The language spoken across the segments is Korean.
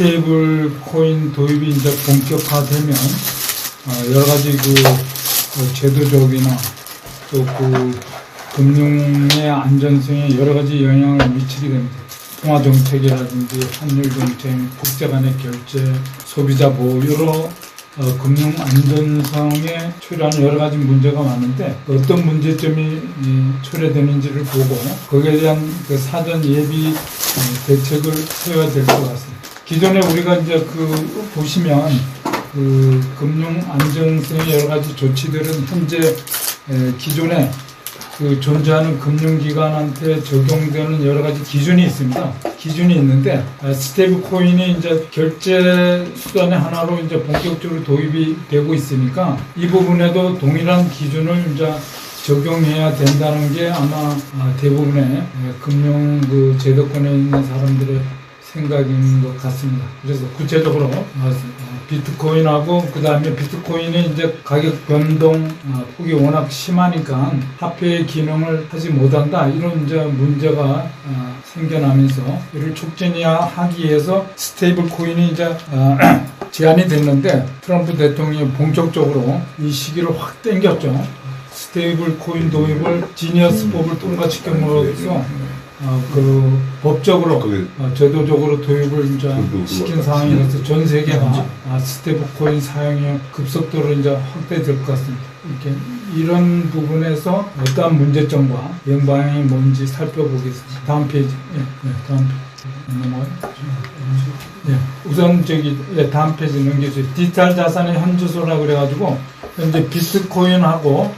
스테이블 코인 도입이 이제 본격화되면 여러 가지 제도적이나 또 금융의 안전성에 여러 가지 영향을 미치게 됩니다. 통화 정책이라든지 환율 정책, 국제 간의 결제, 소비자 보호 여러 금융 안전성에 초래하는 여러 가지 문제가 많은데 어떤 문제점이 초래되는지를 보고 거기에 대한 사전 예비 대책을 세워야 될 것 같습니다. 기존에 우리가 이제 보시면 금융 안전성의 여러 가지 조치들은 현재 기존에 존재하는 금융기관한테 적용되는 여러 가지 기준이 있습니다. 기준이 있는데 스테이블 코인이 이제 결제 수단의 하나로 이제 본격적으로 도입이 되고 있으니까 이 부분에도 동일한 기준을 이제 적용해야 된다는 게 아마 대부분의 금융 제도권에 있는 사람들의 생각인 것 같습니다. 그래서 구체적으로 비트코인하고 그 다음에 비트코인의 이제 가격 변동 폭이 워낙 심하니까 화폐의 기능을 하지 못한다 이런 이제 문제가 생겨나면서 이를 촉진하기 위해서 스테이블 코인이 이제 제한이 됐는데 트럼프 대통령이 본격적으로 이 시기를 확 당겼죠. 스테이블 코인 도입을 지니어스법을 통과시킴으로써 법적으로 제도적으로 도입을 이제 시킨 상황이라서 전 세계가 스테이블 코인 사용이 급속도로 이제 확대될 것 같습니다. 이렇게 이런 부분에서 어떠한 문제점과 영방이 뭔지 살펴보겠습니다. 다음 페이지. 다음 페이지. 넘어가요. 우선 다음 페이지 넘겨주세요. 디지털 자산의 현주소라고 그래가지고 현재 비트코인하고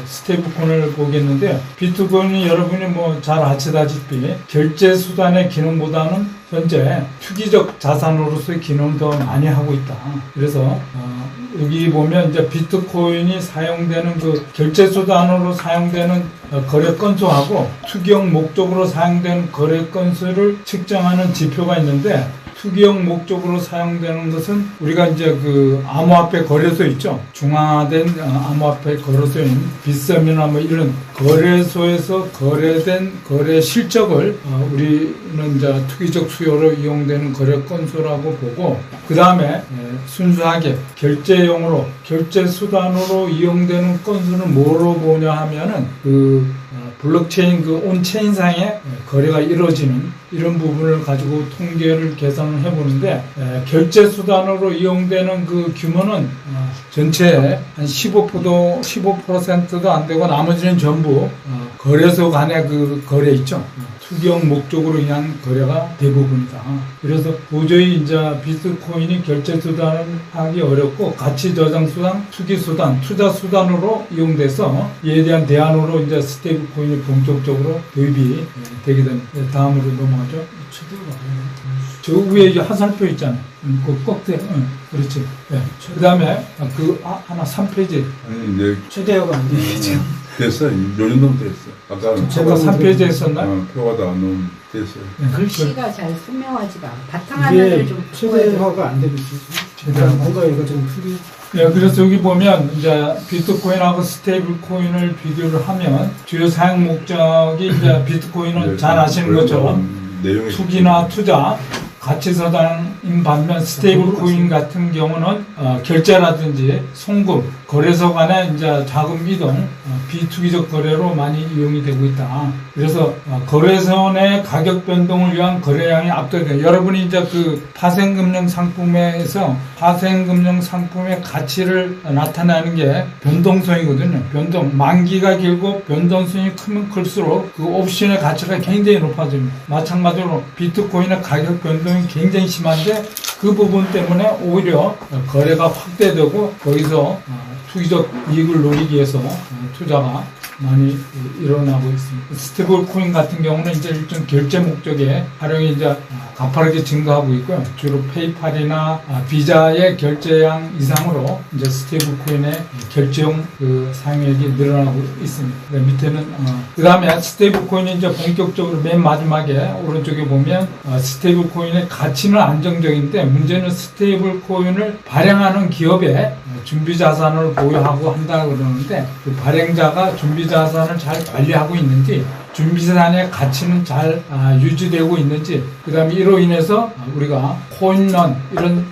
스테이블 코인을 보겠는데 비트코인이 여러분이 잘 아시다시피 결제 수단의 기능보다는 현재 투기적 자산으로서의 기능을 더 많이 하고 있다. 그래서 여기 보면 이제 비트코인이 사용되는 결제 수단으로 사용되는 거래 건수하고 투기용 목적으로 사용되는 거래 건수를 측정하는 지표가 있는데 투기용 목적으로 사용되는 것은 우리가 이제 암호화폐 거래소 있죠. 중앙화된 암호화폐 거래소인 빗썸이나 이런 거래소에서 거래된 거래 실적을 우리는 이제 투기적 수요로 이용되는 거래 건수라고 보고 그 다음에 순수하게 결제용으로 결제 수단으로 이용되는 건수는 뭐로 보냐 하면은 블록체인 온체인상에 거래가 이루어지는 이런 부분을 가지고 통계를 계산을 해보는데 결제 수단으로 이용되는 규모는 전체의 한 15%도 안 되고 나머지는 전부 거래소 간의 거래 있죠. 투기용 목적으로 인한 거래가 대부분이다. 그래서 도저히 이제 비트코인이 결제 수단을 하기 어렵고 가치 저장 수단, 투기 수단, 투자 수단으로 이용돼서 이에 대한 대안으로 이제 스테이블 코인이 본격적으로 도입이 되게 됩니다. 다음으로 넘어가죠. 저 위에 화살표 있잖아요. 꼭대. 그렇지. 그 다음에 하나 3페이지. 아니 이제 최대화가 안 되겠죠. 됐어. 요 정도 됐어. 아까 제가 3페이지 했었나요? 표가 다 안 나오면 됐어요. 글씨가 잘 선명하지가 않아. 바탕화면을 좀 최대화가 안 되고 있어요. 뭔가 이거 좀 풀이. 그래서 여기 보면 이제 비트코인하고 스테이블 코인을 비교를 하면 주요 사용 목적이 이제 비트코인은 잘 아시는 것처럼 투기나 투자, 가치서당인 반면 스테이블 코인 같은 경우는 결제라든지 송금, 거래소 간의 이제 자금 이동, 비투기적 거래로 많이 이용이 되고 있다. 그래서 거래소 내 가격 변동을 위한 거래량이 압도돼요. 여러분이 이제 파생금융 상품에서 파생금융 상품의 가치를 나타내는 게 변동성이거든요. 만기가 길고 변동성이 크면 클수록 옵션의 가치가 굉장히 높아집니다. 마찬가지로 비트코인의 가격 변동이 굉장히 심한데 그 부분 때문에 오히려 거래가 확대되고 거기서 투기적 이익을 노리기 위해서 투자가 많이 일어나고 있습니다. 스테이블 코인 같은 경우는 이제 일종 결제 목적의 활용이 이제 가파르게 증가하고 있고요. 주로 페이팔이나 비자의 결제량 이상으로 이제 스테이블 코인의 결제용 사용액이 늘어나고 있습니다. 밑에는 그 다음에 스테이블 코인이 이제 본격적으로 맨 마지막에 오른쪽에 보면 스테이블 코인의 가치는 안정적인데 문제는 스테이블 코인을 발행하는 기업에 준비 자산을 보유하고 한다 그러는데 발행자가 준비 자산을 잘 관리하고 있는지 준비자산의 가치는 잘 유지되고 있는지, 그 다음에 이로 인해서 우리가 코인런 이런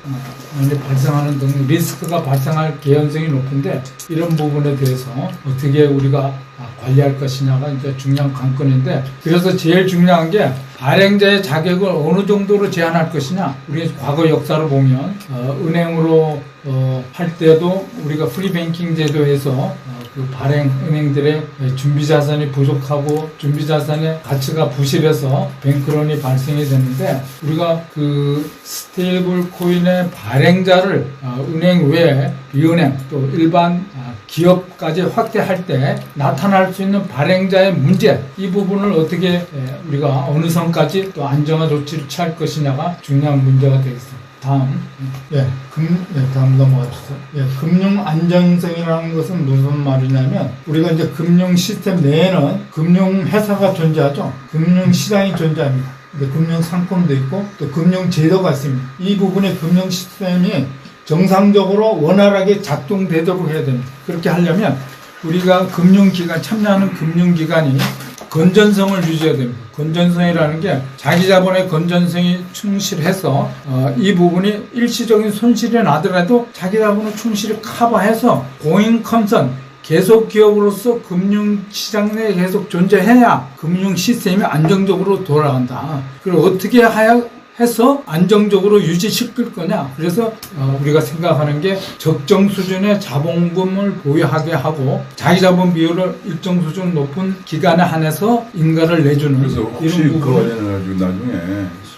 발생하는 등 리스크가 발생할 개연성이 높은데, 이런 부분에 대해서 어떻게 우리가 관리할 것이냐가 이제 중요한 관건인데, 그래서 제일 중요한 게 발행자의 자격을 어느 정도로 제한할 것이냐. 우리 과거 역사를 보면 은행으로 할 때도 우리가 프리뱅킹 제도에서 그 발행 은행들의 준비자산이 부족하고 준비자산의 가치가 부실해서 뱅크런이 발생이 됐는데, 우리가 그 스테이블 코인의 발행자를 은행 외에 비은행 또 일반 기업까지 확대할 때 나타날 수 있는 발행자의 문제, 이 부분을 어떻게 우리가 어느 선까지 또 안정화 조치를 취할 것이냐가 중요한 문제가 되겠습니다. 다음 넘어가주세요. 금융 안정성이라는 것은 무슨 말이냐면, 우리가 이제 금융 시스템 내에는 금융 회사가 존재하죠. 금융 시장이 존재합니다. 금융 상품도 있고 또 금융 제도가 있습니다. 이 부분의 금융 시스템이 정상적으로 원활하게 작동되도록 해야 됩니다. 그렇게 하려면 우리가 금융기관, 참여하는 금융기관이 건전성을 유지해야 됩니다. 건전성이라는 게 자기 자본의 건전성이 충실해서 이 부분이 일시적인 손실이 나더라도 자기 자본을 충실히 커버해서 고잉 컨선, 계속 기업으로서 금융시장 내에 계속 존재해야 금융 시스템이 안정적으로 돌아간다. 그걸 어떻게 해서 안정적으로 유지시킬 거냐. 그래서 우리가 생각하는 게 적정 수준의 자본금을 보유하게 하고 자기 자본 비율을 일정 수준 높은 기간에 한해서 인가를 내주는, 그래서 혹시 이런 그거 부분을 관련해가지고 나중에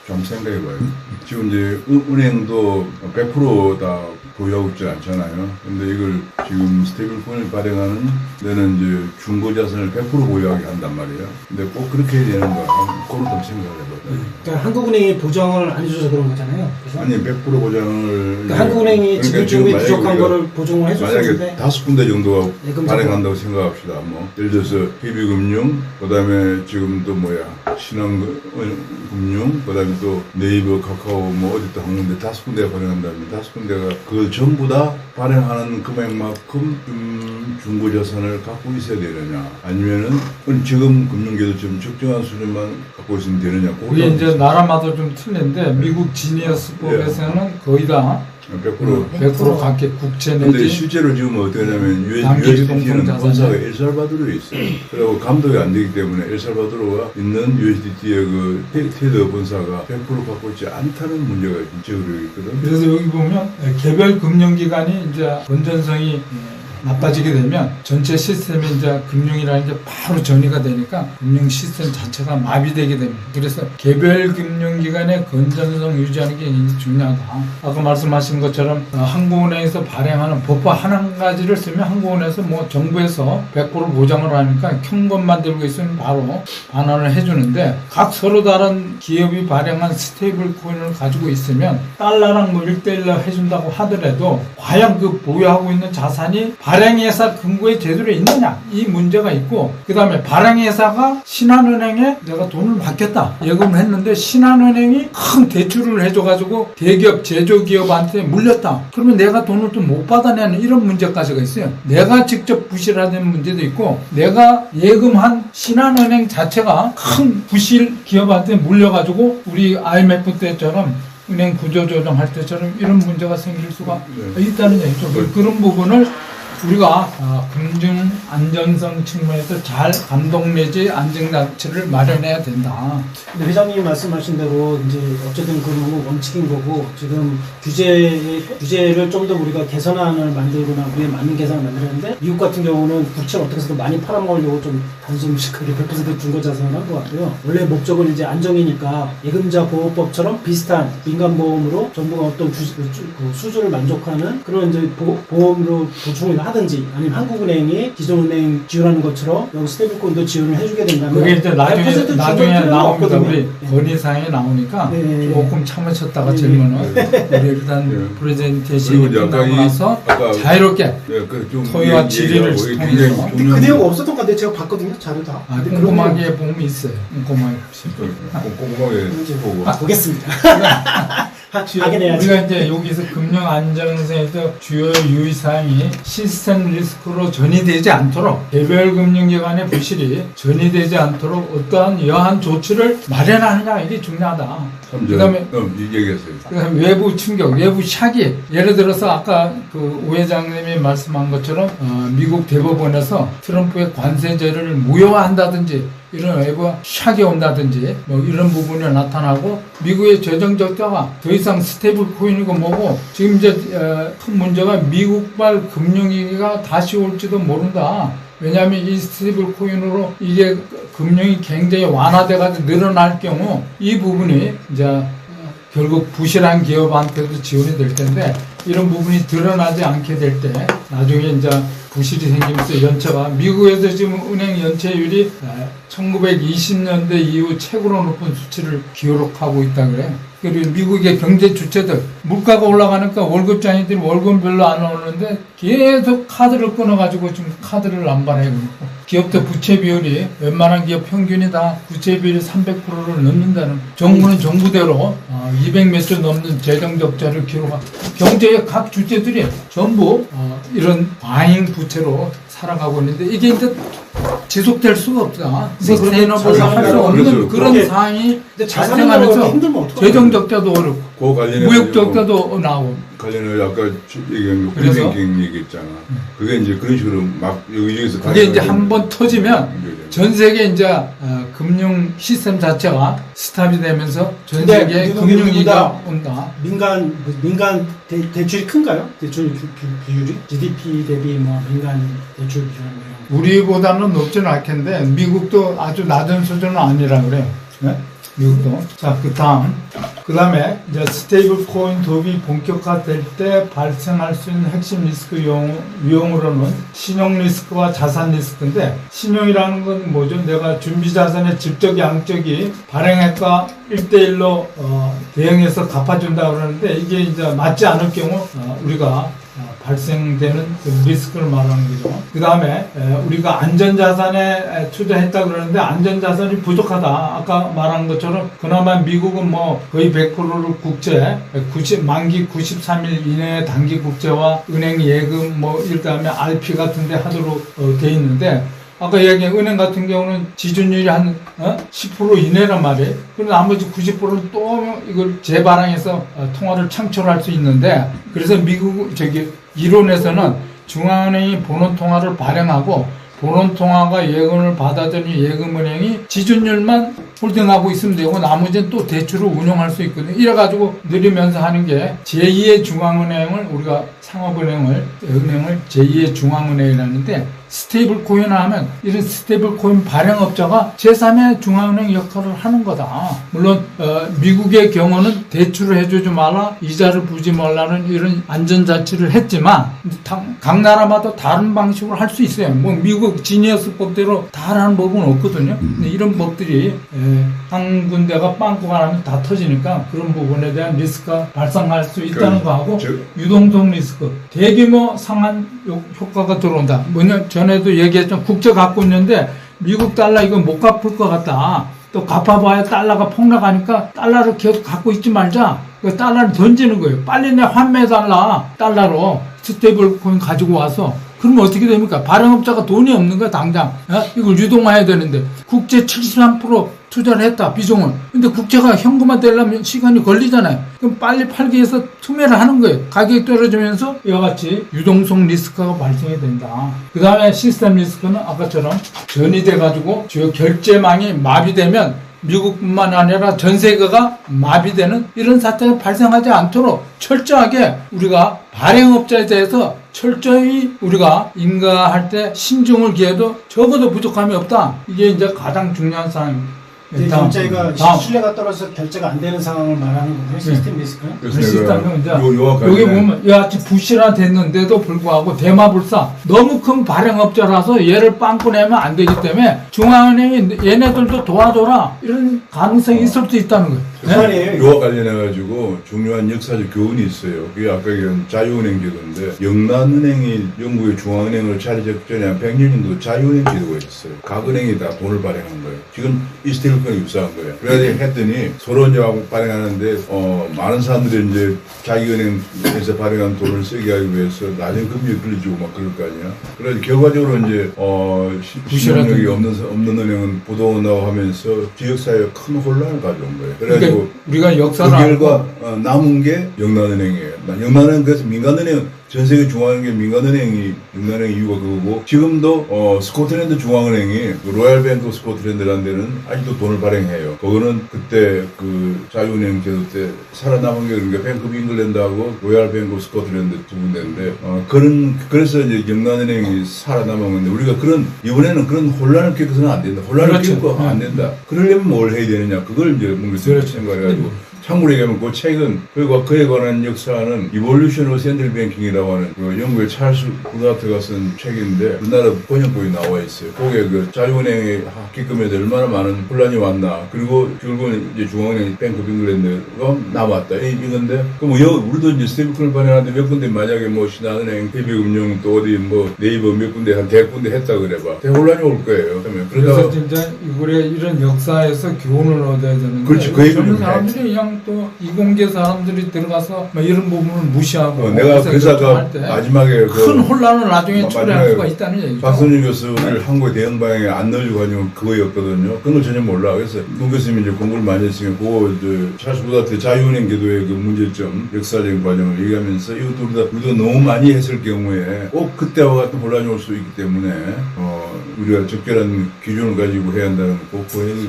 좀 생각해봐요. 지금 이제 은행도 100% 다 보유하고 있지 않잖아요. 근데 이걸 지금 스테이블 코인을 발행하는 데는 이제 중고자산을 100% 보유하게 한단 말이에요. 근데 꼭 그렇게 해야 되는 거야. 그걸 좀 생각을 해봐요. 그러니까 한국은행이 보장을 안 해줘서 그런 거잖아요. 그래서 아니 100% 보장을 그러니까 한국은행이 지분금이 부족한 거를 보증을 해줬는데, 만약에 5군데 정도가 예금 발행한다고 생각합시다. 뭐 예를 들어서 PB금융, 그다음에 지금 또 신한금융, 그다음에 또 네이버, 카카오 뭐 어디 또 한 군데 5군데가 발행한다면 5군데가 그걸 전부 다 발행하는 금액만큼 중고자산을 갖고 있어야 되느냐, 아니면은 지금 금융계도 좀 적정한 수준만 갖고 있으면 되느냐. 그게 이제 나라마다 좀 틀린데, 미국 지니어스법에서는 거의 다 100% 갖게 국채 근데 내지. 실제로 지금 어떻게 하냐면 단기 USDT는 유동성 본사가 자산이. 엘살바도르에 있어요. 그리고 감독이 안 되기 때문에 엘살바도르가 있는 USDT의 그 테더 본사가 100% 갖고 있지 않다는 문제가 진짜 있거든. 그래서 여기 보면 개별 금융기관이 이제 건전성이 나빠지게 되면 전체 시스템이 이제 금융이라는 게 바로 전이가 되니까 금융 시스템 자체가 마비되게 됩니다. 그래서 개별 금융기관의 건전성 유지하는 게 굉장히 중요하다. 아까 말씀하신 것처럼 한국은행에서 발행하는 법화 한 가지를 쓰면 한국은행에서 뭐 정부에서 100% 보장을 하니까 캔것만 들고 있으면 바로 반환을 해주는데, 각 서로 다른 기업이 발행한 스테이블 코인을 가지고 있으면 달러랑 뭐 1대1로 해준다고 하더라도 과연 그 보유하고 있는 자산이 발행회사 금고에 제대로 있느냐, 이 문제가 있고, 그 다음에 발행회사가 신한은행에 내가 돈을 맡겼다, 예금을 했는데 신한은행이 큰 대출을 해줘가지고 대기업, 제조기업한테 물렸다, 그러면 내가 돈을 또 못 받아내는 이런 문제까지가 있어요. 내가 직접 부실화된 문제도 있고, 내가 예금한 신한은행 자체가 큰 부실 기업한테 물려가지고 우리 IMF 때처럼 은행 구조조정할 때처럼 이런 문제가 생길 수가 있다는 얘기죠. 그런 부분을 우리가 금융 안전성 측면에서 잘 감독 내지 안정 장치를 마련해야 된다. 근데 회장님이 말씀하신 대로 이제 어쨌든 그런 원칙인 거고, 지금 규제를 좀 더 우리가 개선안을 만들거나 우리에 맞는 개선을 만들었는데, 미국 같은 경우는 국채를 어떻게 해서든 많이 팔아먹으려고 좀 단순무식하게 100% 중고자산을 한 것 같고요. 원래 목적은 이제 안정이니까 예금자 보호법처럼 비슷한 민간보험으로 정부가 어떤 수준을 만족하는 그런 이제 보험으로 보충을 하든지, 아니면 한국은행이 기존은행 지원하는 것처럼 여기 스테이블코인도 지원을 해주게 된다면, 그게 이제 나중에 나옵니다. 우리 네. 건의사항에 나오니까 네. 조금 참으셨다가 네. 질문은 우리 일단 프레젠테이션이 끝나고 나서 자유롭게 토의와 질의를 통해서. 그 내용 없었던 것 같아요. 제가 봤거든요, 자료 다. 꼼꼼하게 보면 있어요. 꼼꼼하게 보시면. 꼼꼼하게 보고. 보겠습니다. 확인해야지. 우리가 이제 여기서 금융 안정성에서 주요 유의사항이 시스템 리스크로 전이되지 않도록 개별 금융기관의 부실이 전이되지 않도록 어떠한 여한 조치를 마련하느냐 이게 중요하다. 그다음에 얘기했어요. 그다음에 외부 충격, 외부 샥이 예를 들어서 아까 그 오 회장님이 말씀한 것처럼 미국 대법원에서 트럼프의 관세제를 무효화한다든지 이런 외부 샥이 온다든지 뭐 이런 부분이 나타나고 미국의 재정 적자가 더 이상 스테이블 코인이고 뭐고 지금 이제 큰 문제가 미국발 금융위기가 다시 올지도 모른다. 왜냐하면 이 스테이블 코인으로 이게 금융이 굉장히 완화돼가지고 늘어날 경우 이 부분이 이제 결국 부실한 기업한테도 지원이 될 텐데 이런 부분이 드러나지 않게 될 때 나중에 이제 부실이 생기면서 연체가 미국에서 지금 은행 연체율이 1920년대 이후 최고로 높은 수치를 기록하고 있다 그래. 그리고 미국의 경제 주체들 물가가 올라가니까 월급쟁이들이 월급 별로 안 오는데 계속 카드를 끊어가지고 지금 카드를 안 받아요. 기업들 부채 비율이 웬만한 기업 평균이 다 부채 비율이 300%를 넘는다는 정부는 정부대로 200몇 조 넘는 재정 적자를 기록한 경제의 각 주체들이 전부 이런 과잉 부채로 살아가고 있는데 이게 이제 지속될 수가 없다. 스테이너블 할 수 없는 그런 상황이 발생하면서 재정 적자도 어렵고 그 관련해 무역 적자도 나오고 관련해 아까 얘기한 거 그래서? 프리뱅킹 얘기했잖아. 그게 이제 그런 식으로 막 여기저기서 그게 이제 한번 터지면 전 세계 이제 금융 시스템 자체가 스탑이 되면서 전 세계 금융위기가 온다. 민간 대출이 큰가요? 대출 비율이 GDP 대비 뭐 민간 대출 비율 뭐 우리보다는 높지는 않겠는데 미국도 아주 낮은 수준은 아니라 그래요. 네? 미국도. 자, 그 다음에 이제 스테이블 코인 도입이 본격화될 때 발생할 수 있는 핵심 리스크 유형으로는 신용 리스크와 자산 리스크인데 신용이라는 건 뭐죠? 내가 준비 자산의 질적 양적이 발행액과 1대1로 대응해서 갚아준다 그러는데 이게 이제 맞지 않을 경우 우리가 발생되는 그 리스크를 말하는 거죠. 그 다음에 우리가 안전자산에 투자했다 그러는데 안전자산이 부족하다. 아까 말한 것처럼 그나마 미국은 뭐 거의 100%를 국채, 만기 93일 이내의 단기 국채와 은행 예금 뭐 그다음에 RP 같은 데 하도록 돼 있는데 아까 얘기한 은행 같은 경우는 지준율이 한 10% 이내란 말이에요. 그리고 나머지 90%는 또 이걸 재발행해서 통화를 창출할 수 있는데 그래서 미국 이론에서는 중앙은행이 본원통화를 발행하고 본원통화가 예금을 받아들인 예금은행이 지준율만 홀딩하고 있으면 되고 나머지는 또 대출을 운용할 수 있거든요. 이래가지고 늘리면서 하는 게 제2의 중앙은행을 우리가 상업은행을 제2의 중앙은행이라는데 스테이블 코인을 하면 이런 스테이블 코인 발행업자가 제3의 중앙은행 역할을 하는 거다. 물론 미국의 경우는 대출을 해주지 말라, 이자를 부지 말라는 이런 안전장치를 했지만 각 나라마다 다른 방식으로 할 수 있어요. 뭐 미국 지니어스법대로 다 하는 법은 없거든요. 근데 이런 법들이 한 군데가 빵꾸가 나면 다 터지니까 그런 부분에 대한 리스크가 발생할 수 있다는 거하고 유동성 리스크, 대규모 상한 효과가 들어온다. 뭐냐 전에도 얘기했지만 국채 갖고 있는데 미국 달러 이거 못 갚을 것 같다. 또 갚아봐야 달러가 폭락하니까 달러를 계속 갖고 있지 말자. 그 달러를 던지는 거예요. 빨리 내 환매해달라. 달러로 스테이블 코인 가지고 와서. 그러면 어떻게 됩니까? 발행업자가 돈이 없는 거야 당장. 이걸 유동화해야 되는데 국채 73% 투자를 했다 비중을. 근데 국채가 현금화 되려면 시간이 걸리잖아요. 그럼 빨리 팔기 위해서 투매를 하는 거예요. 가격이 떨어지면서 이와 같이 유동성 리스크가 발생이 된다. 그 다음에 시스템 리스크는 아까처럼 전이돼가지고 주요 결제망이 마비되면 미국뿐만 아니라 전 세계가 마비되는 이런 사태가 발생하지 않도록 철저하게 우리가 발행업자에 대해서 철저히 우리가 인가할 때 신중을 기해도 적어도 부족함이 없다. 이게 이제 가장 중요한 사항입니다. 결제가 신뢰가 떨어져서 결제가 안 되는 상황을 말하는 거예요. 시스템 리스크는. 그래서 시스템은 이제 요약하기 여기 보면 이같이 부실화됐는데도 불구하고 대마불사 너무 큰 발행업자라서 얘를 빵꾸 내면 안 되기 때문에 중앙은행이 얘네들도 도와줘라 이런 가능성이 있을 수 있다는 거예요. 무관이에요. 요와 관련해가지고 중요한 역사적 교훈이 있어요. 그게 아까 얘기한 자유은행 제도인데, 영란은행이 영국의 중앙은행을 차리 직전에 한 100년 정도 자유은행 제도가 있었어요. 각 은행이 다 돈을 발행한 거예요. 지금 이 스테이블코인이 유사한 거예요. 그래서 했더니 서로 이제 발행하는데, 많은 사람들이 이제 자기 은행에서 발행한 돈을 쓰게 하기 위해서 낮은 금리를 빌려주고 막 그럴 거 아니야. 그래서 결과적으로 이제, 실효력이 없는 은행은 부도나고 하면서 지역사회에 큰 혼란을 가져온 거예요. 그래가지고 그러니까 우리가 역사를 그 알고 결과 남은 게 영란은행이에요. 영란은행 그래서 민간은행 전 세계 중앙은행의 민간은행이 영란은행 이유가 그거고, 지금도 스코틀랜드 중앙은행이 그 로얄 뱅크 오브 스코틀랜드라는 데는 아직도 돈을 발행해요. 그거는 그때 그 자유은행 제도 때 살아남은 게 그러니까 뱅크 오브 잉글랜드하고 로얄 뱅크 오브 스코틀랜드 두 군데인데, 그래서 이제 영란은행이 살아남은 건데, 우리가 이번에는 그런 혼란을 겪어서는 안 된다. 혼란을 그렇죠. 겪고 안 된다. 그러려면 뭘 해야 되느냐. 그걸 이제 뭔가 생각해가지고. 참고로 얘기하면 그 책은, 그리고 그에 관한 역사는 Evolution of Central Banking이라고 하는 그 영국의 찰스 구다트가 쓴 책인데, 우리나라 번역본이 나와 있어요. 거기에 그 자유은행의 합기금에도 얼마나 많은 혼란이 왔나, 그리고 결국은 이제 중앙은행 뱅크 오브 잉글랜드가 남았다. 이건데, 그럼 우리도 이제 스테이블코인을 발행하는데 몇 군데 만약에 뭐 신한은행, KB금융 또 어디 뭐 네이버 몇 군데 한 100군데 했다 그래봐. 대혼란이 올 거예요. 그래서 진짜 이런 역사에서 교훈을 얻어야 되는데, 그렇지, 그 얘기를 좀 사람들이 그냥 또 이공계 사람들이 들어가서 막 이런 부분을 무시하고, 내가 그래서 마지막에 큰 혼란을 나중에 초래할 수가 있다는 얘기죠. 박선준 교수를 한국의 대형방에 안 넣으려고 하는 그거였거든요. 그건 전혀 몰라. 그래서 노 교수님이 이제 공부를 많이 했으니까 그거 찰스 구다트 자유은행 제도의 그 문제점, 역사적인 과정을 얘기하면서 이것도 우리도 너무 많이 했을 경우에 꼭 그때와 같은 혼란이 올 수 있기 때문에 우리가 적절한 기준을 가지고 해야 한다는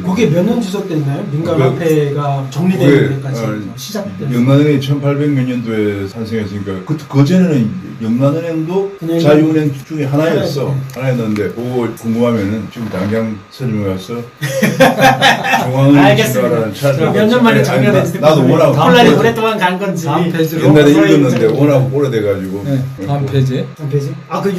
그게 몇 년 지속됐나요? 민간화폐가 정리되는 데까지 시작된. 영란은행이 1800몇 년도에 산생했으니까 그전에는 영란은행도 자유은행 중에 하나였어. 하나였는데 그거 궁금하면은 지금 당장 서점에 가서 중앙은행 추가라는 차를 몇 년 만에 정리가 됐을 나도 워낙 혼란이 오랫동안 간 건지. 다음 페이지로. 옛날에 읽었는데 워낙 오래돼가지고. 네, 다음 페이지.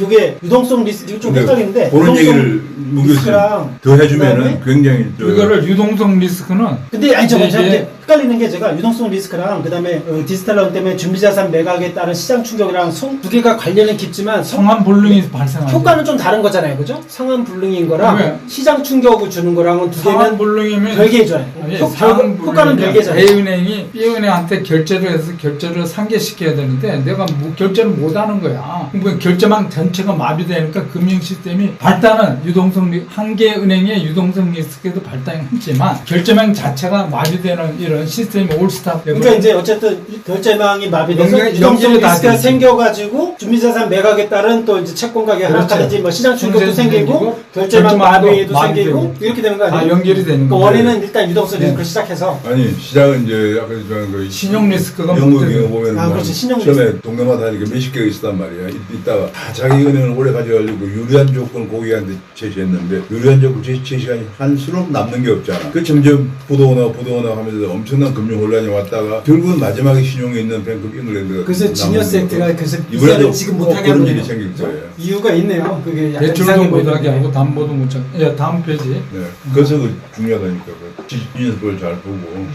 이게 유동성 리스크 좀 헷갈리는데. 그런 얘기를 무교수랑 더 해주면은 굉장히 이거를 유동성 리스크는. 근데 아니 잠깐만 헷갈리는 게 제가 유동성 리스크랑 그다음에 디지털 론 때문에 준비자산 매각에 따른 시장 충격이랑 두 개가 관련은 깊지만 상환 불능이 발생하죠. 효과는 좀 다른 거잖아요, 그죠? 상환 불능인 거랑 시장 충격을 주는 거랑은 두 상환 개는 불능이면 별개잖아요. 효과는 별개잖아요. A은행이 B은행한테 결제를 해서 결제를 상계시켜야 되는데 내가 결제를 못하는 거야. 그러니까 결제망 전체가 마비되니까 금융 시스템이 발단은 한 개 은행의 유동성 리스크에도 발단했지만 결제망 자체가 마비되는 이런 시스템이 올스탑. 그러니까 이제 어쨌든 결제망이 마비돼서 유동성 리스크가 생겨가지고 준비자산 매각에 따른 또 이제 채권 가격 하락하든지 뭐 시장 충격도 생기고 결제망 마비도 생기고 이렇게 되는 거 아니에요? 연결이 되는 거예요. 원인은 일단 유동성 리스크를 시작해서. 아니 시작은 이제 아까 얘기한 거 신용 리스크가 영국 이거 보면 그렇지, 신용 처음에 동네마다 이렇게 몇십 개가 있었단 말이야. 이따가 다 자기 은행을 오래 가져가지고 유리한 조건 고객한테 제시했는데 유리한 조건 제시한 한수록 남는 게 없잖아. 그 점점 부도나 하면서 엄청난 금융 혼란이 왔다가 결국은 마지막에 신용에 있는 뱅크 오브 잉글랜드가. 그래서 지니어스 액트가 그래서 이번에도 지금 못하게 그런 하는 일이 생길 거예요. 이유가 있네요. 그게 대출도 못하게 하고 담보도 못 찾고. 다음 페이지. 네, 그래서 그중요하다니까. 비즈니스를 잘 보고.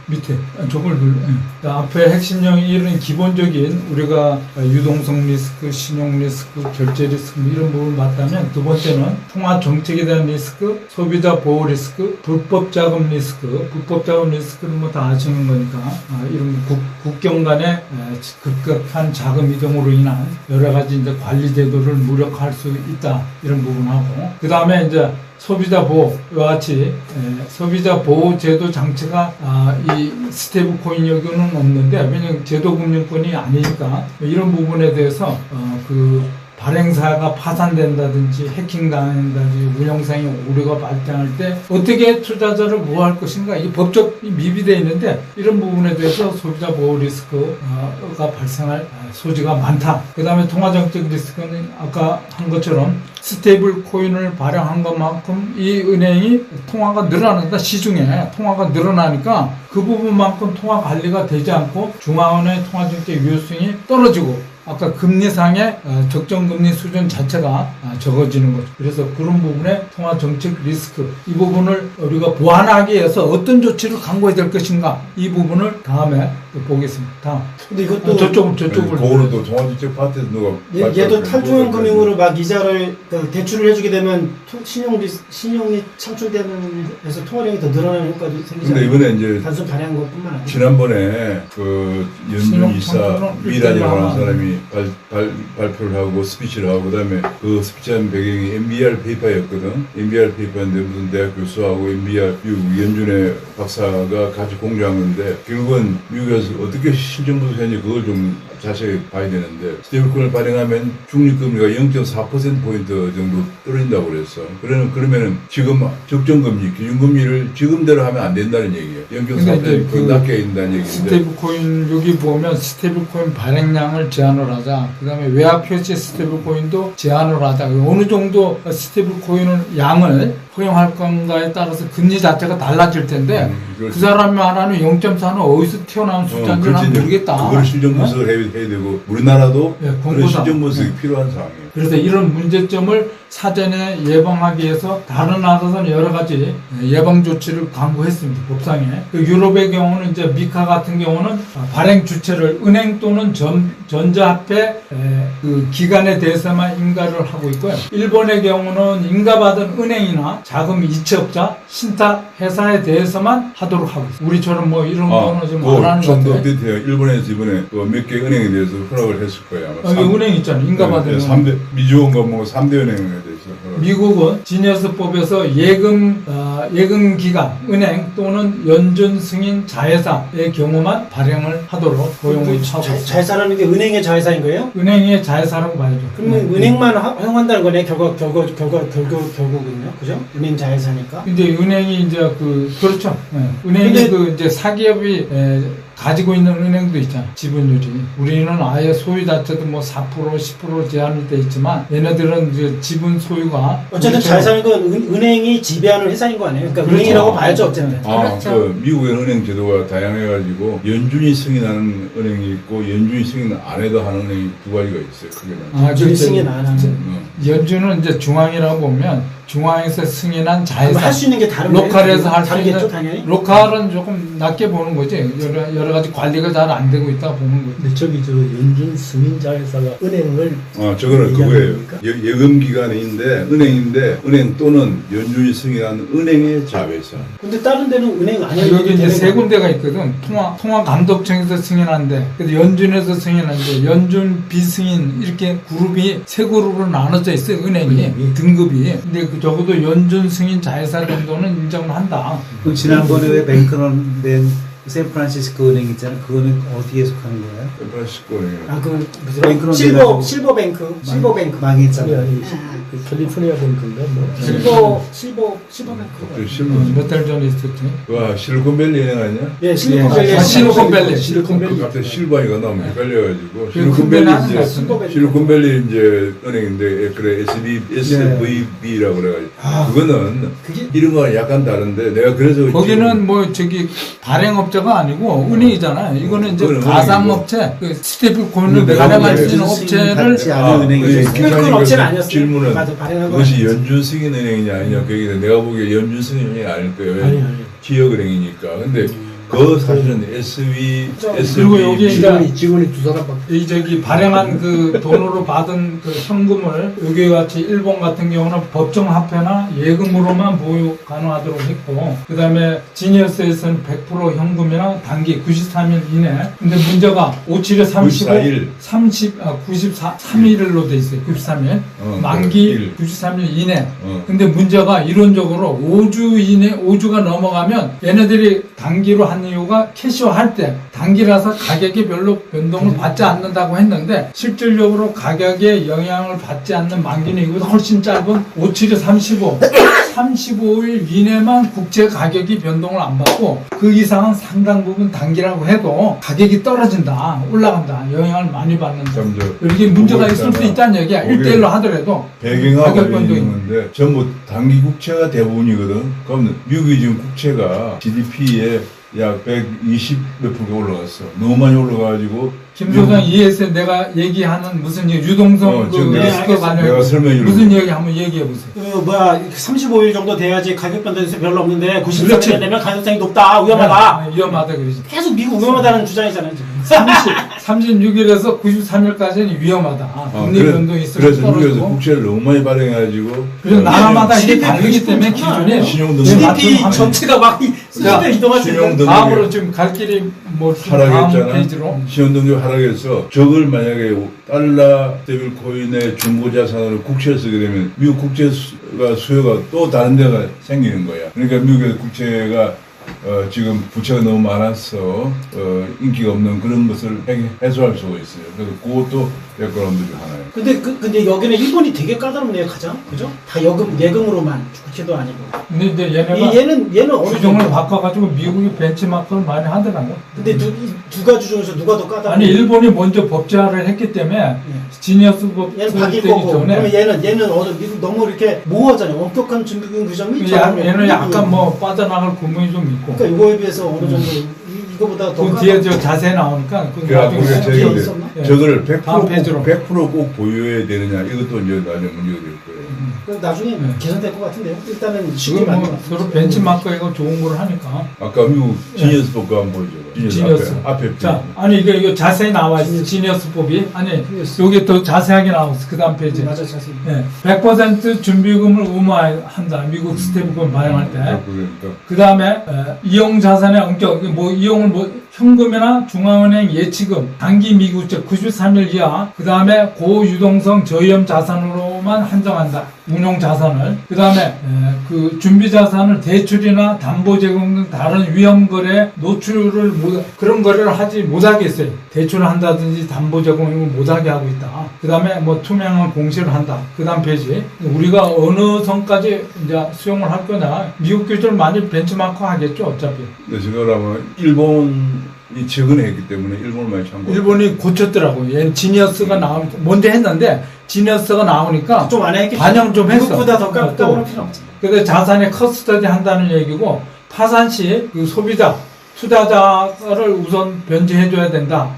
밑에 저걸 눌러. 앞에 핵심형이 이런 기본적인 우리가 유동성 리스크, 신용 리스크, 결제 리스크 이런 부분을 봤다면, 두 번째는 통화 정책에 대한 리스크, 소비자 보호 리스크, 불법 자금 리스크. 불법 자금 리스크는 뭐 다 아시는 거니까 이런 국경 간의 급격한 자금 이동으로 인한 여러 가지 이제 관리 제도를 무력화할 수 있다, 이런 부분하고, 그 다음에 이제 소비자 보호와 같이 소비자 보호 제도 장치가 이 스테이블 코인 여기는 없는데, 왜냐하면 제도금융권이 아니니까 이런 부분에 대해서 그 발행사가 파산된다든지 해킹당한다든지 운영상의 오류가 발생할 때 어떻게 투자자를 보호할 것인가, 이 법적 미비되어 있는데 이런 부분에 대해서 소비자 보호 리스크가 발생할 소지가 많다. 그 다음에 통화정책 리스크는 아까 한 것처럼 스테이블 코인을 발행한 것만큼 이 은행이 통화가 늘어난다. 시중에 통화가 늘어나니까 그 부분만큼 통화 관리가 되지 않고 중앙은행의 통화정책 유효성이 떨어지고, 아까 금리상의 적정금리 수준 자체가 적어지는 거죠. 그래서 그런 부분에 통화정책 리스크 이 부분을 우리가 보완하기 위해서 어떤 조치를 강구해야 될 것인가 이 부분을 다음에 또 보겠습니다. 다음. 근데 이것도 저쪽을 그거는 또 통화정책 파트에서 누가 얘도 탈중앙 금융으로 막 이자를 대출을 해주게 되면 신용이 창출되는 해서 통화량이 더 늘어나는 효과도 생기지 근데 않아요? 이번에 이제 단순 발행한 것뿐만 아니라 지난번에 그 연준 이사 신용 미란이라는 청구는 사람이 발표를 하고 스피치를 하고 그다음에 그 스피치한 배경이 MBR 페이퍼였거든. MBR 페이퍼인데 무슨 대학 교수하고 MBR 미국 연준의 박사가 같이 공유한 건데 결국은 미국에서 어떻게 실정부수했는지 그걸 좀 자세히 봐야 되는데 스테이블코인을 발행하면 중립금리가 0.4%포인트 정도 떨어진다고 그랬어. 그러면은 지금 적정금리, 기준금리를 지금대로 하면 안 된다는 얘기예요. 0.4% 낮게 된다는 얘기인데 스테이블코인 여기 보면 스테이블코인 발행량을 제한을 하자. 그다음에 외화 표시 스테이블코인도 제한을 하자. 어느 정도 스테이블코인을 양을 허용할 건가에 따라서 금리 자체가 달라질 텐데 그 사람이 말하는 0.4는 어디서 튀어나온 숫자인지 난 모르겠다. 그걸 실정분석을 해야 되고 우리나라도 네, 그런 실정분석이 필요한 상황이에요. 그래서 이런 문제점을 사전에 예방하기 위해서 다른 나라에서는 여러 가지 예방 조치를 강구했습니다. 법상에. 그 유럽의 경우는 이제 미카 같은 경우는 발행 주체를 은행 또는 전자화폐 그 기관에 대해서만 인가를 하고 있고요. 일본의 경우는 인가받은 은행이나 자금 이체업자, 신탁 회사에 대해서만 하도록 하고 있습니다. 우리처럼 뭐 이런 거는 좀 안 하는 것 좀더 같아요. 업데이트해요. 일본에서 이번에 몇 개 은행에 대해서 허락을 했을 거예요. 아마 여기 은행 있잖아요. 인가받은 은행. 3대 미주원과 뭐 3대 은행에 대해서 허락. 미국은 지니어스법에서 예금 기관, 은행 또는 연준 승인 자회사의 경우만 발행을 하도록 허용을 하고 있습니다. 자회사라는 게 은행의 자회사인 거예요? 은행의 자회사라고 봐야죠. 그러면 은행만 허용한다는 거네. 결국은요. 그죠? 은행 자회사니까. 이제 은행이 이제 그렇죠. 네. 은행이 근데 이제 사기업이 가지고 있는 은행도 있잖아. 지분율이. 우리는 아예 소유 자체도 뭐 4%, 10% 제한이 돼 있지만 얘네들은 이제 지분 소유가 어쨌든 자회사는 건 은행이 지배하는 회사인 거 아니에요? 그러니까 그렇죠. 은행이라고 봐야죠, 어쨌든. 그렇죠. 그 미국의 은행 제도가 다양해가지고 연준이 승인하는 은행이 있고 연준이 승인 안 해도 하는 은행이 두 가지가 있어요. 크게는. 연준이 승인 안 하는. 연준은 이제 중앙이라고 보면 중앙에서 승인한 자회사. 할 수 있는 게 다른 로컬에서 할 수 다르겠죠, 있는 당연히. 로컬은 조금 낮게 보는 거지. 여러 가지 관리가 잘 안 되고 있다 보는 거지. 근데 저기 저 연준 승인자회사가 은행을 저거는 그거예요. 얘기합니까? 예금기관인데 은행인데 은행 또는 연준이 승인한 은행의 자회사. 근데 다른 데는 은행 아니야. 여기 이제 세 군데가 있거든. 통화감독청에서 승인한데, 그래서 연준에서 승인한데, 연준 비승인 이렇게 그룹이 세 그룹으로 나눠져 있어요. 은행이 등급이. 근데 적어도 연준 승인 자회사 정도는 인정을 한다. 그 지난번에 왜 뱅크런 된 샌프란시스코 은행 있잖아요. 그거는 어디에 속하는 거예요? 샌프란시스코 은행. 그 뱅크런 실버뱅크. 망했잖아요. 아니, 그 캘리포니아 뱅크인가 뭐. 실버뱅크. 몇 달 전에 있었지. 와 실리콘밸리 은행 아니야? 예, 실리콘밸리. 실리콘밸리. 그 갑자기 실바이가 너무 헷갈려가지고 실리콘밸리 하는 거 실리콘밸리 이제 은행인데 그래 SVB라고 그래가지고 그거는 그게 이런 거랑 약간 다른데 내가 그래서 거기는 뭐 저기 발행업자가 아니고 은행이잖아요. 이거는 이제 그건 가상업체, 그 스테이블 코인을 발행할 수 있는 업체를 받지 않은 은행이죠. 그건 업체는 아니었어요. 질문은 맞아, 발행한 거 그것이 아니었지. 연준 승인 은행이냐 아니냐 그 얘기는 내가 보기에 연준 승인 은행이 아닐 거예요. 아니. 지역은행이니까. 근데 그 사실은 그리고 여기 이제 직원이 두 사람밖에. 이 저기 발행한 그 돈으로 받은 그 현금을 여기와 같이 일본 같은 경우는 법정 화폐나 예금으로만 보유 가능하도록 했고, 그 다음에 지니어스에서는 100% 현금이나 단기 93일 이내. 근데 문제가 57에 35, 94일. 3일로 돼 있어요. 93일. 만기 93일 이내. 근데 문제가 이론적으로 5주 이내, 5주가 넘어가면 얘네들이 단기로 한 이유가 캐시화할 때 단기라서 가격이 별로 변동을 받지 않는다고 했는데 실질적으로 가격에 영향을 받지 않는 만기는 이보다 훨씬 짧은 57에 35, 35일 이내만 국채 가격이 변동을 안 받고 그 이상은 상당 부분 단기라고 해도 가격이 떨어진다, 올라간다, 영향을 많이 받는다. 이게 문제가 있을 수 있다는 얘기야. 1대1로 하더라도 배경하고 가격 변동이 있는데 전부 단기 국채가 대부분이거든. 그럼 미국이 지금 국채가 GDP의 약 120 몇 프로가 올라갔어. 너무 많이 올라가가지고 김 소장 이해해서 내가 얘기하는 무슨 유동성 그 지금 리스크 관련 내가 설명해 무슨 얘기 한번 얘기해 보세요. 그 뭐야 35일 정도 돼야지 가격 변동세 별로 없는데 94일 그렇지. 되면 가격상이 높다 위험하다. 위험하다 그러지. 계속 미국 위험하다는 주장이잖아요 지금. 36일에서 93일까지는 위험하다. 금리 변동이 있어서 그래서 미국에서 떨어지고. 국채를 너무 많이 발행해가지고 그래서 나라마다 이게 GDP 다르기 때문에 기준이 신용등급 GDP 전체가 막 수준대 이동할 수 있는. 신용등급이 다음으로 지금 갈 길이 뭐 다음 하락했잖아. 페이지로. 신용등급 하락해서 적을 만약에 달러 스테이블 코인의 중고 자산으로 국채를 쓰게 되면 미국 국채가 수요가 또 다른 데가 생기는 거야. 그러니까 미국의 국채가 지금 부채가 너무 많아서 인기가 없는 그런 것을 해소할 수가 있어요. 그래서 그것도 백그라운드 중 하나예요. 근데 여기는 일본이 되게 까다롭네요 가장 그죠? 다 예금으로만 국채도 아니고. 근데 이제 얘네가 얘는 어느 규정을 정도. 바꿔가지고 미국이 벤치마크를 많이 하더라고. 근데 두 가지 중에서 누가 더 까다로워? 아니 일본이 먼저 법제화를 했기 때문에 지니어스 법 얘는 바뀔 되기 거고. 전에 그러면 얘는 미국 너무 이렇게 모호하잖아요. 엄격한 준비금 규정이. 얘는 약간 뭐 빠져나갈 구멍이 좀 있고. 그러니까 이거에 비해서 어느 정도 이거보다 더 그 뒤에 저 자세히 나오니까 그 그 앞으로 나중에 뒤에 저기 있었나? 저거를 다음 페이지로. 100% 보유해야 되느냐 이것도 이제 나중에 문제가 될 거예요. 그럼 나중에 네. 개선될 것 같은데요. 일단은 쉽게 지금 뭐 만들어. 서로 벤치마크 이거 좋은 걸 하니까. 아까 미국 지니어스 법과 한번 보여줘봐. 지니어스. 앞에 자, 아니 이거 자세히 나와 있어. 지니어스법이. 아니 여기 더 자세하게 나왔어. 그 다음 페이지. 맞아 자세히. 예, 100% 준비금을 의무화한다. 미국 스테이블권 발행할 때. 그러니까 그 다음에 이용 자산의 엄격, 뭐 이용을 뭐 현금이나 중앙은행 예치금, 단기 미국채 93일 이하, 그 다음에 고유동성 저위험 자산으로만 한정한다. 운용 자산을. 그 다음에 그 준비 자산을 대출이나 담보 제공 등 다른 위험 거래 노출을 그런 거래를 하지 못하게 했어요. 대출을 한다든지 담보 제공을 못하게 하고 있다. 그 다음에 뭐 투명한 공시를 한다. 그 다음 페이지. 우리가 어느 선까지 이제 수용을 할 거냐. 미국 규정을 많이 벤치마크 하겠죠, 어차피. 근데 지금 일본이 최근에 했기 때문에 일본을 많이 참고. 일본이 고쳤더라고요. 얘 지니어스가 나오니까 먼저 했는데 지니어스가 나오니까 좀 안 했기 반영 좀 했어. 미국보다 더 또. 까다로울 필요 없지. 그래서 자산의 커스터디 한다는 얘기고 파산 시 그 소비자, 투자자를 우선 변제해줘야 된다.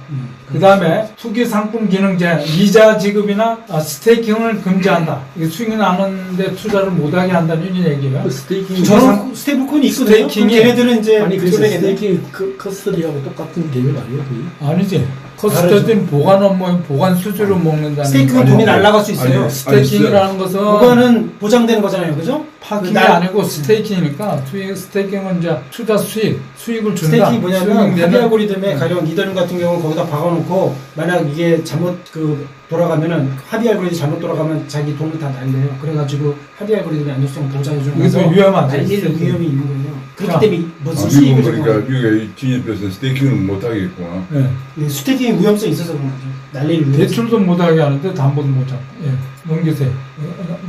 그 다음에 투기 상품 기능제, 이자 지급이나 스테이킹을 금지한다. 이게 수익이 나는데 투자를 못하게 한다는 이런 얘기예요. 그 스테이킹 저런 스테이블코인이 있거든요. 스테이킹이- 걔네들은 이제 아니 그 기존에 걔네- 스테이킹 커스터디하고 똑같은 개념 아니에요? 거의? 아니지. 커스터디는 보관 업무, 보관 수수료 먹는다는 스테이크는 거지. 돈이 날아갈 수 있어요. 아니, 스테이킹이라는 것은 보관은 보장되는 거잖아요, 그죠? 파킹이 날- 아니고 스테이킹이니까 스테이킹은 이제 투자 수익을 준다. 스테이킹이 뭐냐면 수익 합의 내는- 알고리즘에 가령 이더리움 같은 경우는 거기다 박아놓고 만약 이게 잘못 돌아가면은 합의 알고리즘 잘못 돌아가면 자기 돈을 다 날려요. 그래가지고 합의 알고리즘의 안정성을 보장해주는 그게 더 위험하죠, 날릴 스테이킹. 위험이 있는 거예요. 그렇기 자. 때문에 무슨 미국은 수익을 그러니까 미국의 지니어스는 스테이킹은 못 하겠구나. 예. 스테이킹의 위험성이 있어서 그런 거죠. 날릴 위험성. 대출도 못하게 하는데 담보도 못 잡고. 예. 넘기세요.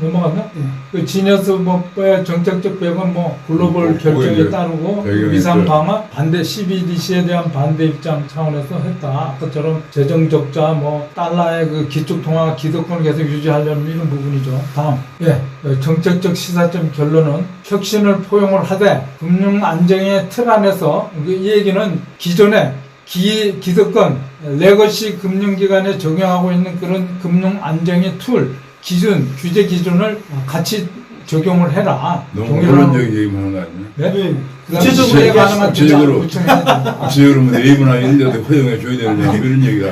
넘어갔나? 예. 그 지니어스 법의 정책적 배경 뭐 글로벌 그거 결정에 이제 따르고 배경이 위상 있어요. 방어 반대 CBDC에 대한 반대 입장 차원에서 했다. 아까처럼 재정 적자 뭐 달러의 그 기축 통화 기득권을 계속 유지하려는 이런 부분이죠. 다음. 예. 정책적 시사점 결론은 혁신을 포용을 하되 금융 안정의 틀 안에서 이 얘기는 기존에 기득권, 레거시 금융기관에 적용하고 있는 그런 금융 안정의 툴, 기준, 규제 기준을 같이 적용을 해라. 너무 동일한- 그런 얘기만 하는 거 아니야? 네? 네. 그다음에 구체적으로 시행 가능한 구체적으로. 구체적으로 구체적으로 구체적으로 뭐 네이버나 이런 데도 허용해 줘야 되는 얘기 이런 얘기가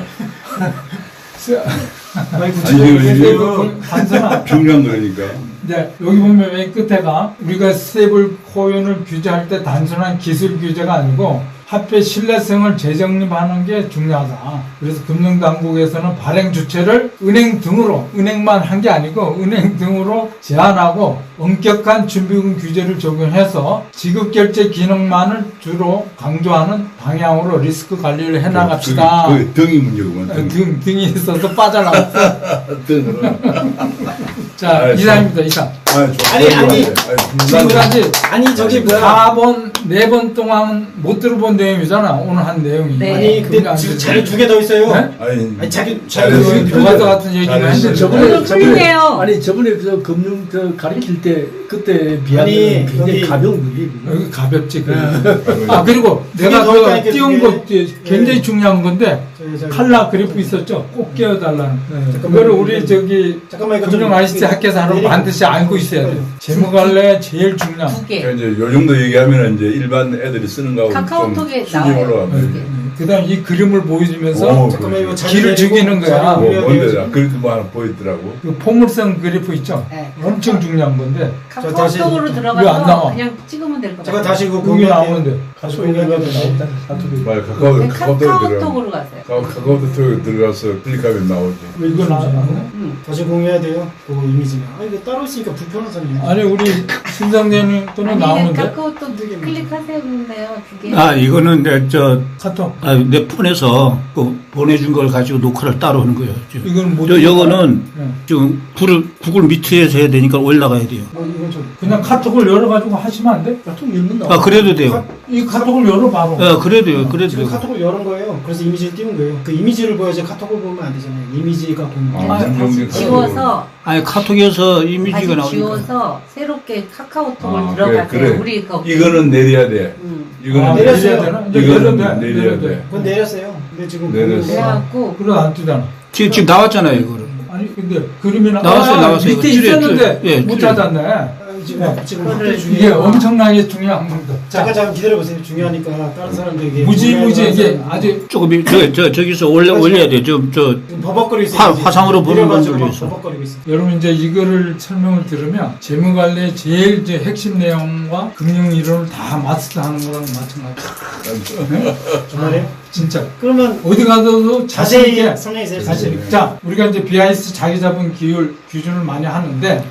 아니, 아니, 구체적으로 단순한 중요한 거니까. 이제 여기 보면 맨 끝에가 우리가 스테이블 코인을 규제할 때 단순한 기술 규제가 아니고 화폐 신뢰성을 재정립하는 게 중요하다. 그래서 금융당국에서는 발행 주체를 은행 등으로, 은행만 한 게 아니고 은행 등으로 제한하고 엄격한 준비금 규제를 적용해서 지급결제 기능만을 주로 강조하는 방향으로 리스크 관리를 해나갑시다. 그 등이 문제구만. 등이 있어서 빠져나왔어. 등으로. 자, 알겠어. 이상입니다, 이상. 아니, 지금까지 아니 저기 뭐야 카본 4번 동안 못 들어본 내용이잖아. 오늘 한 내용이. 네. 아니 그게 근데 안 지금 되지. 자료 2개 더 있어요. 네? 아니 자기 잘했어요. 교과서 같은 얘기만 잘했어요. 했는데. 훌륭해요. 아니 저번에 저 금융 저 가르칠 때 그때 비하면 아니, 굉장히 여기- 가벼운 거지. 여기 가볍지. 그래. 네. 아 그리고 내가 더 그 있다니까, 띄운 그게. 거 굉장히 중요한 건데 칼라 그래프 있었죠. 꼭 끼워달라는. 그거를 우리 저기 잠깐만 이거 금융 ICT 학계사로 반드시 알고 있어야 돼. 재무관례 제일 중요한. 2개. 그러니까 이제 요 정도 얘기하면 이제 일반 애들이 쓰는 거하고 카카오톡에 좀 수준이 나와요. 올라갑니다. 그다음 이 그림을 보여주면서 오, 잠깐만 이거 그렇죠. 길을 죽이는 거야. 뭐 뭔데 그래도 뭐 하나 보이더라고. 그 포물선 그래프 있죠. 네. 엄청 중요한 건데 카카오톡으로 이거 안 나와. 들어가서 그냥 찍으면 될 것 제가 같아요. 다시 이거 여기 공유할게요. 나오는데. 다시 공유하면 나온다. 맞아 네, 카카오톡에 들어가. 카카오톡으로 가세요. 카카오톡에 들어가서 클릭하면 나오지. 왜 이거 나왔네? 다시 공유해야 돼요. 그 이미지는. 아 이거 따로 있으니까 불편한 사람이야. 아니 우리 신상대님 또는 아니 나오는데 카카오톡 클릭하세요 그런데요. 2개. 아, 이거는 저, 카톡 내 폰에서 그 보내준 걸 가지고 녹화를 따로 하는 거예요. 지금. 이건 뭐? 요거는 네. 지금 구글 미트에서 해야 되니까 올라가야 돼요. 이건 좀 그냥 카톡을 열어가지고 하시면 안 돼? 카톡 열면 나와. 아, 그래도 돼요. 이 카톡을 열어 바로. 그래도 돼요. 그래도 지금 돼요. 카톡을 열은 거예요. 그래서 이미지를 띄운 거예요. 그 이미지를 보여야지 카톡을 보면 안 되잖아요. 이미지가 보면. 아, 다시 지워서 아니, 카톡에서 이미지가 다시 나오니까. 지워서 새롭게 카카오톡을 아, 들어가세요. 그래. 우리 거. 이거는 내려야 돼. 이거는 아, 내렸어요. 내려야 되나? 이제 이거는 내려도 돼. 내려야 돼. 그건 내렸어요. 근데 지금 내렸어. 그래갖고 그래 안 뜨잖아. 지금 나왔잖아요, 이거를. 아니 근데 그림이 나왔어요. 밑에 줄여, 있었는데 줄여. 예, 못 줄여. 찾았네. 지금 그거를 확대 중이에요. 이게 엄청나게 중요한 겁니다. 잠깐 기다려보세요. 중요하니까 다른 사람들에게 무지 이게 아주 조금, 저기서 올려야 돼요. 지금 버벅거리고 있어요. 화상으로 보는 내려가지고 분들이 막 있어. 버벅거리고 있어요. 여러분 이제 이거를 설명을 들으면 재무관리 제일 이제 핵심 내용과 금융 이론을 다 마스터하는 거랑 마찬가지. 정말요? 진짜 그러면 어디 가서도 자신 자세히 있게 설명해 주세요. 사실 자 우리가 이제 BIS 자기자본 기율 기준을 많이 하는데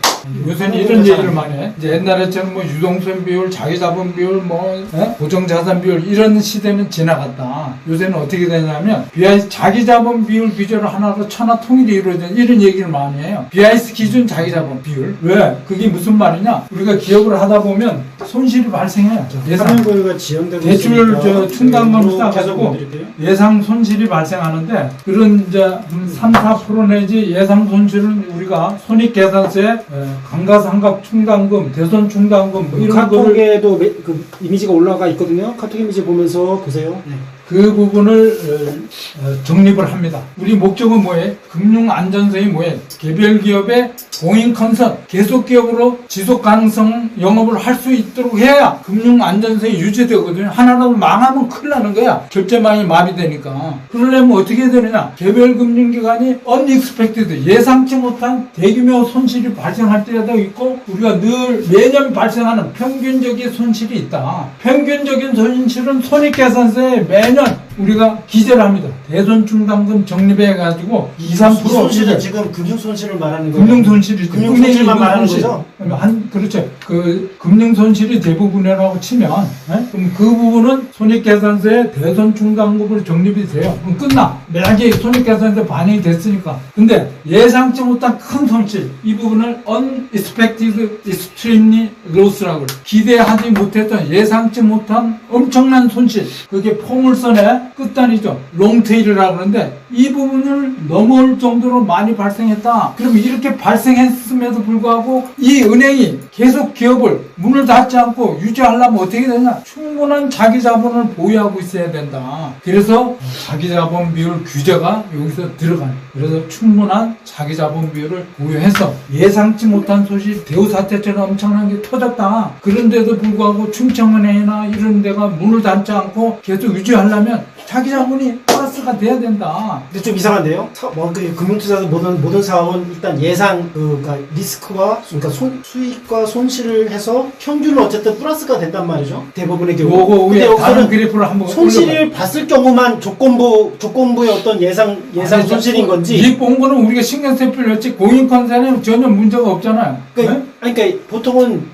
요새는 이런 얘기를 많이 해. 이제 옛날에처럼 뭐 유동성 비율, 자기자본 비율, 뭐 고정자산 비율 이런 시대는 지나갔다. 요새는 어떻게 되냐면 BIS 자기자본 비율 비율을 하나로 천하 통일이 이루어진 이런 얘기를 많이 해요. BIS 기준 자기자본 비율. 왜? 그게 무슨 말이냐? 우리가 기업을 하다 보면 손실이 발생해요. 예상 화면고유가 지연되고 대출 있으니까 저 충당금을 계속 쌓아가지고 보여드릴게요. 예상 손실이 발생하는데 그런 이제 3, 4% 내지 예상 손실은 우리가 손익계산서에 감가상각 충당금, 대손 충당금 뭐 이런 거를 카톡에도 그 이미지가 올라가 있거든요. 카톡 이미지 보면서 보세요. 그 부분을 정립을 합니다. 우리 목적은 뭐예요? 금융 안전성이 뭐예요? 개별 기업의 고잉 컨선, 계속 기업으로 지속 가능성 영업을 할 수 있도록 해야 금융 안전성이 유지되거든요. 하나라도 망하면 큰일 나는 거야. 결제망이 마비되니까. 그러려면 어떻게 해야 되느냐? 개별 금융기관이 unexpected, 예상치 못한 대규모 손실이 발생할 때도 있고 우리가 늘 매년 발생하는 평균적인 손실이 있다. 평균적인 손실은 손익계산서에 매년 우리가 기재를 합니다. 대손 충당금 적립해가지고 2, 3% 이 손실은 지금 금융 손실을 말하는 거예요. 금융 손실이죠. 금융 손실만 말하는 거죠? 그렇죠. 그 금융 손실이 대부분이라고 치면, 그럼 그 부분은 손익계산서에 대손 충당금으로 적립이 돼요. 그럼 끝나. 매년 손익계산서에 반영이 됐으니까. 근데 예상치 못한 큰 손실, 이 부분을 unexpected extremely loss라고 그래요. 기대하지 못했던 예상치 못한 엄청난 손실. 그게 포물선의 끝단이죠. 롱테일이라고 하는데 이 부분을 넘어올 정도로 많이 발생했다. 그럼 이렇게 발생했음에도 불구하고 이 은행이 계속 기업을 문을 닫지 않고 유지하려면 어떻게 되냐? 충분한 자기 자본을 보유하고 있어야 된다. 그래서 자기 자본 비율 규제가 여기서 들어가요. 그래서 충분한 자기 자본 비율을 보유해서 예상치 못한 소식, 대우 사태처럼 엄청난 게 터졌다. 그런데도 불구하고 충청은행이나 이런 데가 문을 닫지 않고 계속 유지하려면 자기 자본이 플러스가 돼야 된다. 근데 좀 이상한데요? 그 금융투자도 모든 사업은 일단 예상 그러니까 리스크와 그러니까 수익과 손실을 해서 평균은 어쨌든 플러스가 된단 말이죠. 대부분의 경우. 요거 근데 위에 다른 여기서는 그래프를 한번 손실을 올려봐요. 봤을 경우만 조건부의 어떤 예상 아니, 손실인 건지. 이 본거는 우리가 신경 쓸 필요 없지. 공인컨센에 전혀 문제가 없잖아요. 그러니까 보통은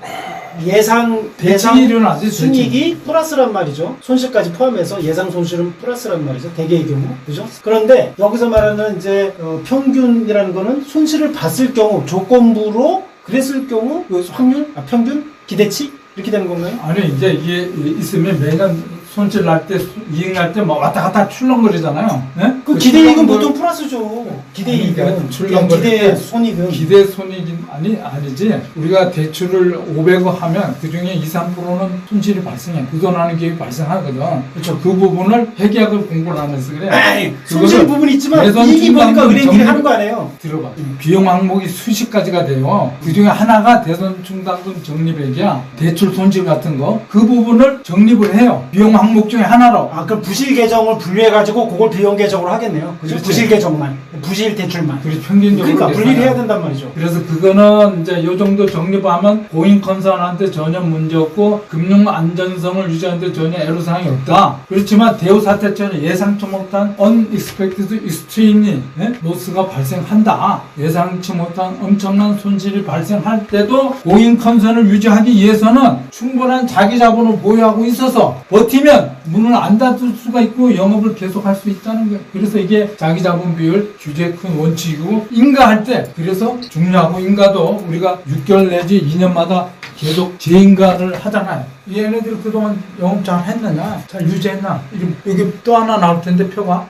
예상 대칭이 일어나지. 순이익이 플러스란 말이죠. 손실까지 포함해서 예상 손실은 플러스란 말이죠. 대개의 경우. 그죠? 그런데 여기서 말하는 이제 평균이라는 거는 손실을 봤을 경우 조건부로 그랬을 경우 그 확률, 평균, 기대치 이렇게 되는 건가요? 아니 이제 이게 있으면 매년 손실 날 때 이익 날 때 막 왔다 갔다 출렁거리잖아요. 네? 그 기대이익은 보통 플러스죠. 기대이익은 그러니까 출렁거릴 기대 때 손익은 기대 손익이 아니지. 우리가 대출을 500억 하면 그 중에 2, 3%는 손실이 발생해. 부도나는 기업이 발생하거든. 그렇죠. 그 부분을 회계학을 공부를 하면서 그래. 에이, 손실 부분이 있지만 예선 이익이 보니까 충당금 은행들이 정리- 하는 거 아니에요. 들어봐. 비용 항목이 수십 가지가 돼요. 그 중에 하나가 대선 충당금 적립액이야. 대출 손실 같은 거. 그 부분을 적립을 해요. 비용 항목 중에 하나로. 아, 그럼 부실 계정을 분류해가지고 그걸 비용 계정으로 하겠네요. 그죠? 그렇지. 부실 계정만, 부실 대출만. 그리 평균적으로. 그러니까 분리를 계산해요. 해야 된단 말이죠. 그래서 그거는 이제 요 정도 적립하면 고인 컨설한테 전혀 문제 없고 금융 안전성을 유지하는데 전혀 애로사항이 없다. 그렇지만 대우 사태처럼 예상치 못한 unexpected extreme 로스가 발생한다. 예상치 못한 엄청난 손실이 발생할 때도 고인 컨설을 유지하기 위해서는 충분한 자기 자본을 보유하고 있어서 버티면 문을 안 닫을 수가 있고 영업을 계속할 수 있다는 거예요. 그래서 이게 자기 자본 비율 규제의 큰 원칙이고 인가할 때 그래서 중요하고 인가도 우리가 6개월 내지 2년마다 계속 재인가를 하잖아요. 얘네들 그동안 영업 잘 했느냐? 잘 유지했나? 여기 또 하나 나올 텐데 표가.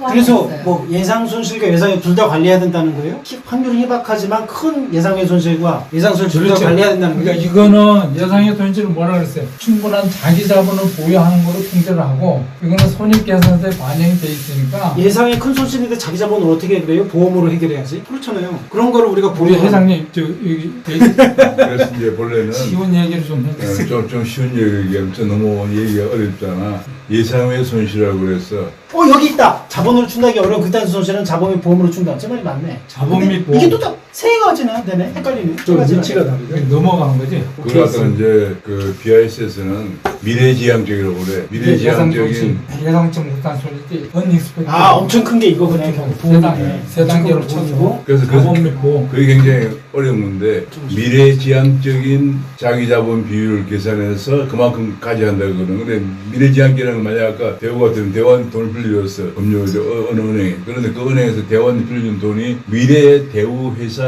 그래서 뭐 예상 손실과 예상액 둘 다 관리해야 된다는 거예요? 확률은 희박하지만 큰 예상의 손실과 예상 손실 둘 다 그렇죠. 관리해야 된다는 거예요? 그러니까 이거는 예상의 손실을 뭐라 그랬어요? 충분한 자기 자본을 보유하는 거로 통제를 하고 이거는 손익계산서에 반영이 돼 있으니까 예상의 큰 손실인데 자기 자본을 어떻게 해결해요? 보험으로 해결해야지. 그렇잖아요. 그런 거를 우리가 우리 보유하는 회장님 여기 그래서 이제 본래는 쉬운 얘기를 좀 해주세요. 좀 쉬운 얘기하면 너무 얘기가 어렵잖아. 예상외 손실이라고 그래서 여기 있다. 자본으로 준다기 어려운 그딴 손실은 자본 및 보험으로 준다. 제 말이 맞네. 자본 근데 및 보험. 이게 또 세 가지나 되네. 헷갈리네. 좀 위치가 다르죠. 넘어간 거지. 그걸 갖다가 이제 그 BIS에서는 미래지향적이라고 그래. 미래지향적인 예상치 못한 소리지. unexpected. 아, 엄청 큰 게 이거구나. 세 단계로 쳐주고 그래서 자본 및 보험. 그게 굉장히 어려운 건데 미래지향적인 자기자본 비율을 계산해서 그만큼 가져야 한다거든. 근데 미래지향적이라는 건 만약 아까 대우 같으면 대환 돈을 빌려줬어. 금융 어느 은행에. 그런데 그 은행에서 대환 빌려준 돈이 미래의 대우 회사의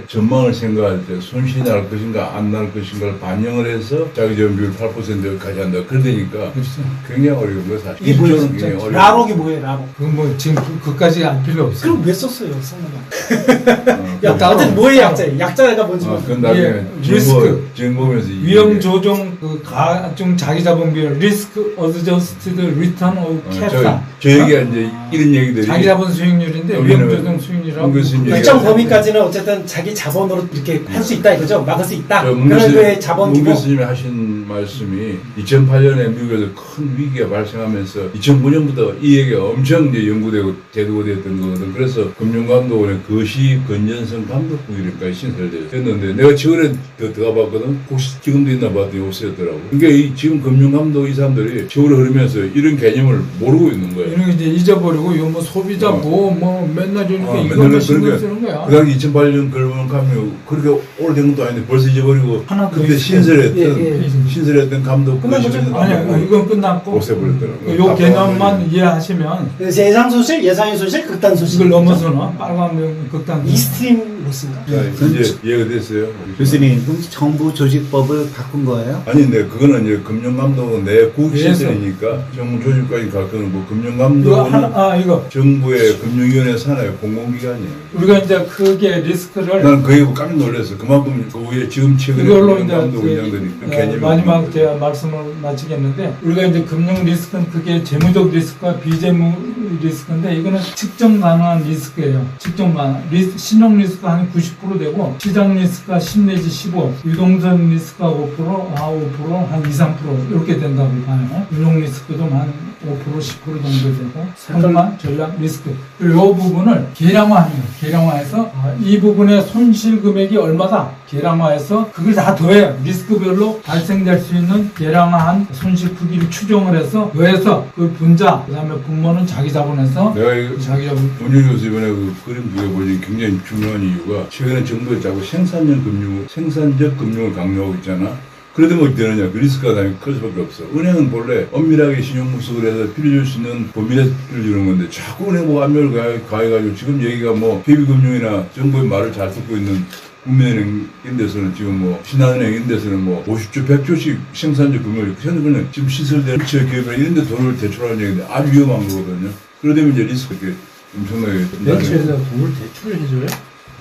전망을 생각할 때 손실이 날 것인가 안 날 것인가를 반영을 해서 자기자본 비율 8% 가져간다. 그러니까 그렇죠. 굉장히 어려운 거 사실. 이게 뭐예요? 입조는 굉장히 어려운 라록이 뭐예요? 라록. 그건 뭐 지금 그까지 알 필요 없어요. 그럼 왜 썼어요? 써나가. 거. 하여튼 뭐의 약자예요? 약자가 뭔지 그건 나중에 예, 리스크. 증보면서 위험 조정 그 가중 자기 자본 비율 리스크 어드저스티드 리턴 오브 캡사. 저 얘기가 이제 이런 얘기들이 자기 자본 수익률인데 여기는 위험 조정 수익률이라고. 홍 교수님 일정 범위까지는 어쨌든 자기 자본으로 이렇게 할 수 있다 이거죠? 막을 수 있다. 문 그런 교수님, 거의 자본 문 기본. 교수님이 하신 말씀이 2008년에 미국에서 큰 위기가 발생하면서 2009년부터 이 얘기가 엄청 이제 연구되고 제도가 됐던 거거든. 그래서 금융감독원의 거시 건전성 감독부이니까 신설됐는데 내가 최근에 들어가 봤거든. 혹시 지금도 있나 봤더니 없어졌더라고. 그러니까 이 지금 금융감독 이 사람들이 세월이 흐르면서 이런 개념을 모르고 있는 거예요. 이런 거 이제 잊어버리고 이거 뭐 소비자 뭐 맨날 이렇게 이것만 신경 쓰는 거야. 그 당시 2008년 금융감독 그렇게 오래된 것도 아닌데 벌써 잊어버리고 하나 더 그때 있어요. 신설했던 신설했던 감독 아니 이건 끝났고 없애버렸더라고. 요 개념만 이해하시면 그래서 예상 손실, 예상의 손실, 극단 손실. 이걸 넘어서는 빨간 극단 이스트림 로스인가? 자, 이제 이해가 됐어요. 교수님, 그럼 정부 조직법을 바꾼 거예요? 아니, 근데 그거는 이제 금융감독은 내 국시설이니까 정부 조직까지 갈 거는 뭐 이거 금융감독은 이거 정부의 금융위원회 산하의 공공기관이에요. 우리가 이제 크게 리스크를 난 그게 깜짝 놀랐어. 그만큼 그 위에 지금 최근에 이걸로 이제 금융감독 의장들이 그 개념이 마지막 제가 말씀을 마치겠는데 우리가 이제 금융 리스크는 그게 재무적 리스크와 비재무 리스크인데 이거는 측정 가능한 리스크예요. 측정 가능. 신용 리스크가 한 90% 되고 시장 리스크가 10 내지 15, 유동성 리스크가 5%, 한 2, 3% 이렇게 된다고 봐요. 운용 리스크도 한 5%, 10% 정도 되고 상만 전략 리스크 이 부분을 계량화합니다. 계량화해서 이 부분의 손실 금액이 얼마다 계량화해서 그걸 다 더해요. 리스크별로 발생될 수 있는 계량화한 손실 크기를 추정을 해서 더해서 그 분자 그다음에 분모는 자기 자본에서 내가 이 자기 자본 문윤 교수 이번에 그 그림 두개 보니 굉장히 중요한 이유가 최근에 정부에 자꾸 생산적 금융을 강요하고 있잖아. 그래도 뭐 되느냐. 그 리스크가 당연히 클 수밖에 없어. 은행은 본래 엄밀하게 신용목석을 해서 빌려줄 수 있는 범위에 빌려주는 건데 자꾸 은행 보고 압력을 가해가지고 지금 얘기가 뭐 KB금융이나 정부의 말을 잘 듣고 있는 국민은행 이런 데서는 지금 뭐 신한은행 이런 데서는 뭐 50조, 100조씩 생산적 금융을 현재 그냥 지금 시설된 기업 이런 데 돈을 대출하는 얘기인데 아주 위험한 거거든요. 그러다면 이제 리스크가 엄청나게 벤처에서 돈을 대출을 해줘요?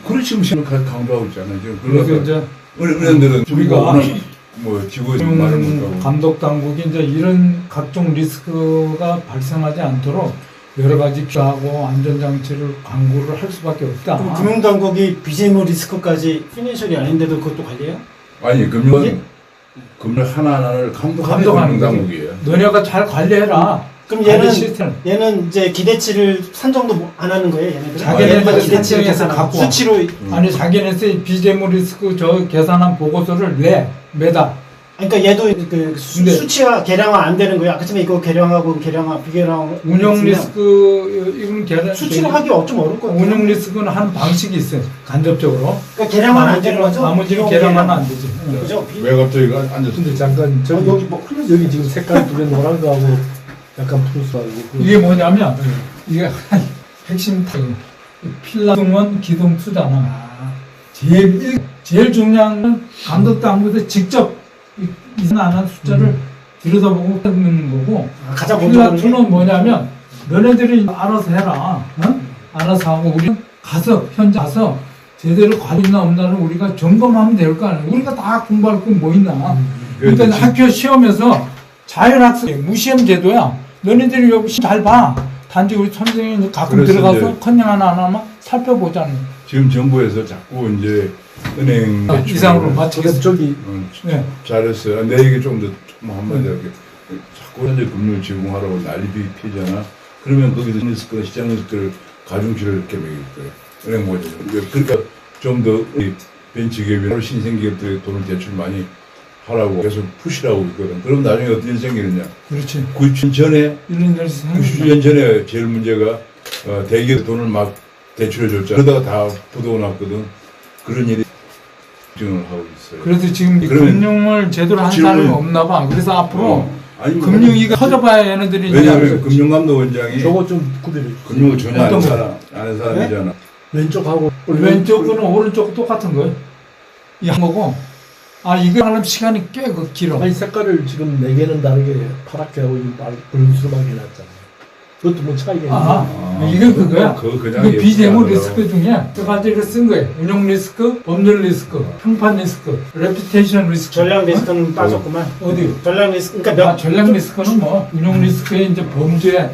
그걸 지금 강조하고 있잖아요. 지금 그래서 그러니까 이제 은행들은 우리가 워낙 뭐 지구에서 말을 못하고 감독 당국이 이제 이런 각종 리스크가 발생하지 않도록 여러 가지 기하고 안전장치를 강구를 할 수밖에 없다. 그럼 금융당국이 비재무 리스크까지 피낸셜이 아닌데도 그것도 관리해요? 아니 금융은 금융 하나하나를 감독하는 당국이에요. 너네가 잘 관리해라. 그럼 관리 시스템. 얘는 이제 기대치를 산정도 안 하는 거예요, 얘네들은? 자기네들 기대치를 산정해서 계산하고 갖고 와. 수치로. 아니 자기네들 비재무 리스크 저 계산한 보고서를 내 매달. 그러니까 얘도 그 근데- 수치가 계량화 안 되는 거예요. 아까 전에 이거 계량하고 계량화 비계량 운영 리스크 이건 계산 수치를 하기 좀 어려울 것 같아요. 운영 리스크는 한 방식이 있어요. 간접적으로. 그러니까 계량화는 안 되는 거죠? 나머지는 운영 계량화는 계량. 안 되지. 그죠? 왜 갑자기 앉았어? 근데 잠깐 저기 여기 뭐 흘러서- 여기 지금 색깔 두개 노란 거하고 약간 푸르스하고 이게 뭐냐면 이게 핵심 필라등원 기동 투자는 제일 중요한 건 감독 당국에서 직접 이상한 숫자를 들여다보고 하는 거고 가장 먼저 하는 게- 필라2는 뭐냐면 너네들이 알아서 해라. 어? 알아서 하고 우리는 가서 현장 가서 제대로 관리 있나 없나를 우리가 점검하면 될 거 아니에요. 우리가 다 공부할 건 뭐 있나. 그러니까 학교 시험에서 자율학습 무시험 제도야. 너네들이 여기 잘 봐. 단지 우리 선생님이 가끔 그래서 들어가서 이제 컨닝 하나만 살펴보자는. 지금 정부에서 자꾸 이제 은행 대출을 이상으로 맞추겠어. 저기 네. 잘했어요. 내 얘기 좀 한마디 할게. 자꾸 현재 금융을 제공하라고 난리비 피잖아. 그러면 거기서 리스크, 시장 리스크를 가중치를 이렇게 매길 거예요. 은행 모델. 그러니까 좀 더 벤처 기업이나 신생 기업들의 돈을 대출 많이 하라고 계속 푸시라고 있거든. 그럼 나중에 어떤 일이 생기느냐. 그렇지. 90년 전에, 이런 일이 생긴다. 90년 전에 제일 문제가 대기업 돈을 막 대출해 줬잖아. 그러다가 다 부도가 났거든. 그런 일이 걱정을 하고 있어요. 그래서 지금 그러면 금융을 제대로 한 질문- 사람이 없나 봐. 그래서 앞으로 아니, 금융위가 터져봐야 얘네들이 왜냐하면 금융감독원장이 저거 좀 구별해 주세요. 금융을 전혀 어떤 아는 사람이잖아. 왼쪽하고 왼쪽은 오른쪽 똑같은 거예요. 이 한 거고. 아 이거 하려면 시간이 꽤 길어. 아니 색깔을 지금 4개는 다르게 파랗게 하고 불수하게 해놨잖아요. 그것도 뭐 차이가 있는 아, 이게 그거야. 그거 그냥 이게 비재무 예쁘게 리스크 중에 두 가지를 쓴 거예요. 운영 리스크, 법률 리스크, 평판 리스크, 레피테이션 리스크. 전략 리스크는 빠졌구만. 어디? 전략 리스크, 그러니까 몇 전략 리스크는 뭐 운영 리스크에 이제 범죄에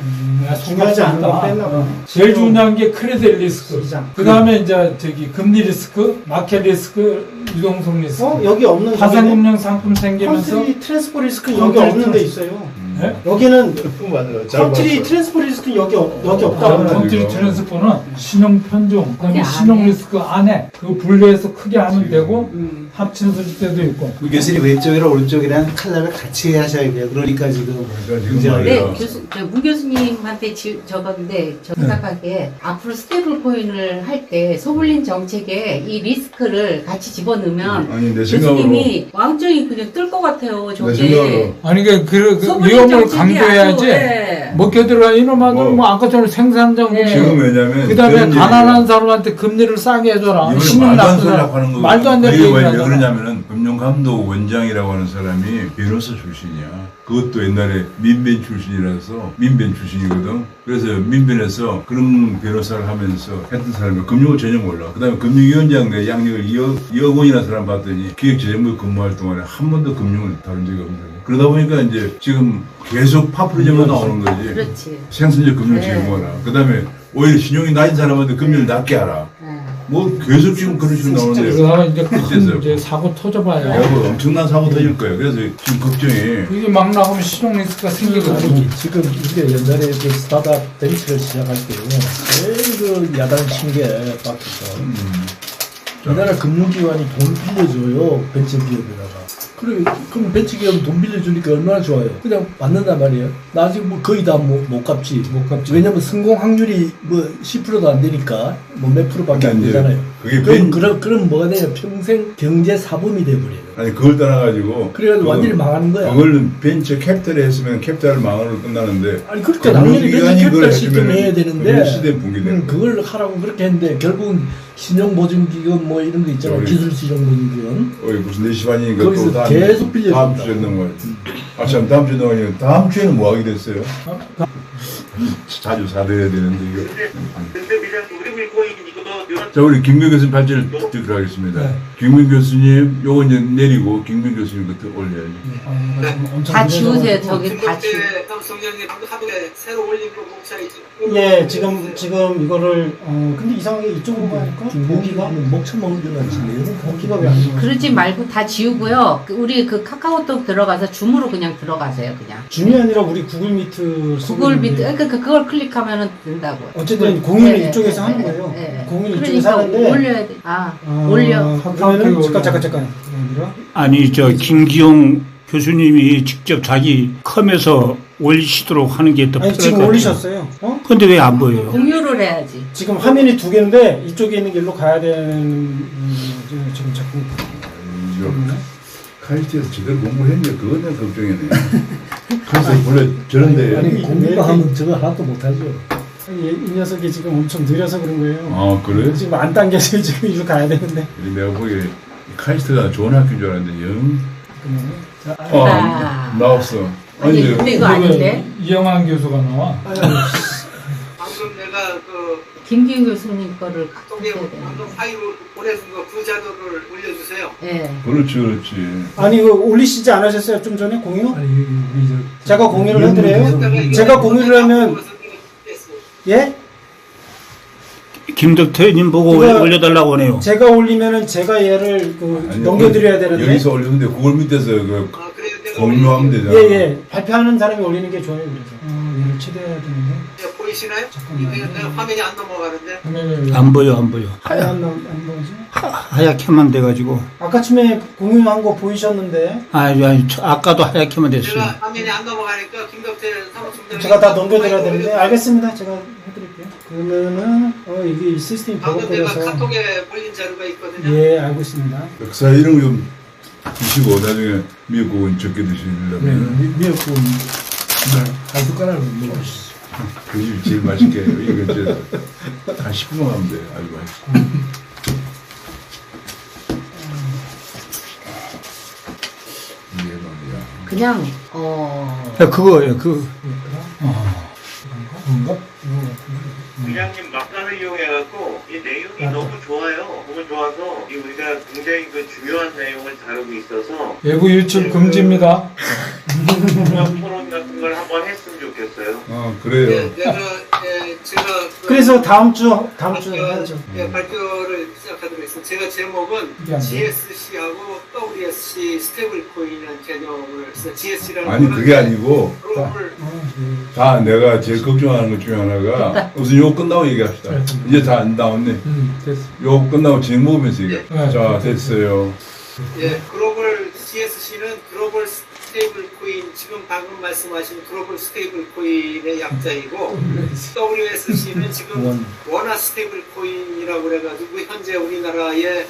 중요하지 않은 거 뺐나 봐. 제일 중요한 게 크레딧 리스크. 시장. 그 다음에 이제 금리 리스크, 마켓 리스크, 유동성 리스크. 여기 없는 파생금융 상품 생기면서 컨트리 트랜스퍼 리스크는 여기 컨트리 없는 데 트랜스퍼. 있어요. 네? 여기는 맞아요. 컨트리 트랜스퍼 리스크는 여기 없다고. 컨트리 트랜스퍼는 신용 편중, 그다음에 그 신용 안에. 리스크 안에 그 분류해서 크게 하면 되고 합쳐서 줄 때도 있고. 교수님 왼쪽이랑 오른쪽이랑 칼라를 같이 하셔야 돼요. 그러니까 지금 지금 문제가 네, 말이야. 문 교수님한테 저건데 저 생각하기에 앞으로 스테이블 코인을 할 때 소블린 정책에 이 리스크를 같이 집어넣으면 아니 내 생각으로 교수님이 왕정이 그냥 뜰 것 같아요. 내 저게 생각으로 아니 그 소블린 위험을 정책이 강조해야지. 아주, 네. 먹혀들어 이놈아들 뭐. 뭐 아까처럼 생산자고 네. 지금 왜냐면 그다음에 그런 가난한 얘기가 사람한테 금리를 싸게 해줘라. 이번에 신용 말도 안 나쁜 소리 사람. 하는 거 말도 안 되는 그게 얘기를 왜 하잖아. 그러냐면은 금융감독 원장이라고 하는 사람이 변호사 출신이야. 그것도 옛날에 민변 출신이라서 민변 출신이거든. 그래서 민변에서 그런 변호사를 하면서 했던 사람이 금융을 전혀 몰라. 그다음에 금융위원장 내 양력을 2억 원이나 사람 봤더니 기획재정부에 근무할 동안에 한 번도 금융을 다룬 적이 없는 거야. 그러다 보니까 이제 지금 계속 파프리즘만 나오는 거지. 그렇지. 생산적 금융 네. 제공하라. 그다음에 오히려 신용이 낮은 사람한테 금리를 낮게 하라. 네. 뭐 계속 지금 그런 식으로 나오는데 그러다가 이제 큰 그때서 이제 사고 터져봐야. 뭐 엄청난 사고 터질 거예요. 그래서 지금 걱정이 이게 막 나가면 신용 리스크가 생기거든. 아니, 지금 이게 옛날에 그 스타트업 벤처를 시작할 때요. 제일 그 야단친 게 박혀서 우리나라 금융기관이 돈을 빌려줘요. 벤처 기업에다가. 그럼 벤치기업 돈 빌려주니까 얼마나 좋아요. 그냥 받는단 말이에요. 나 지금 뭐 거의 다 못 갚지. 왜냐면 성공 확률이 뭐 10%도 안 되니까 뭐 몇 프로밖에 안 그러니까 되잖아요. 그게 그럼 뭐가 돼요? 평생 경제 사범이 돼버려요. 아니 그걸 떠나가지고 그래가지고 완전히 망하는 거야. 그걸 벤처 캐피탈에 했으면 캐피탈 망으로 끝나는데 아니 그러니까 당연히 벤치 캐피탈 시스템 해야 되는데 시스템 붕괴되는 그걸 하라고 그렇게 했는데 결국은 신용보증기금 뭐 이런 거 있잖아요. 우리- 기술신용보증기금. 무슨 4시 반이니까 거기서 또 계속 빌려준다. 다음 주에 넘어가요. 참 다음 주에 넘어가니까 다음 주에는 뭐 하게 됐어요? 자주 사드려야 되는데 이거. 근데 그냥 우리 밀코인 이거 자 우리 김민 교수님 발제를 듣도록 하겠습니다. 네. 김민 교수님 요거 이제 내리고 김민 교수님 것도 올려야지. 엄청 다 지우세요. 늘려가지고. 저기 다 지우. 삼성전기 하도에 새로 올린 거 목차이죠. 예, 지금 이거를 근데 이상하게 이쪽으로 가니까 보기가 목차 먹는 줄 알지. 보기가 왜 안 나와? 그러지 말고 다 지우고요. 우리 그 카카오톡 들어가서 줌으로 그냥 들어가세요. 그냥. 줌이 아니라 우리 구글 미트 쓰고 구글 있는데 미트, 그러니까 그걸 클릭하면은 된다고요. 어쨌든 공유는 네, 이쪽에서 네, 하는 네, 거예요. 네. 공유는 그러니까 이쪽에서 하는데 올려야 돼. 올려. 그러면은 잠깐. 그게 아니라 아니 저 김기용 교수님이 직접 자기 컴에서 올리시도록 하는 게 더 아니 필요할 지금 것 같아요. 올리셨어요. 근데 왜 안 보여요? 공유를 해야지. 지금 화면이 두 개인데 이쪽에 있는 길로 가야 되는 지금 자꾸 카이스트에서 제대로 공부했냐 그거는 걱정이네. 그래서 원래 저런데 아니 공부가 하면 저거 하나도 못하죠. 이 녀석이 지금 엄청 느려서 그런 거예요. 아 그래? 지금 안 당겨서 지금 이리로 가야 되는데. 내가 보기에 카이스트가 좋은 학교인 줄 알았는데 영. 아. 나왔어. 아니, 근데 이거 아닌데? 이영환 교수가 나와. 방금 내가 그 김기훈 교수님 거를 카톡에 해야 돼. 방금 파일을 보내준 거 그 자료를 올려주세요. 예. 그렇지. 아니 이거 올리시지 않으셨어요? 좀 전에 공유? 아니 우리 제가 공유를 해드려요? 제가 공유를 하면 예? 김덕태님 보고 그거- 올려달라고 하네요. 제가 올리면은 제가 얘를 넘겨드려야 되는데. 여기서 올리는데 그걸 밑에서 그 아, 그래요. 내가 공유하면 되잖아. 예예 발표하는 사람이 올리는 게 좋아요. 그래서 얘를 최대해야 되는데 올려- 보이시나요? 잠깐만요. 이게 내가 화면이 안 넘어가는데. 화면을 안 보여 안 보여. 하얀 안 보이지? 하얗게만 돼가지고. 아까쯤에 공유한 거 보이셨는데 아니 아까도 하얗게만 됐어요. 제가 화면이 안 넘어가니까 김덕태 사무총장 제가 다 넘겨드려야 되는데 알겠습니다. 제가 해드릴게요. 그러면은 이게 이 시스템이 방금 내가 버벅거려서 카톡에 올린 자료가 있거든요. 예 알고 있습니다. 역사 이런 거 좀 드시고 나중에 미역국은 적게 드시려면 미역국 한 숟가락을 먹어. 그 집이 제일 맛있게 해요. 이거 진짜 한 10분만 하면 돼. 아주 맛있어. 이게 말이야. 그냥, 그거예요. 그 뭔가? 위장님 막간을 이용해갖고 이 내용이 너무 좋아요. 너무 좋아서 이 우리가 굉장히 그 중요한 내용을 다루고 있어서 외부 유출 금지입니다. 그런 토론 같은 걸 한번 했으면 좋겠어요. 그래요. 제가 그래서 다음 주에 해야죠. 발표를 시작하도록 했습니다. 제가 제목은 이게 안 돼요? GSC하고 WSC 스테이블 코인이라는 개념을 했어요. GSC라는 아니 그게 아니고 그룹을 다 내가 제일 걱정하는 것 중에 하나가 우선 요거 끝나고 얘기합시다. 이제 다 안 나왔네. 됐어. 요거 끝나고 진행 먹으면서 얘기합시다. 네. 자 됐어요. 글로벌 GSC는 글로벌 스테이블 코인, 지금 방금 말씀하신 글로벌 스테이블 코인의 약자이고 WSC는 지금 원화 스테이블 코인이라고 그래가지고 현재 우리나라의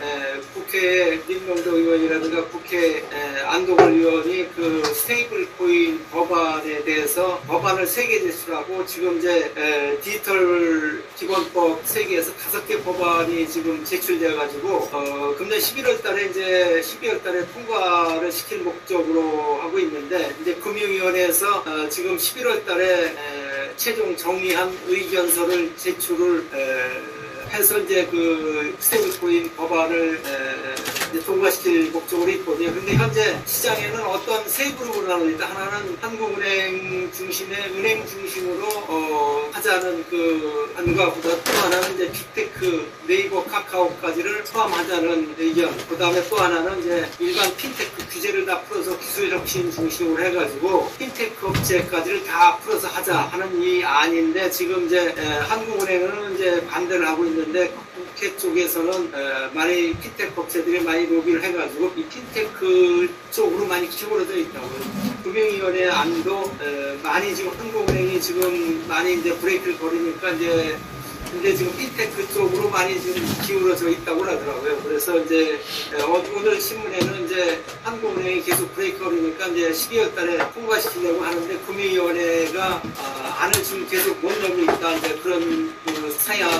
국회 민명도 의원이라든가 국회 안도걸 의원이 그 스테이블 코인 법안에 대해서 법안을 3개 제출하고 지금 이제 디지털 기본법 3개에서 5개 법안이 지금 제출돼가지고 금년 11월 달에 이제 12월 달에 통과를 시킬 목적으로 하고 있는데 이제 금융위원회에서 지금 11월 달에 최종 정리한 의견서를 제출을 해서 이제 그 스테이블코인 법안을 이제 통과시킬 목적으로 있거든요. 근데 현재 시장에는 어떤 세 그룹으로 나눠있다. 하나는 한국은행 중심의 은행 중심으로 하자는 그 안과 보다 또 하나는 이제 빅테크 네이버, 카카오까지를 포함하자는 의견. 그 다음에 또 하나는 이제 일반 핀테크 규제를 다 풀어서 기술 혁신 중심으로 해가지고 핀테크 업체까지를 다 풀어서 하자 하는 이 안인데 지금 이제 한국은행은 이제 반대를 하고 있는데 국회 쪽에서는 많이 핀테크 업체들이 많이 로비를 해가지고 이 핀테크 쪽으로 많이 기울어져 있다고요. 금융위원회 안도 많이 지금 한국은행이 지금 많이 이제 브레이크를 걸으니까 이제 근데 지금 핀테크 쪽으로 많이 지금 기울어져 있다고 하더라고요. 그래서 이제 오늘 신문에는 이제 한국은행이 계속 브레이크 걸으니까 이제 12월 달에 통과시키려고 하는데 금융위원회가 안을 지금 계속 못 내고 있다. 이제 그런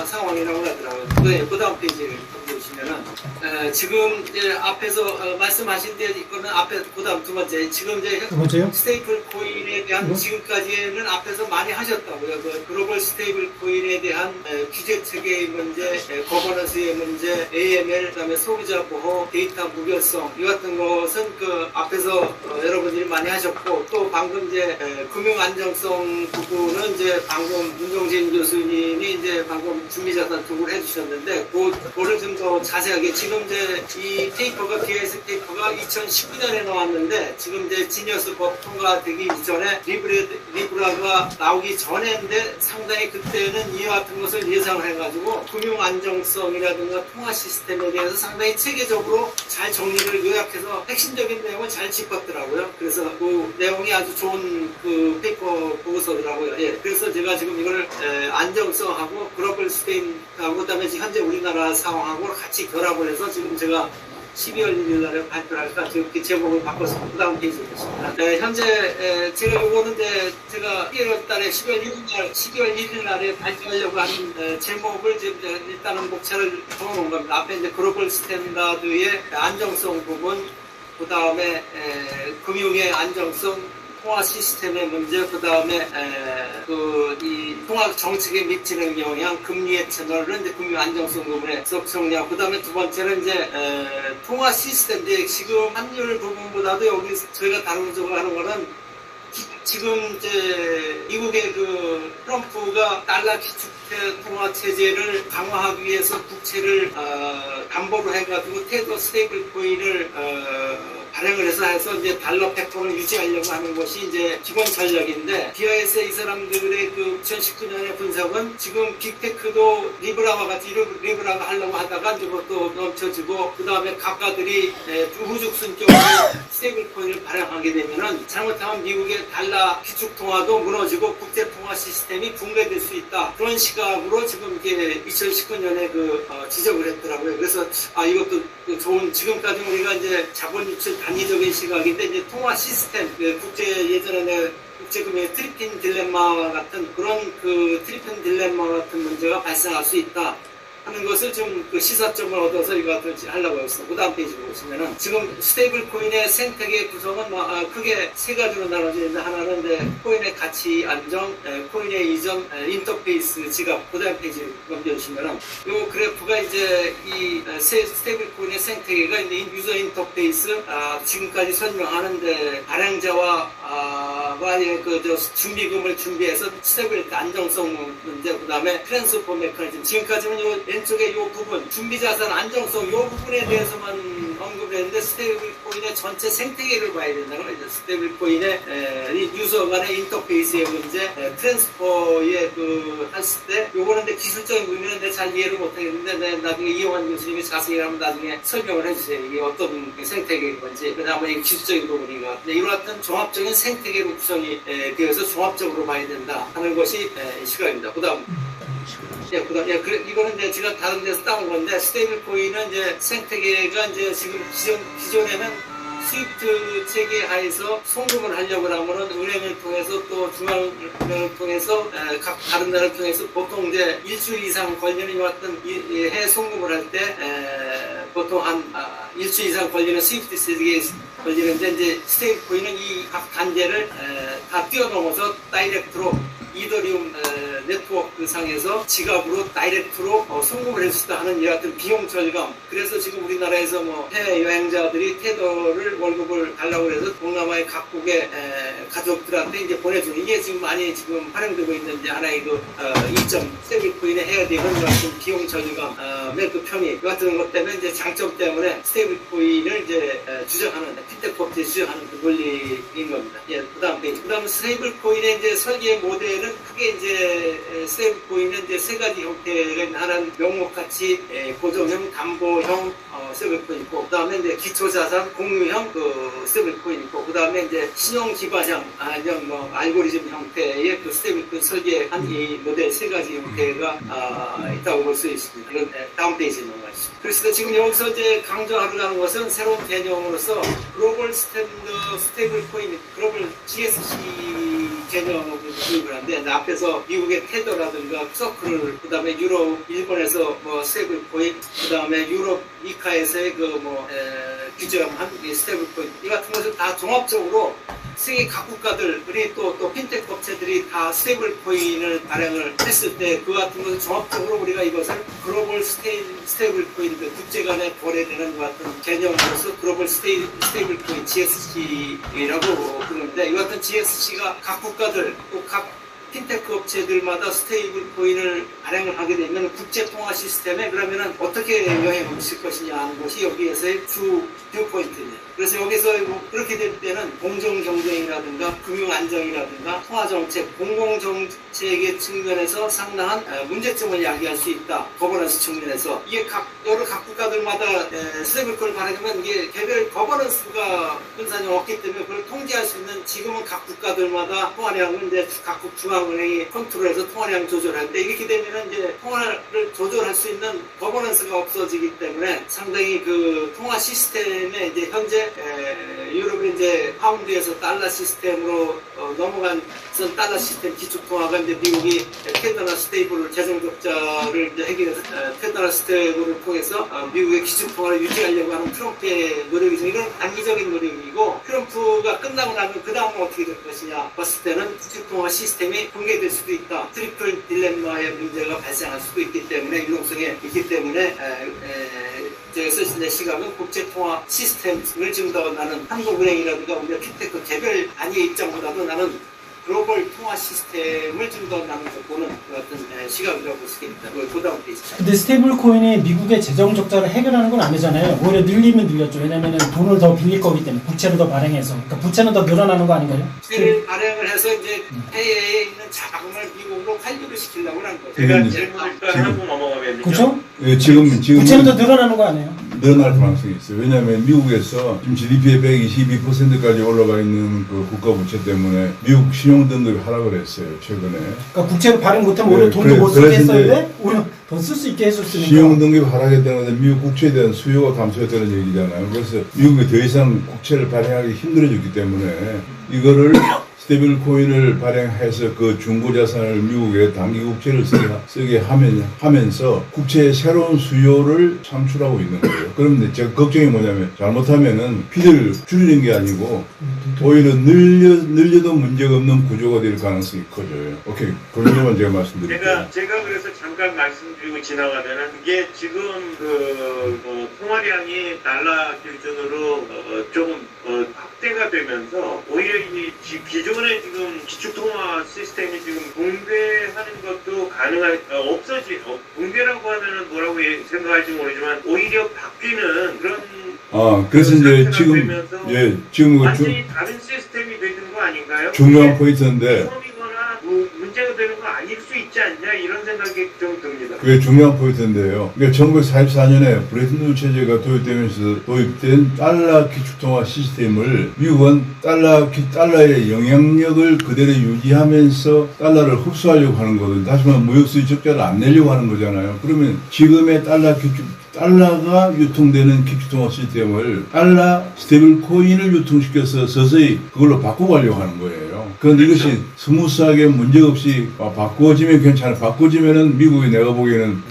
상황이라고 하더라고요. 네, 그 다음 페이지를 보시면은 지금 이제 앞에서 말씀하신 데 이거는 앞에 그 다음 두 번째 지금 이제 두 번째요? 스테이플 코인에 대한 지금까지는 앞에서 많이 하셨다고요. 그 글로벌 스테이블 코인에 대한 규제 체계의 문제, 거버넌스의 문제, AML, 그다음에 소비자 보호, 데이터 무결성 이 같은 것은 그 앞에서 여러분들이 많이 하셨고 또 방금 이제 금융 안정성 부분은 이제 방금 문종진 교수님이 이제 방금 준비자산 투구를 해주셨는데 그거를 좀 더 자세하게 지금 이제 이 페이퍼가 BIS 페이퍼가 2019년에 나왔는데 지금 이제 지니어스 법 통과되기 이전에 리브라가 나오기 전에인데 상당히 그때는 이와 같은 것을 예상을 해가지고 금융 안정성이라든가 통화 시스템에 대해서 상당히 체계적으로 잘 정리를 요약해서 핵심적인 내용을 잘 짚었더라고요. 그래서 그 내용이 아주 좋은 그 페이퍼 보고서더라고요. 예, 그래서 제가 지금 이걸 안정성하고 글로벌 스페인하고 그다음에 현재 우리나라 상황하고 같이 결합을 해서 지금 제가 12월 1일 날에 발표를 할까 지금 제목을 바꿔서 그 다음 페이지 보겠습니다. 현재 제가 요거는 제가 12월 달에 12월 1일 날에 발표하려고 하는 제목을 지금 일단은 목차를 적어놓은 겁니다. 앞에 이제 글로벌 스탠다드의 안정성 부분, 그 다음에 금융의 안정성, 통화 시스템의 문제, 그 다음에 이 통화 정책에 미치는 영향, 금리의 채널을 이제 금융 안정성 부분에 정리하고, 그 다음에 두 번째는 이제 통화 시스템, 이제 지금 환율 부분보다도 여기 저희가 다루려고 하는 거는 지금 이제 미국의 그 트럼프가 달러 기축 통화 체제를 강화하기 위해서 국채를 담보로 해가지고 테더 스테이블 코인을 발행을 해서 이제 달러 패턴을 유지하려고 하는 것이 이제 기본 전략인데 BIS의 이 사람들의 그 2019년의 분석은 지금 빅테크도 리브라와 같이 리브라가 하려고 하다가 이제 그것도 넘쳐지고 그 다음에 각가들이 우후죽순적으로 스테이블 코인을 발행하게 되면은 잘못하면 미국의 달러 기축 통화도 무너지고 국제 통화 시스템이 붕괴될 수 있다. 그런 시각으로 지금 이게 2019년에 지적을 했더라고요. 그래서 이것도 좋은 지금까지 우리가 이제 자본 유출 단기적인 시각인데 이제 통화 시스템 국제 예전에 국제금융의 트리핀 딜레마 같은 그런 트리핀 딜레마 같은 문제가 발생할 수 있다 하는 것을 좀 시사점을 얻어서 이거 하려고 했어. 그 다음 페이지 보시면은 지금 스테이블 코인의 생태계 구성은 크게 세 가지로 나눠지는데 하나는 이제 코인의 가치 안정, 코인의 이전, 인터페이스 지갑. 그 다음 페이지 넘겨주시면은 이 그래프가 이제 이 스테이블 코인의 생태계가 이제 유저 인터페이스 지금까지 설명하는데 발행자와 준비금을 준비해서 스테이블 안정성 문제, 그 다음에 트랜스포 메커니즘. 지금까지는 왼쪽에 이 부분, 준비자산 안정성 이 부분에 대해서만 언급을 했는데 스테이블 코인의 전체 생태계를 봐야 된다는 거죠. 스테이블 코인의 유저 간의 인터페이스의 문제, 트랜스퍼의 했을 때 요거는 기술적인 부분은 잘 이해를 못하겠는데 나중에 이용환 교수님이 자세히 한번 나중에 설명을 해주세요. 이게 어떤 생태계인 건지, 그 다음에 기술적인 부분인가. 이와 같은 종합적인 생태계로 구성이 되어서 종합적으로 봐야 된다 하는 것이 시각입니다. 그 다음. 이거는 이제 제가 다른 데서 따온 건데, 스테이블 코인은 이제 생태계가 이제 지금 기존에는 스위프트 체계 하에서 송금을 하려고 하면은 은행을 통해서 또 중앙은행을 통해서 각 다른 나라를 통해서 보통 이제 일주일 이상 걸리는 것 같은 해 송금을 할 때 보통 한 일주일 이상 걸리는 스위프트 세직에 걸리는데 이제 스테이블 코인은 이 각 단계를 다 뛰어넘어서 다이렉트로 이더리움 네트워크 상에서 지갑으로 다이렉트로 송금을 할 수 있다 하는 이 같은 비용 절감. 그래서 지금 우리나라에서 뭐 해외 여행자들이 테더를 월급을 달라고 해서 동남아의 각국의 가족들한테 이제 보내주는 이게 지금 많이 지금 활용되고 있는 이제 하나의 그 이점 스테이블 코인에 해야 되는 같은 비용 절감, 매그 편의 같은 것 때문에 이제 장점 때문에 스테이블 코인을 이제 주장하는 핀테크 업체 주장하는 그 논리인 겁니다. 예, 그다음 스테이블 코인의 이제 설계 모델은 크게 이제 스테이블 코인은 이제 세 가지 형태를 하나는 명목가치 고정형, 담보형 스테이블 코인 있고, 그다음에 이제 기초자산 공유형 그 스테이블 코인 있고, 그다음에 이제 신용 기반형 아니면 뭐 알고리즘 형태의 그 스테이블 코인 설계한 이 모델 세 가지 형태가 있다고 볼 수 있습니다. 이건 다음 페이지에 넘어가시죠. 그래서 지금 여기서 이제 강조하려고 하는 것은 새로운 개념으로서 글로벌 스테이블 코인, 글로벌 GSC 개념을 도입을 하는데 앞에서 미국의 테더라든가 서클을, 그다음에 유럽, 일본에서 뭐 스테이블 코인, 그다음에 유럽 미카에서의 그 뭐 규정한 스테이블 코인 이 같은 것을 다 종합적으로 세계 각 국가들이 또 핀테크 업체들이 다 스테이블 코인을 발행을 했을 때 그 같은 것을 종합적으로 우리가 이것을 글로벌 스테이블 코인, 그 국제 간에 거래되는 것 같은 개념으로서 글로벌 스테이블 코인 GSC라고 부르는데, 이 같은 GSC가 각 국가들 또 각 핀테크 업체들마다 스테이블 코인을 발행을 하게 되면 국제 통화 시스템에 그러면은 어떻게 영향을 미칠 것이냐 하는 것이 여기에서의 주 포인트입니다. 그래서 여기서 그렇게 될 때는 공정 경쟁이라든가 금융 안정이라든가 통화 정책, 공공 정책의 측면에서 상당한 문제점을 야기할 수 있다. 거버넌스 측면에서 이게 여러 각 국가들마다 스테이블 코인을 발행하면 이게 개별 거버넌스가 분산이 없기 때문에 그걸 통제할 수 있는, 지금은 각 국가들마다 통화량을 이제 각국 중앙은행이 컨트롤해서 통화량 조절하는데, 이렇게 되면은 이제 통화를 조절할 수 있는 거버넌스가 없어지기 때문에 상당히 그 통화 시스템에 이제 현재 유럽의 이제 파운드에서 달러 시스템으로 넘어간 달러 시스템 기축통화가 이제 미국이 테더나 스테이블을 재정 적자를 이제 해결해서 테더나 스테이블을 통해서 미국의 기축통화를 유지하려고 하는 트럼프의 노력이죠. 이건 단기적인 노력이고, 트럼프가 끝나고 나면 그 다음은 어떻게 될 것이냐 봤을 때는 기축통화 시스템이 붕괴될 수도 있다. 트리플 딜레마의 문제가 발생할 수도 있기 때문에, 유동성에 있기 때문에 제가 쓰신 시각은 국제통화 시스템을 좀 더 나는 한국은행이라든가 우리가 핀테크 개별 단위의 입장보다도 나는 글로벌 통화 시스템을 좀 더 나는 보는 어떤 시각이라고 볼 수 있습니다. 그 다음 페이지. 근데 스테이블 코인이 미국의 재정 적자를 해결하는 건 아니잖아요. 오히려 늘리면 늘렸죠. 왜냐면은 돈을 더 빌릴 거기 때문에 부채를 더 발행해서. 그러니까 부채는 더 늘어나는 거 아닌가요? 부채를 발행을 해서 이제 해외에 있는 자금을 미국으로 환류를 시키려고 하는 거죠. 제가 질문을 하고 넘어가면 그렇죠? 예, 지금 부채는 더 늘어나는 거 아니에요? 늘어날 가능성이 있어요. 왜냐하면 미국에서 지금 GDP의 122%까지 올라가 있는 그 국가 부채 때문에 미국 신용 등급이 하락을 했어요, 최근에. 그러니까 부채를 발행 못하면 오히려 돈도 못 쓰게 했었는데 오히려 더 쓸 수 있게 해줬으니까. 신용 등급이 하락했다는 것은 미국 국채에 대한 수요가 감소했다는 얘기잖아요. 그래서 미국이 더 이상 국채를 발행하기 힘들어졌기 때문에 이거를 스테이블 코인을 발행해서 그 중고 자산을 미국의 단기 국채를 쓰게 하면서 국채의 새로운 수요를 창출하고 있는 거예요. 그런데 제가 걱정이 뭐냐면 잘못하면은 빚을 줄이는 게 아니고 오히려 늘려도 문제가 없는 구조가 될 가능성이 커져요. 오케이. 그 정도만 제가 말씀드릴게요. 제가 그래서 잠깐 말씀드리고 지나가면은 이게 지금 통화량이 달러 기준으로 조금 확대가 되면서 오히려 이 기존의 지금 기축통화 시스템이 지금 붕괴하는 것도 붕괴라고 하면은 뭐라고 생각할지 모르지만 오히려 바뀌는 그런 그래서 이제 지금 완전히 다른 시스템이 되는 거 아닌가요? 중요한 포인트인데 처음이거나 문제가 되는 거 아닐 수 있지 않냐 이런 생각이 좀 듭니다. 그게 중요한 포인트인데요. 그러니까 1944년에 브레튼 우드 체제가 도입되면서 도입된 달러 기축통화 시스템을 미국은 달러의 영향력을 그대로 유지하면서 달러를 흡수하려고 하는 거거든요. 다시 말하면 무역수지 적자를 안 내려고 하는 거잖아요. 그러면 지금의 달러가 유통되는 기축통화 시스템을 달러 스테이블 코인을 유통시켜서 서서히 그걸로 바꿔가려고 하는 거예요. 그런데 이것이 스무스하게 문제없이 바꿔지면 괜찮아. 바꿔지면은 미국이 내가 보기에는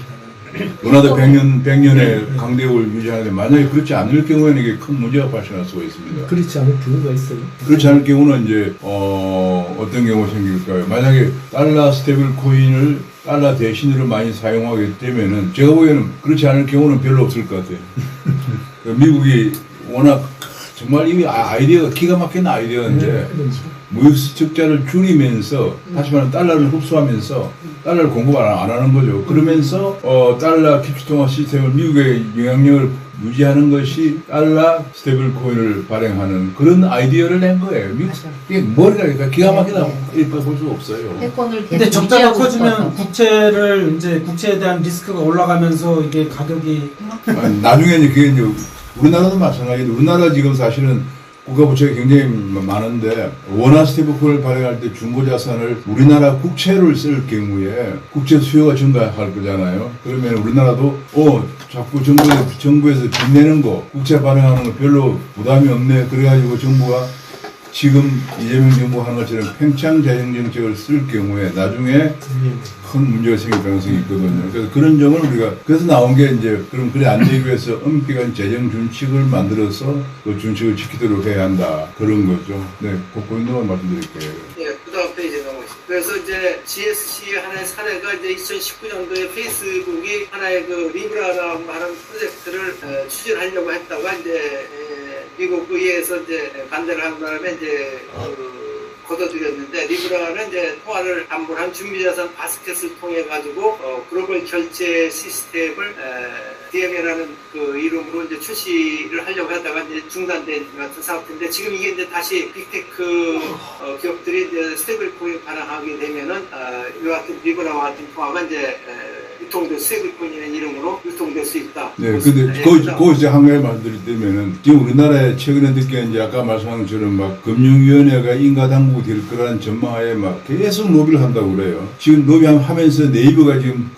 원화도 100년의 강대국을 유지하는데 만약에 그렇지 않을 경우에는 이게 큰 문제가 발생할 수가 있습니다. 그렇지 않을 경우가 있어요. 그렇지 않을 경우는 이제 어떤 경우가 생길까요? 만약에 달러 스테이블 코인을 달러 대신으로 많이 사용하게 되면은 제가 보기에는 그렇지 않을 경우는 별로 없을 것 같아요. 미국이 워낙 정말 이 아이디어가 기가 막힌 아이디어인데 무역 적자를 줄이면서 다시 말하면 달러를 흡수하면서 달러를 공급 안 하는 거죠. 그러면서 달러 기축통화 시스템을 미국의 영향력을 유지하는 것이 달러 스테이블 코인을 발행하는 그런 아이디어를 낸 거예요. 미국 이게 머리가 기가 막히다 볼 수 없어요. 패권을 근데 계속 적자가 유지하고 커지면 있어서. 국채에 대한 리스크가 올라가면서 이게 가격이 아니, 나중에 이제 그게 이제 우리나라도 마찬가지인데 우리나라 지금 사실은 국가 부채가 굉장히 많은데 원화 스테이블 코인을 발행할 때 중고 자산을 우리나라 국채를 쓸 경우에 국채 수요가 증가할 거잖아요. 그러면 우리나라도 자꾸 정부에서 빚 내는 거 국채 발행하는 거 별로 부담이 없네. 그래가지고 정부가 지금 이재명 정부가 하는 것처럼 팽창 재정 정책을 쓸 경우에 나중에 큰 문제가 생길 가능성이 있거든요. 그래서 그런 점을 우리가 그래서 나온 게 이제 그래 안 되기 위해서 엄격한 재정 준칙을 만들어서 그 준칙을 지키도록 해야 한다 그런 거죠. 네, 그 포인트만 말씀드릴게요. 예, 그다음 페이지 넘어가시죠. 그래서 이제 GSC 하나의 사례가 이제 2019년도에 페이스북이 하나의 그 리브라라고 하는 프로젝트를 추진하려고 했다가 이제 미국 의회에서 이제 반대를 한 바람에 이제 걷어들였는데 리브라는 이제 통화를 담보한 준비자산 바스켓을 통해 가지고 글로벌 결제 시스템을 DM이라는 그 이름으로 이제 출시를 하려고 하다가 이제 중단된 같은 상태인데 지금 이게 이제 다시 빅테크 기업들이 이제 스테이블 코인 발행하게 되면은 이와 같은 리브라와 같은 통화가 이제 유통될 스테이블 코인이라는 이름으로 유통될 수 있다. 네, 근데 거기서 한 가지 말씀드리면 지금 우리나라에 최근에 듣기에 이제 아까 말씀한 것처럼 막 금융위원회가 인가당국이 될 거라는 전망하에 막 계속 로비를 한다고 그래요. 지금 로비하면서 네이버가 지금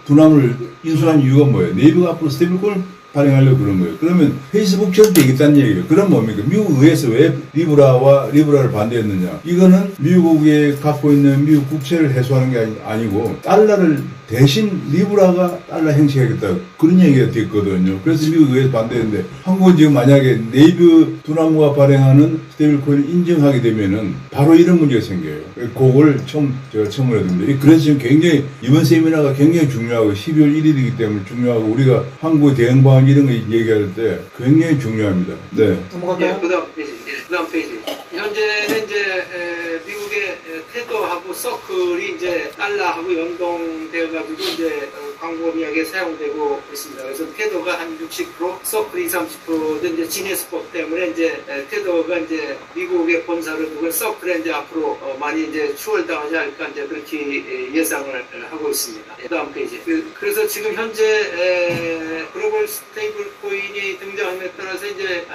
두나무를 인수한 이유가 뭐예요? 네이버가 앞으로 스테이블코인을 발행하려고 그런 거예요. 그러면 페이스북 절대 이겠다는 얘기예요. 그럼 뭡니까? 미국 의회에서 왜 리브라를 반대했느냐? 이거는 미국에 갖고 있는 미국 국채를 해소하는 게 아니고 달러를 대신 리브라가 달러 행세하겠다 그런 얘기가 됐거든요. 그래서 미국 의회에서 반대했는데 한국은 지금 만약에 네이버 두나무가 발행하는 스테이블 코인을 인정하게 되면은 바로 이런 문제가 생겨요. 그걸 제가 첨언했는데 그래서 지금 굉장히 이번 세미나가 굉장히 중요하고 12월 1일이기 때문에 중요하고 우리가 한국의 대응 방안 이런 거 얘기할 때 굉장히 중요합니다. 네. 넘어갈까요? 그다음 페이지. 현재는 이제 미국의 테더하고 서클이 이제 달러하고 연동되어가지고 이제 광범위하게 사용되고 있습니다. 그래서 테더가 한 60%, 서클이 30%도 이제 지네스법 때문에 이제 테더가 이제 미국의 본사를 두고 서클에 이제 앞으로 많이 이제 추월당하지 않을까 이제 그렇게 예상을 하고 있습니다. 다음 페이지. 그래서 지금 현재 글로벌 스테이블 코인이 등장함에 따라서 이제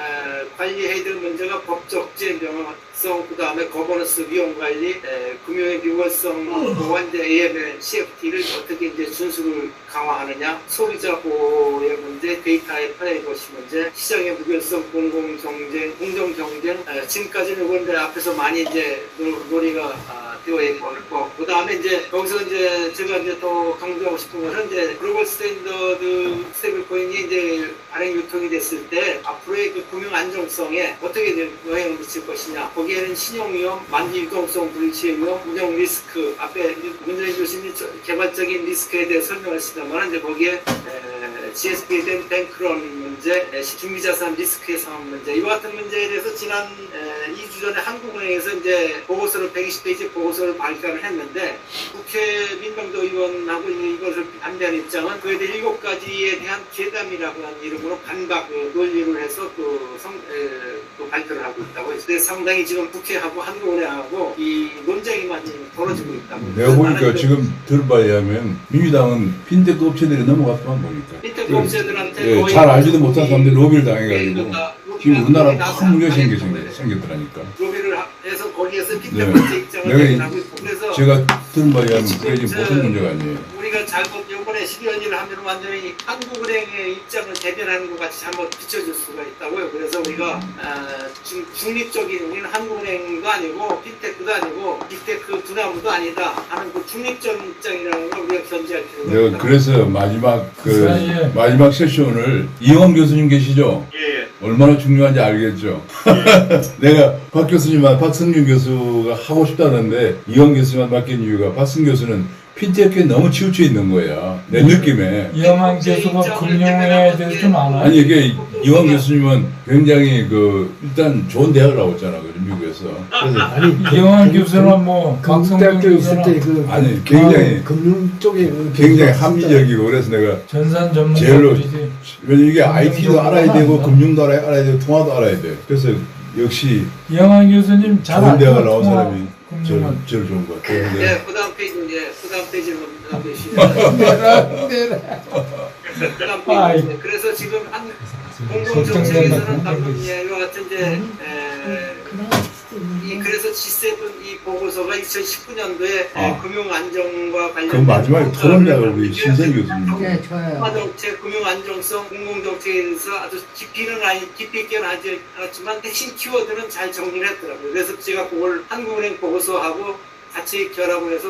관리해야 될 문제가 법적 명확성, 그 다음에 거버넌스 위험 관리, 금융의 유월성 보호와 이제 AML, CFT를 어떻게 이제 준수를 강화하느냐, 소비자 보호의 문제, 데이터의 프라이버시 문제, 시장의 무결성, 공정 경쟁, 지금까지는 그런데 앞에서 많이 이제 논의가 되어 있고, 그 다음에 이제 여기서 이제 제가 이제 더 강조하고 싶은 것은 이제 글로벌 스탠더드 스테이블 코인이 이제 발행 유통이 됐을 때 앞으로의 그 금융 안정성에 어떻게 영향을 미칠 것이냐. 거기에는 신용 위험, 만기 유동성 불일치의 위험, 운영 리스크, 앞에 문재인 교수님이 개발적인 리스크에 대해 설명하시다만 이제 거기에 GSP에 대한 뱅크런 문제, 준비자산 리스크 예상 문제, 이와 같은 문제에 대해서 지난 2주 전에 한국은행에서 이제 보고서를 120페이지 보고서를 발표를 했는데 국회 민병도 의원하고 이것을 반대하는 입장은 그에 대해 7가지에 대한 괴담이라고 하는 이름으로 반박 논리를 해서 또 발표를 하고 있다고 해서 상당히 지금 국회하고 한국은행하고 이 논쟁이 많이 벌어지고 있다고. 내가 보니까 지금 들어봐야 하면 민주당은 핀테크 업체들이 넘어갔더만 보니까 핀테크 업체들한테 잘 알지도 못한 사람들이 로비를 당해가지고 지금 우리나라 큰 문제가 생겼더라니까. 로비를 해서 거기에서 핀테크 업체 입장을 하고 있고 그래서 제가 들은 바에 하면 그게 지금 보통 문제가 아니에요. 우리가 잘못 요번에 12연일을 하면 완전히 한국은행의 입장을 대변하는 것 같이 잘못 비춰질 수가 있다고요. 그래서 우리가 지금 중립적인 우리는 한국은행도 아니고 빅테크도 아니고 빅테크 두나무도 아니다 하는 그 중립적인 입장이라는 걸 우리가 견지할 필요가 내가 있다. 그래서 마지막 사이에 마지막 세션을 이영원 교수님 계시죠? 예, 예. 얼마나 중요한지 알겠죠? 내가 박 교수님과 박승윤 교수가 하고 싶다는데 이영원 교수님한테 맡긴 이유가 박승 교수는 핀테크에 너무 치우쳐 있는 거야. 내 느낌에. 이영환 교수가 금융에 대해서 좀 아나요? 아니 이게 이영원 교수님은 굉장히 일단 좋은 대학을 나왔잖아, 미국에서. 그래서 아니 이영환 교수는 뭐 강대학교 있을 때 그 아니 굉장히 금융 쪽에 굉장히 합리적이고 그래서 내가 전산 제일로 전문가들이지. 왜냐면 이게 IT도 알아야 되고 금융도 알아야 되고 통화도 알아야 돼. 그래서 역시 이영환 교수님 잘 좋은 대학을 알죠? 나온 통화, 사람이 금융은. 제일 좋은 것 같아요. 근데 네, 그다음 페이지로 넘겨주시면 그다음 페이지. 그래서 지금 한 공공정책에서는 방금 이와 같은 이제 그래서 G7 이 보고서가 2019년도에 금융 안정과 관련된 그 마지막에 토론자가 우리 신생 교수님. 네, 좋아요. 통화정책, 금융 안정성, 공공정책에 대해서 아주 깊이 있게는 하지 않았지만 핵심 키워드는 잘 정리를 했더라고요. 그래서 제가 그걸 한국은행 보고서하고 같이 결합을 해서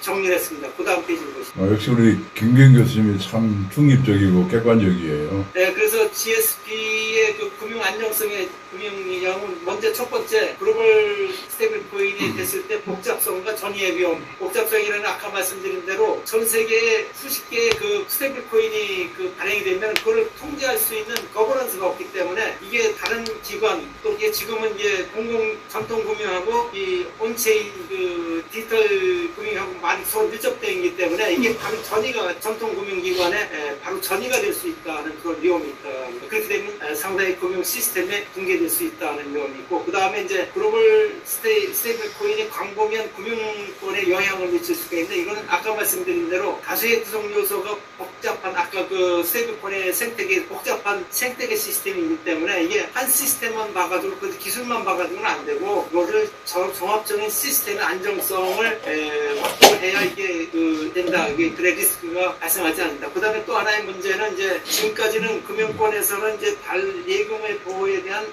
정리를 했습니다. 그 다음 페이지를 보시죠. 역시 우리 김경 교수님이 참 중립적이고 객관적이에요. 네, 그래서 GSP의 그 금융 안정성의 금융량은 먼저 첫 번째 글로벌 스테이블 코인이 됐을 때 복잡성과 전이의 위험. 복잡성이라는 아까 말씀드린 대로 전 세계에 수십 개의 그 스테이블 코인이 발행이 되면 그걸 통제할 수 있는 거버넌스가 없기 때문에 이게 다른 기관 또 이게 지금은 이제 공공 전통 금융하고 이 온체인 디지털 금융하고 많이 서로 밀접되어 있기 때문에 이게 바로 전이가 전통 금융기관에 바로 전이가 될 수 있다는 그런 위험이 있다. 그렇게 되면 상당히 금융 시스템에 붕괴될 수 있다는 위험이 있고 그 다음에 이제 글로벌 스테이블 코인이 광범위한 금융권에 영향을 미칠 수가 있는데 이건 아까 말씀드린 대로 다수의 구성 요소가 복잡한 아까 그 스테이블 코인의 복잡한 생태계 시스템이기 때문에 이게 한 시스템만 봐가지고 그 기술만 봐가지고는 안 되고 그거를 종합적인 시스템의 안정성을 확보를 해야 이게 된다. 이게 그래 리스크가 발생하지 않는다. 그 다음에 또 하나의 문제는 이제 지금까지는 금융권에서는 이제 예금의 보호에 대한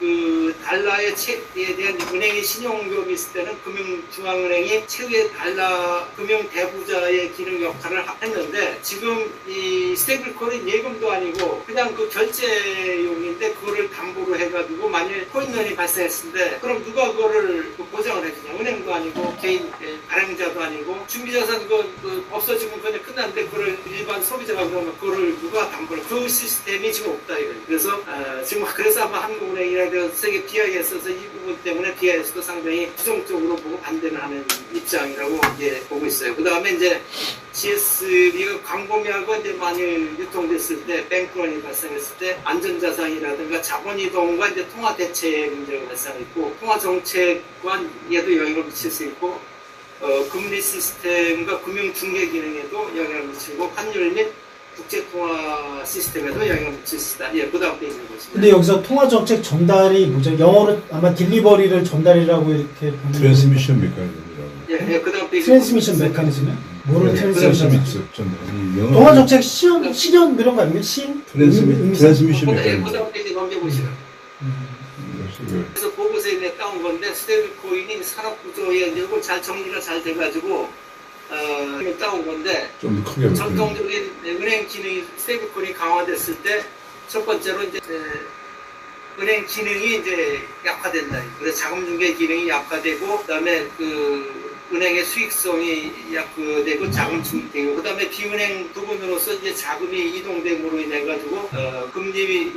달러의 체에 대한 은행의 신용위험이 있을 때는 금융중앙은행이 최후의 달러 금융 대부자의 기능 역할을 했는데 지금 이 스테이블 코인 예금도 아니고 그냥 결제용인데 그거를 담보로 해가지고 만일 코인런이 발생했을 때 그럼 누가 그거를 보장을 해주냐? 은행도 아니고 개인 발행자도 아니고 준비자산 없어지면 그냥 끝났는데 그걸 일반 소비자가 그러면 그거를 누가 담보를 그 시스템이 지금 없다 이거예요. 그래서 지금 그래서 아마 한국은행이라든가 세계 BI에 있어서 이 부분 때문에 BI에서도 상당히 부정적으로 보고 반대를 하는 입장이라고 이제 보고 있어요. 그 다음에 이제 GSB가 광범위하고 이제 만일 유통됐을 때 뱅크런이 발생했을 때 안전자산이라든가 자본이동과 이제 통화 대체의 문제가 발생했고 통화 정책과 얘도 영향을 미칠 수 있고 금리 시스템과 금융 중개 기능에도 영향을 미치고 환율 및 국제통화 시스템에도 영향을 미칠 수 있다. 예, 그 다음 페이지를 보시면. 근데 여기서 통화정책 전달이 뭐죠? 영어로 아마 딜리버리를 전달이라고 이렇게 보는 트랜스미션 메커니즘이라고. 예, 그 다음 페이지. 트랜스미션 메커니즘이요? 뭐를 트랜스미션 메커니즘? 전달. 통화정책 실현 이런 거 아니에요? 트랜스미션 그 메커니즘. 다음 페이지 넘겨보시죠. 그래서 보고서에 따온 건데 스테이블 코인이 산업 구조에 이걸 잘 정리가 잘 돼가지고 따온 건데 좀 더 크게 전통적인 은행 기능이 스테이블 코인이 강화됐을 때 첫 번째로 이제 은행 기능이 이제 약화된다. 그래서 자금 중개 기능이 약화되고 그다음에 은행의 수익성이 약화되고 자금 중개되고 그다음에 비은행 부분으로서 이제 자금이 이동됨으로 인해 가지고 금리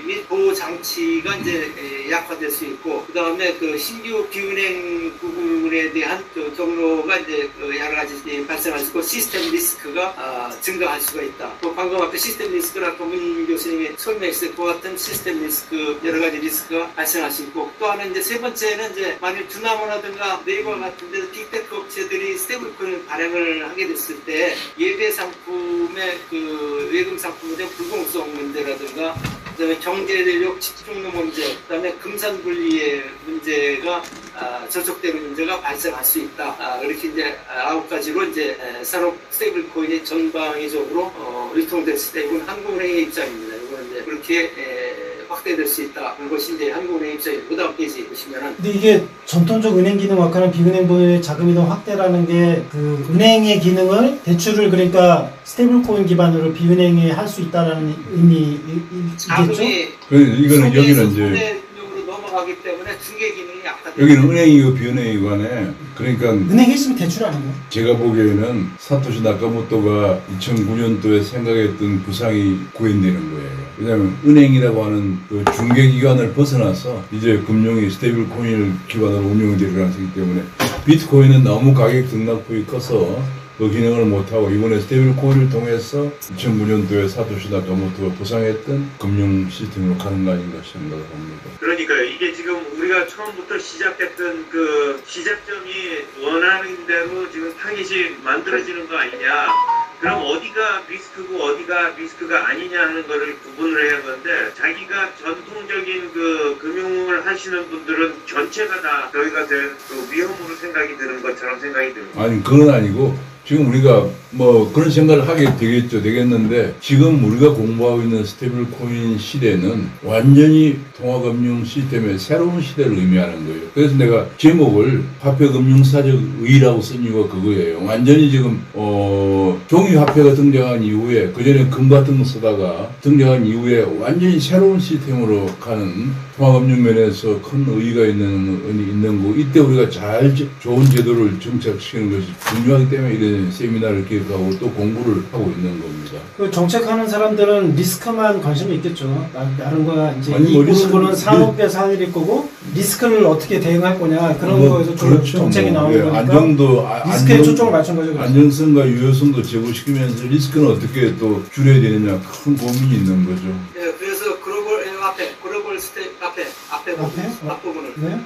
및 보호 장치가 이제 약화될 수 있고 그다음에 신규 비은행 부분에 대한 경로가 이제 여러 가지 발생할 수 있고 시스템 리스크가 증가할 수가 있다. 또 방금 앞에 시스템 리스크를 아까 문 교수님이 설명했을 것 같은 시스템 리스크 여러 가지 리스크가 발생할 수 있고 또 하나 이제 세 번째는 이제 만일 두나무라든가 네이버 같은 데 빅테크 업체들이 스테이블 코인을 발행을 하게 됐을 때 예대 상품의 예금 상품에 대한 불공정 문제라든가 그다음에 경제력 집중도 문제, 그다음에 금산 분리의 문제가 저촉되는 문제가 발생할 수 있다. 이렇게 이제 9가지로 이제 산업 스테이블 코인이 전방위적으로 유통될 수 있다. 이건 한국은행의 입장입니다. 이거는 이제 그렇게 확대될 수 있다. 그것이 이제 한국은행 입장입니다. 그 다음 페이지 보시면은. 근데 이게 전통적 은행 기능 확대랑 비은행부의 자금 이동 확대라는 게 그 은행의 기능을 대출을 그러니까 스테이블 코인 기반으로 비은행에 할 수 있다라는 의미이겠죠? 자금이 이거는 여기는 이제 소매적으로 넘어가기 때문에 중개 기능이 약하다. 여기는 은행이고 비은행이고 간에 그러니까 은행에 있으면 대출하는 거예요? 제가 보기에는 사토시 나카모토가 2009년도에 생각했던 부상이 구현되는 거예요. 왜냐하면 은행이라고 하는 그 중개기관을 벗어나서 이제 금융이 스테이블 코인을 기반으로 운영이 되려고 하기 때문에 비트코인은 너무 가격 등락폭이 커서 그 기능을 못하고 이번에 스테이블 코인을 통해서 2009년도에 사토시 나카모토가 부상했던 금융 시스템으로 가는 거 아닌가 생각합니다. 그러니까요. 이게 지금 우리가 처음부터 시작했던 그 시작점이 원하는 대로 지금 타깃이 만들어지는 거 아니냐. 그럼 어디가 리스크고 어디가 리스크가 아니냐 하는 거를 구분을 해야 하는데 자기가 전통적인 그 금융을 하시는 분들은 전체가 다 저희가 될 그 위험으로 생각이 드는 것처럼 생각이 듭니다. 아니 그건 아니고 지금 우리가 뭐 그런 생각을 하게 되겠는데 지금 우리가 공부하고 있는 스테이블 코인 시대는 완전히 통화금융 시스템의 새로운 시대를 의미하는 거예요. 그래서 내가 제목을 화폐금융사적 의의라고 쓴 이유가 그거예요. 완전히 지금 종이화폐가 등장한 이후에 그전에 금 같은 거 쓰다가 등장한 이후에 완전히 새로운 시스템으로 가는 통화금융 면에서 큰 의의가 있는 거. 이때 우리가 잘 좋은 제도를 정착시키는 것이 중요하기 때문에 이런 세미나를 기획하고 또 공부를 하고 있는 겁니다. 그 정책하는 사람들은 리스크만 관심이 있겠죠. 다른 거야 이제 아니, 이 뭐 부분은 산업의 산일일 거고 리스크를 어떻게 대응할 거냐 그런 거에서 그렇죠. 정책이 나오는 거니까 안정도 리스크에 초점을 맞춘 거죠. 그래서. 안정성과 유효성도 제고시키면서 리스크는 어떻게 또 줄여야 되느냐 큰 고민이 있는 거죠. 네, 그래서 글로벌 앞부분을 네?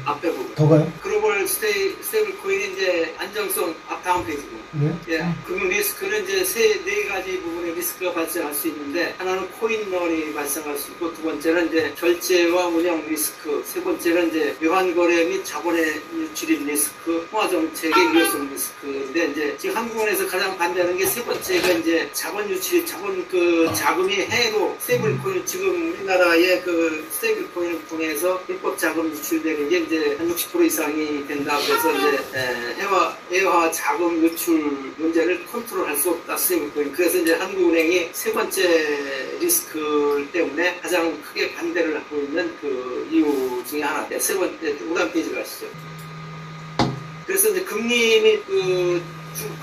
앞에 부분. 더 가요? 글로벌 스테이블 코인이 이제 안정성 다음 페이지고. 네? 예, 금융 리스크는 이제 네 가지 부분의 리스크가 발생할 수 있는데 하나는 코인런이 발생할 수 있고 두 번째는 이제 결제와 운영 리스크, 세 번째는 이제 외환 거래 및 자본의 유출입 리스크, 통화 정책의 유효성 리스크인데 이제 지금 한국은행에서 가장 반대하는 게 세 번째가 이제 자본 유출입, 자금이 해외로 스테이블 코인 지금 우리나라의 그 스테이블 코인을 통해서 불법 자금 유출되는 게 이제 한 60% 이상이 된다. 그래서 이제 해외화 자금 유출 문제를 컨트롤할 수 없다. 스테이블 코인. 그래서 이제 한국은행이 세 번째 리스크 때문에 가장 크게 반대를 하고 있는 그 이유 중에 하나인데 세 번째 우단 페이지로 가시죠. 그래서 이제 금리 및 그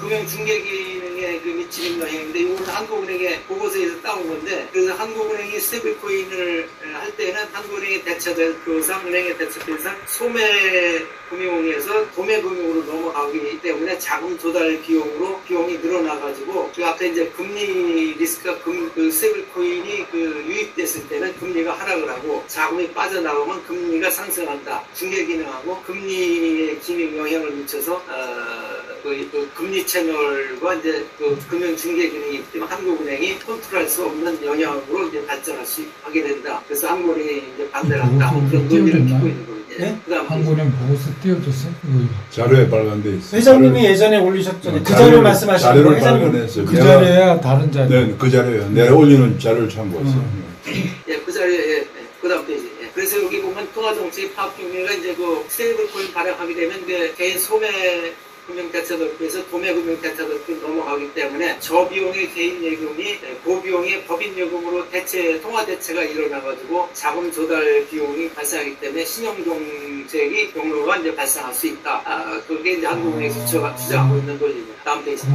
금융 중개 기능에 그 미치는 영향인데 이거는 한국은행의 보고서에서 따온 건데 그래서 한국은행이 스테이블 코인을 할 때는 한국은행의 대처될 그 은행의 대처대상 소매 금융에서 도매 금융으로 넘어가기 때문에 자금 조달 비용이 늘어나가지고 그 앞에 이제 금리 리스크가 그 스테이블 코인이 그 유입됐을 때는 금리가 하락을 하고 자금이 빠져나가면 금리가 상승한다. 중개 기능하고 금리의 기능 영향을 미쳐서 그 금리 채널과 이제 그 금융 중개 기능이 있기 때문에 한국은행이 컨트롤할 수 없는 영향으로 이제 하게 된다. 그래서 한국은행이 이제 반대를 한다. 그런 논의를 피고 있는 거예요. 네? 그다음 한국은행 보고서 띄워줬어? 자료에 빨간 데 있어요. 회장님이 예전에 올리셨잖아요. 그 자료 말씀하시는 자료를 회장님. 발견했어요. 그 자료야 다른 자료? 네, 그 자료예요. 내가 올리는 자료를 참고했어요. 예, 그 자리에 그 다음 페이지. 예. 그래서 여기 보면 통화정책 파업경리가 이제 그 스테이블 코인 발행하게 되면 그 개인 소매 금융대처법에서 도매금융대처법으로 넘어가기 때문에 저비용의 개인 예금이 고비용의 법인 예금으로 통화 대체가 일어나가지고 자금 조달 비용이 발생하기 때문에 신용정책이 경로가 이제 발생할 수 있다. 그게 이제 한국은행이 주장하고 있는 논리입니다. 다음 페이지.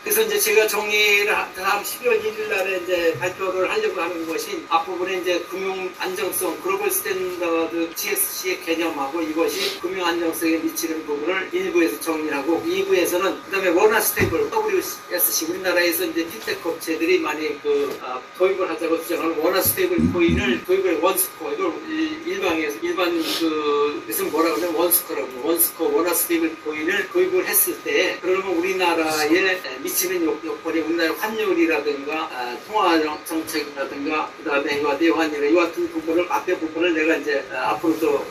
그래서 이제 제가 정리를 다음 12월 1일 날에 이제 발표를 하려고 하는 것이 앞부분에 이제 금융 안정성, 글로벌 스탠다드 GSC의 개념하고 이것이 금융 안정성에 미치는 부분을 1부에서 정리하고 2부에서는 그다음에 원화 스테이블 WSC 우리나라에서 이제 핀테크 업체들이 많이 도입을 하자고 주장하는 원화 스테이블 코인을 도입을 원스코 이걸 일반 그래서 뭐라 그러면 원스코라고 원스코 원화 스테이블 코인을 도입을 했을 때 그러면 우리나라에 미치는 미치는 요건이 우리나라 환율이라든가 통화 정책이라든가 그다음에 이와 내환율 이와 같은 부분을 앞에 부분을 내가 이제 앞으로도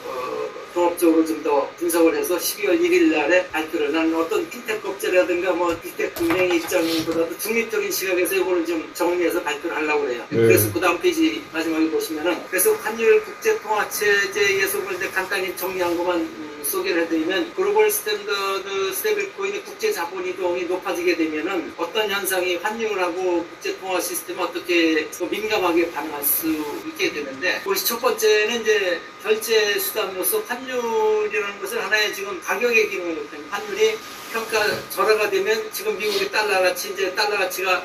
종합적으로 좀 더 분석을 해서 12월 1일 날에 발표를 나는 어떤 핀테크 업체라든가 뭐 빅테크 은행 입장보다도 중립적인 시각에서 이거를 좀 정리해서 발표를 하려고 해요. 네. 그래서 그 다음 페이지 마지막에 보시면은 그래서 환율 국제통화체제에서 이제 간단히 정리한 것만 소개를 해드리면 글로벌 스탠더드 스테이블 코인의 국제 자본 이동이 높아지게 되면은 어떤 현상이 환율하고 국제 통화 시스템에 어떻게 민감하게 반응할 수 있게 되는데 그것이 첫 번째는 이제 결제 수단으로서 환율이라는 것을 하나의 지금 가격의 기능을 합니다. 환율이 평가 절하가 되면 지금 미국의 달러 가치 이제 달러 가치가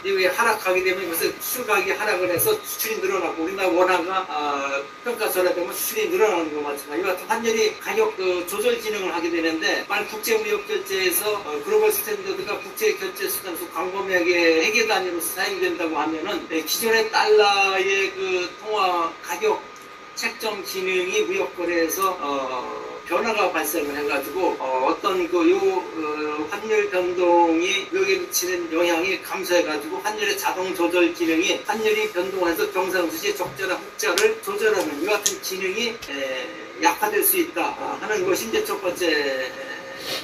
미국이 하락하게 되면 이것을 수출 가격이 하락을 해서 수출이 늘어나고 우리나라 원화가 평가 절하되면 수출이 늘어나는 것 마찬가지. 이와 같은 환율이 가격 조절 기능을 하게 되는데 만약 국제무역 결제에서 글로벌 스탠더드가 국제 결제 수단으로 광범위하게 회계 단위로 사용된다고 하면은 기존의 달러의 그 통화 가격 책정 기능이 무역 거래에서 변화가 발생을 해가지고 어떤 환율 변동이 무역에 미치는 영향이 감소해가지고 환율의 자동 조절 기능이 환율이 변동해서 경상수지 적자나 흑자를 조절하는 이 같은 기능이 약화될 수 있다 하는 것이 이제 첫 번째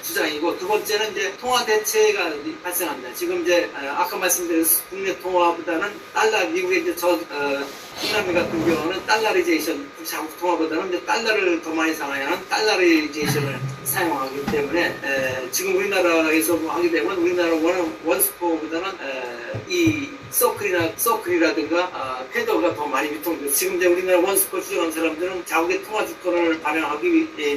주장이고 두 번째는 이제 통화 대체가 발생합니다. 지금 이제 아까 말씀드린 국내 통화보다는 달러 미국의 이제 중남미 같은 경우는 달러리제이션 자국 통화보다는 이제 달러를 더 많이 사용하는 달러리제이션을 사용하기 때문에 지금 우리나라에서 뭐 하게 되면 우리나라 원스코보다는 이 서클이라든가 패더가 더 많이 유통돼요. 지금 이제 우리나라 원스코 주장하는 사람들은 자국의 통화 주권을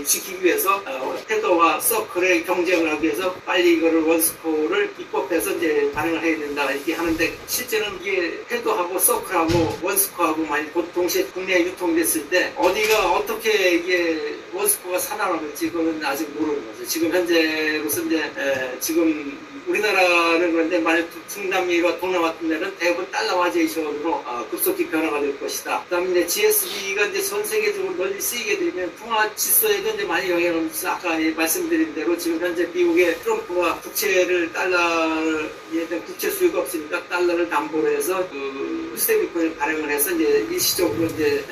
지키기 위해서 패더와 서클의 경쟁을 하기 위해서 빨리 이거를 원스코를 입법해서 이제 발행을 해야 된다 이렇게 하는데 실제는 이게 패더하고 서클하고 원스코하고 많이 동시에 국내에 유통됐을 때 어디가 어떻게 이게 원스코가 살아남을지 그거는 아직 모르는 거죠. 지금 현재로서 이제 지금 우리나라는 그런데 만약 중남미와 동남아 같은 데는 대부분 달러화제이션으로 급속히 변화가 될 것이다. 그다음에 이제 GSB가 이제 전 세계적으로 널리 쓰이게 되면 통화 질서에도 이제 많이 영향을 미쳐서 아까 말씀드린 대로 지금 현재 미국의 트럼프가 국채를 달러에 대한 국채 수요가 없으니까 달러를 담보로 해서 그 스테이블코인을 발행을 해서 이제 일시적으로 이제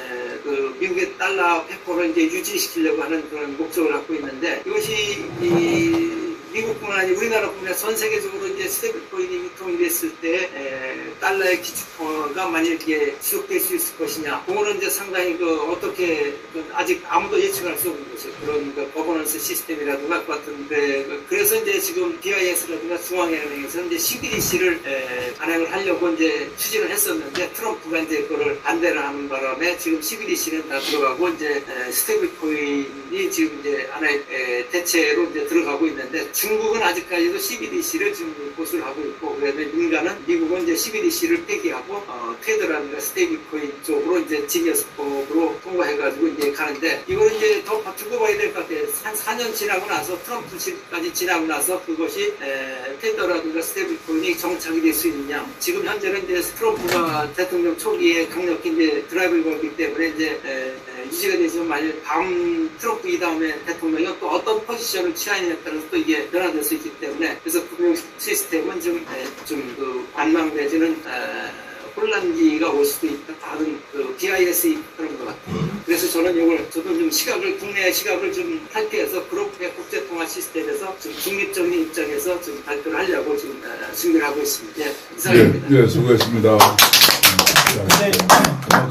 미국의 달러 패권을 이제 유지시키려고 하는 그런 목적을 갖고 있는데 이것이 미국뿐만 아니라 우리나라뿐만 아니라 전 세계적으로 이제 스테이블코인이 유통이 됐을 때 달러의 기축통화가 만약 이게 지속될 수 있을 것이냐 그거는 이제 상당히 어떻게 아직 아무도 예측할 수 없는 거죠. 그런 거버넌스 시스템이라든가 같은데 그래서 이제 지금 BIS라든가 중앙은행에서 이제 CBDC를 발행을 하려고 이제 추진을 했었는데 트럼프가 이제 그걸 반대를 하는 바람에 지금 CBDC는 다 들어가고 이제 스테이블코인이 지금 이제 하나의 대체로 이제 들어가고 있는데 중국은 아직까지도 CBDC를 지금 보수를 하고 있고 그다음에 미국은 이제 CBDC를 폐기하고 테더라든가 스테이블코인 쪽으로 이제 지니어스법으로 통과해가지고 이제 가는데 이거는 이제 더 두고 봐야 될 것 같아요. 한 4년 지나고 나서 트럼프까지 지나고 나서 그것이 테더라든가 스테이블코인이 정착이 될 수 있느냐. 지금 현재는 이제 트럼프가 대통령 초기에 강력히 이제 드라이브를 걸기 때문에 이제 유지가 되지만 만약 다음 트럼프 이 다음에 대통령이 또 어떤 포지션을 취하느냐에 따라서 또 이게 변화될 수 있기 때문에 그래서 금융 시스템은 좀 관망되지는 혼란기가 올 수도 있다. 다른 BIS 그런 것 같아요. 그래서 저는 저도 좀 국내 시각을 좀 탈피해서 그룹의 국제통화 시스템에서 좀 중립적인 입장에서 좀 발표를 하려고 지금 준비를 하고 있습니다. 예, 이상입니다. 네, 수고했습니다.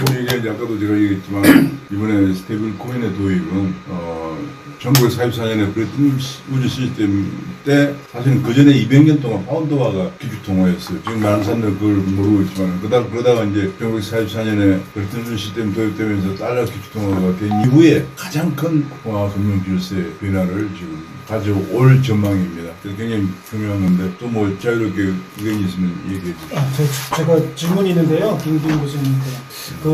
우리 아까도 제가 얘기했지만 이번에 스테이블 코인의 도입은 1944년에 브레튼 우즈 시스템 때 사실은 그 전에 200년 동안 파운드화가 기축통화였어요. 지금 많은 사람들 그걸 모르고 있지만 그러다가 이제 1944년에 브레튼 우즈 시스템 도입되면서 달러 기축통화가 된 이후에 가장 큰 금융 질서의 변화를 지금 가져올 전망입니다. 그래서 굉장히 중요한 건데 또 뭐 자유롭게 의견이 있으면 얘기해 주시죠. 제가 질문이 있는데요. 김기훈 교수님한테.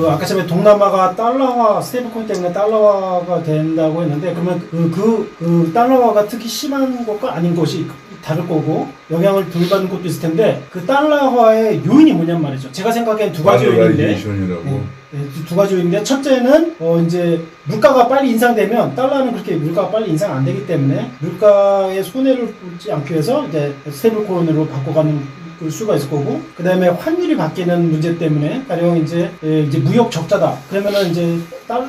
아까 전에 동남아가 달러화, 스테이블코인 때문에 달러화가 된다고 했는데 그러면 그 달러화가 특히 심한 것과 아닌 것이 다를 거고 영향을 덜 받는 것도 있을 텐데 그 달러화의 요인이 뭐냔 말이죠. 제가 생각엔 두 가지 요인인데 달러라이제이션이라고. 두 가지 요인인데 첫째는 이제 물가가 빨리 인상되면 달러는 그렇게 물가가 빨리 인상 안 되기 때문에 물가에 손해를 보지 않기 위해서 이제 스테이블 코인으로 바꿔가는 수가 있을 거고, 그 다음에 환율이 바뀌는 문제 때문에 가령 이제 무역 적자다 그러면은 이제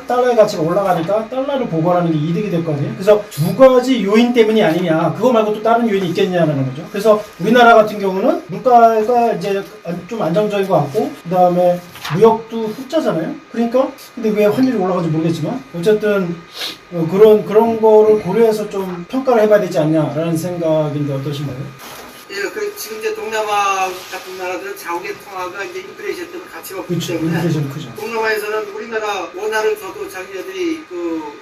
달러의 가치가 올라가니까 달러를 보관하는 게 이득이 될 거거든요. 그래서 두 가지 요인 때문이 아니냐, 그거 말고 또 다른 요인이 있겠냐는 거죠. 그래서 우리나라 같은 경우는 물가가 이제 좀 안정적인 것 같고, 그 다음에 무역도 흑자잖아요. 그러니까 근데 왜 환율이 올라가는지 모르겠지만 어쨌든 그런 거를 고려해서 좀 평가를 해봐야 되지 않냐라는 생각인데 어떠신가요? 예, 지금 이제 동남아 같은 나라들은 자국의 통화가 이제 인플레이션 때문에 가치가 없기 그렇죠. 때문에 인플레이션 크죠. 동남아에서는 우리나라 원화를 줘도 자기네들이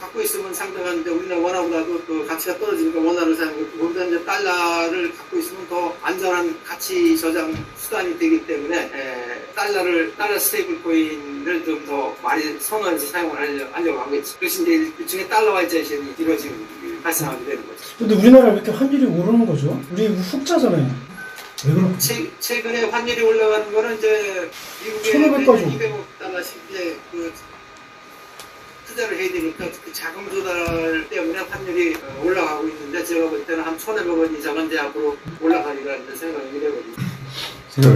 갖고 있으면 상당한데 우리나라 원화보다도 가치가 떨어지니까 원화를 사용하고, 거기다 이제 달러를 갖고 있으면 더 안전한 가치 저장 수단이 되기 때문에 달러 스테이블 코인을 좀 더 많이 선호해서 사용을 하려고 하고 있죠. 그래서 이제 일종의 달러화이제이션이 발생하게 되는 거죠. 근데 우리나라 왜 이렇게 환율이 오르는 거죠? 우리 흑자잖아요. 왜 그렇게? 최근에 환율이 올라가는 거는 이제 미국에 1,500까지 200억 달러씩 이제 투자를 해야 되니까 그 자금 조달 때문에 환율이 올라가고 있는데, 제가 볼 때는 한 1,500원 이상은 이제 앞으로 올라가리라는 생각이 되거든요. 제가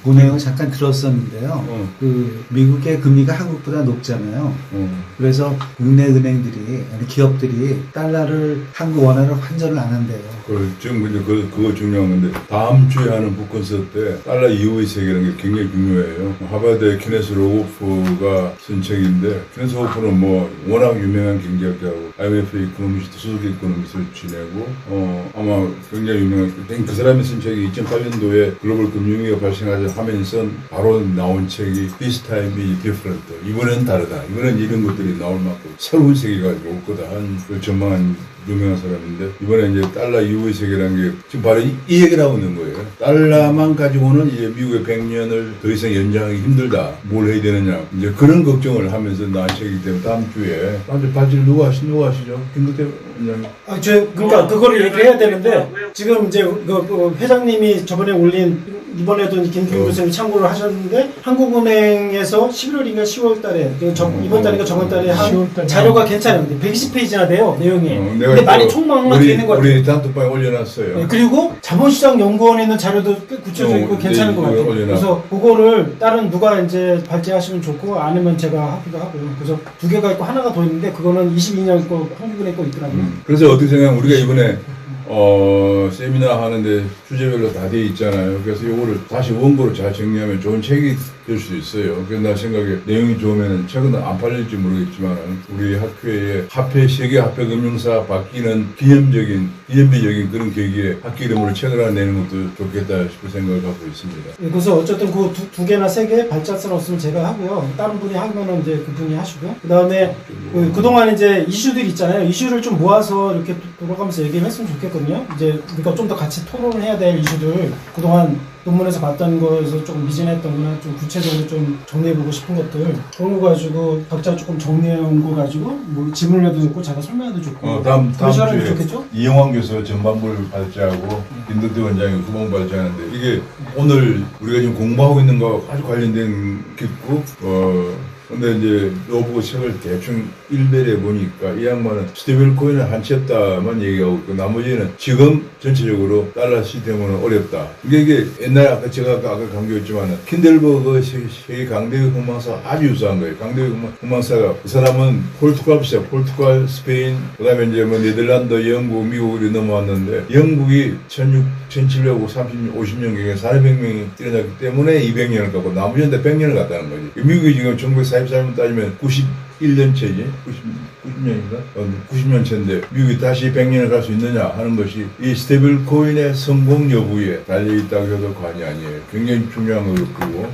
그 내용을 잠깐 들었었는데요. 그 미국의 금리가 한국보다 높잖아요. 그래서 국내 은행들이, 아니 기업들이 달러를 한국 원화로 환전을 안 한대요. 지금 이제 그거 중요한 건데, 다음 주에 하는 북콘서트 때 달러 이후의 세계라는 게 굉장히 중요해요. 하버드의 케네스 로고프가 쓴 책인데, 케네스 로고프는 뭐 워낙 유명한 경제학자고 IMF 이코노미스트, 수석 이코노미스트를 지내고 아마 굉장히 유명한, 그 사람이 쓴 책이 2008년도에 글로벌 금융위기가 발생하자 하면서 바로 나온 책이 This time is different. 이번엔 다르다. 이번엔 이런 것들이 나올 만큼 새로운 세계가 올 거다 하는 그 전망한 유명한 사람인데, 이번에 이제 달러 이후의 세계라는 게 지금 바로 이 얘기를 하고 있는 거예요. 달러만 가지고는 이제 미국의 100년을 더 이상 연장하기 힘들다. 뭘 해야 되느냐. 이제 그런 걱정을 하면서 나온 책이기 때문에 다음 주에 발질 누가 하시죠? 김덕태 원장님. 그러니까 그거를 얘기해야 되는데, 지금 이제 그 회장님이 저번에 올린, 이번에도 김기훈 교수님이 참고를 하셨는데, 한국은행에서 11월인가 10월 달에, 이번 달인가 저번 달에 한 자료가 괜찮아요. 120페이지나 돼요, 내용이. 근데 많이 총망라돼 있는 것 같아요. 우리 단톡방에 올려놨어요. 네, 그리고 자본시장연구원에 있는 자료도 꽤 구체적이고 있고 괜찮은 것 같아요. 그래서 그거를 다른 누가 이제 발제하시면 좋고, 아니면 제가 하기도 하고요. 그래서 두 개가 있고 하나가 더 있는데, 그거는 22년 거 한국은행 거 있더라고요. 그래서 어떻게 생각하면 우리가 이번에 세미나 하는데 주제별로 다 돼 있잖아요. 그래서 이거를 다시 원고로 잘 정리하면 좋은 책이 될 수도 있어요. 그래서 나 생각에 내용이 좋으면 책은 안 팔릴지 모르겠지만, 우리 학회에 세계 화폐 금융사 바뀌는 기념비적인 그런 계기에 학교 이름으로 책을 하나 내는 것도 좋겠다 싶은 생각을 갖고 있습니다. 그래서 어쨌든 그 두 개나 세 개 발자취는 없으면 제가 하고요. 다른 분이 하면은 이제 그분이 하시고요. 그 다음에 그동안 이제 이슈들 있잖아요. 이슈를 좀 모아서 이렇게 돌아가면서 얘기를 했으면 좋겠거든요. 이제 우리가 좀 더 같이 토론을 해야 될 이슈들, 그동안 논문에서 봤던 거에서 조금 미진했던 거나 좀 구체적으로 좀 정리해보고 싶은 것들, 그런 거 가지고 각자 조금 정리해온 거 가지고 뭐 질문해도 좋고 제가 설명해도 좋고 다음 주에 좋겠죠? 이영환 교수 전반부를 발제하고 김덕태 원장이 후반 발제하는데, 이게 오늘 우리가 지금 공부하고 있는 거와 아주 관련된 깊고 근데 이제 노부고 책을 대충 일별해 보니까 이 양반은 스테이블 코인을 한 챕터만 얘기하고 있고, 나머지는 지금 전체적으로 달러 시스템은 어렵다. 이게 옛날에 제가 아까 강조했지만 킨델버그 세계 강대국 흥망사 아주 유사한 거예요. 강대국 흥망사가, 그 사람은 포르투갈, 스페인, 그 다음에 이제 뭐 네덜란드, 영국, 미국으로 넘어왔는데, 영국이 1750년경에 400명이 일어났기 때문에 200년을 갖고 나머지는 100년을 갔다는 거지. 미국이 지금 1944년 따지면 91년째지, 90년인가? 90년째인데 미국이 다시 100년을 갈 수 있느냐 하는 것이 이 스테이블 코인의 성공 여부에 달려있다고 해도 과언이 아니에요. 굉장히 중요한 거고,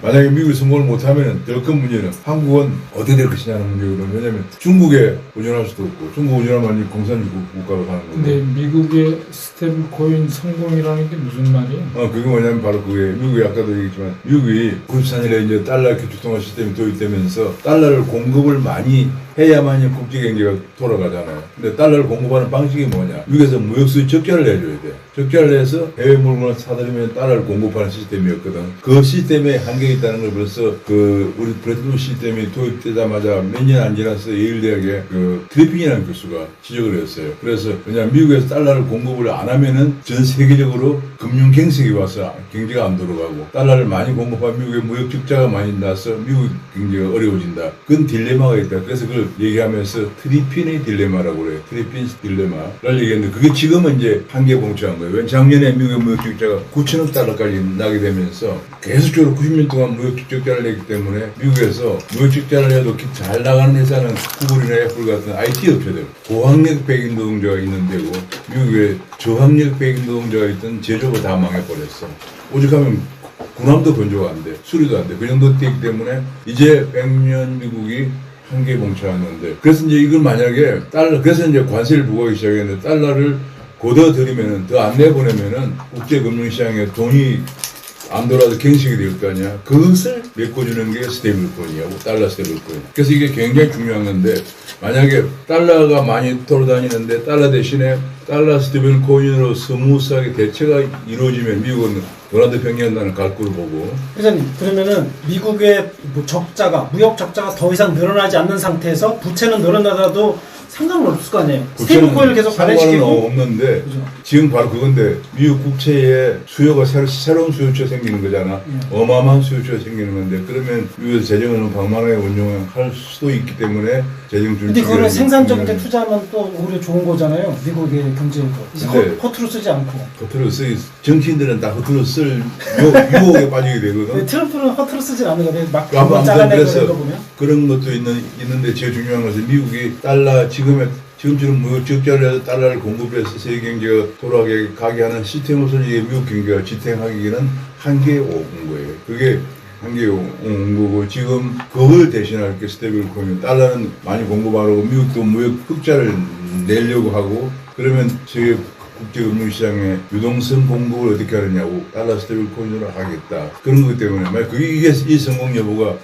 만약에 미국이 성공을 못하면 더 큰 문제는 한국은 어떻게 될 것이냐는 문제거든요. 왜냐하면 중국에 의존할 수도 없고 중국 의존하면 공산주의 국가로 가는 근데 거고. 미국의 스테이블 코인 성공이라는 게 무슨 말이에요? 그게 뭐냐면 바로 그게 미국이 아까도 얘기했지만 미국이 94년에 이제 달러 교통화 시스템이 도입되면서 달러를 공급을 많이 해야만이 국제 경제가 돌아가잖아요. 근데 달러를 공급하는 방식이 뭐냐? 미국에서 무역수입 적자를 내줘야 돼. 적자를 내서 해외 물건을 사들이면 달러를 공급하는 시스템이었거든. 그 시스템에 한계가 있다는 걸 벌써 우리 브레튼 시스템이 도입되자마자 몇 년 안 지나서 예일대학의 트리핀이라는 교수가 지적을 했어요. 그래서 왜냐하면 미국에서 달러를 공급을 안 하면은 전 세계적으로 금융 경색이 와서 경제가 안 돌아가고 달러를 많이 공급하면 미국의 무역 적자가 많이 나서 미국 경제가 어려워진다. 그건 딜레마가 있다. 그래서 그걸 얘기하면서 트리핀의 딜레마라고 그래요. 트리핀 딜레마를 얘기했는데 그게 지금은 이제 한계에 봉착한 거예요. 왜냐면 작년에 미국의 무역 적자가 9천억 달러까지 나게 되면서 계속적으로 90년 동안 무역 적자를 내기 때문에 미국에서 무역 적자를 해도 잘 나가는 회사는 구글이나 애플 같은 IT 업체들 고학력 백인 노동자가 있는 데고 미국에 저학력 백인 노동자가 있던 제조가 다 망해버렸어. 오죽하면 군함도 건조가 안 돼. 수리도 안 돼. 그 정도 되기 때문에 이제 100년 미국이 한계에 봉착했는데 그래서 이제 이걸 만약에 그래서 이제 관세를 부과하기 시작했는데 달러를 걷어들이면은 더 안 내보내면은 국제금융시장에 돈이 안 돌아도 경색이 될 거 아니야. 그것을 메꿔주는 게 스테이블 코인이야. 달러 스테이블 코인. 그래서 이게 굉장히 중요한 건데 만약에 달러가 많이 돌아다니는데 달러 대신에 달러 스테이블 코인으로 스무스하게 대체가 이루어지면 미국은 도널드 평년단을 갈 거로 보고. 회장님, 그러면은 미국의 무역 적자가 더 이상 늘어나지 않는 상태에서 부채는 늘어나더라도 상관은 없을 거 아니에요. 스테이블 코인을 계속 발행시키고 없는데 그죠? 지금 바로 그건데 미국 국채에 수요가 새로운 수요처가 생기는 거잖아. 어마어마한 수요처가 생기는 건데 그러면 미국에서 재정을 방만하게 운용할 수도 있기 때문에 재정 근데 그거는 생산적인 데 투자하면 또 오히려 좋은 거잖아요. 미국의 경제에도. 허투루 쓰지 않고. 허투루 정치인들은 다 허투루 쓸 유혹에 빠지게 되거든. 트럼프는 허투루 쓰진 않는 거예요. 막 그래서 그런 것도 있는데 제일 중요한 것은 미국이 달러 지금처럼 무역 적자를 해서 달러를 공급해서 세계 경제가 돌아가게 가게 하는 시스템 없어서 미국 경제가 지탱하기에는 한계에 온 거예요. 그게 한계에 온 거고 지금 그걸 대신할 게 스테이블 코인. 달러는 많이 공급하려고 미국도 무역 흑자를 내려고 하고 그러면 세계 국제금융시장의 유동성 공급을 어떻게 하느냐고 달러 스테이블 코인으로 하겠다. 그런 것 때문에 만약 이게 이 성공 여부가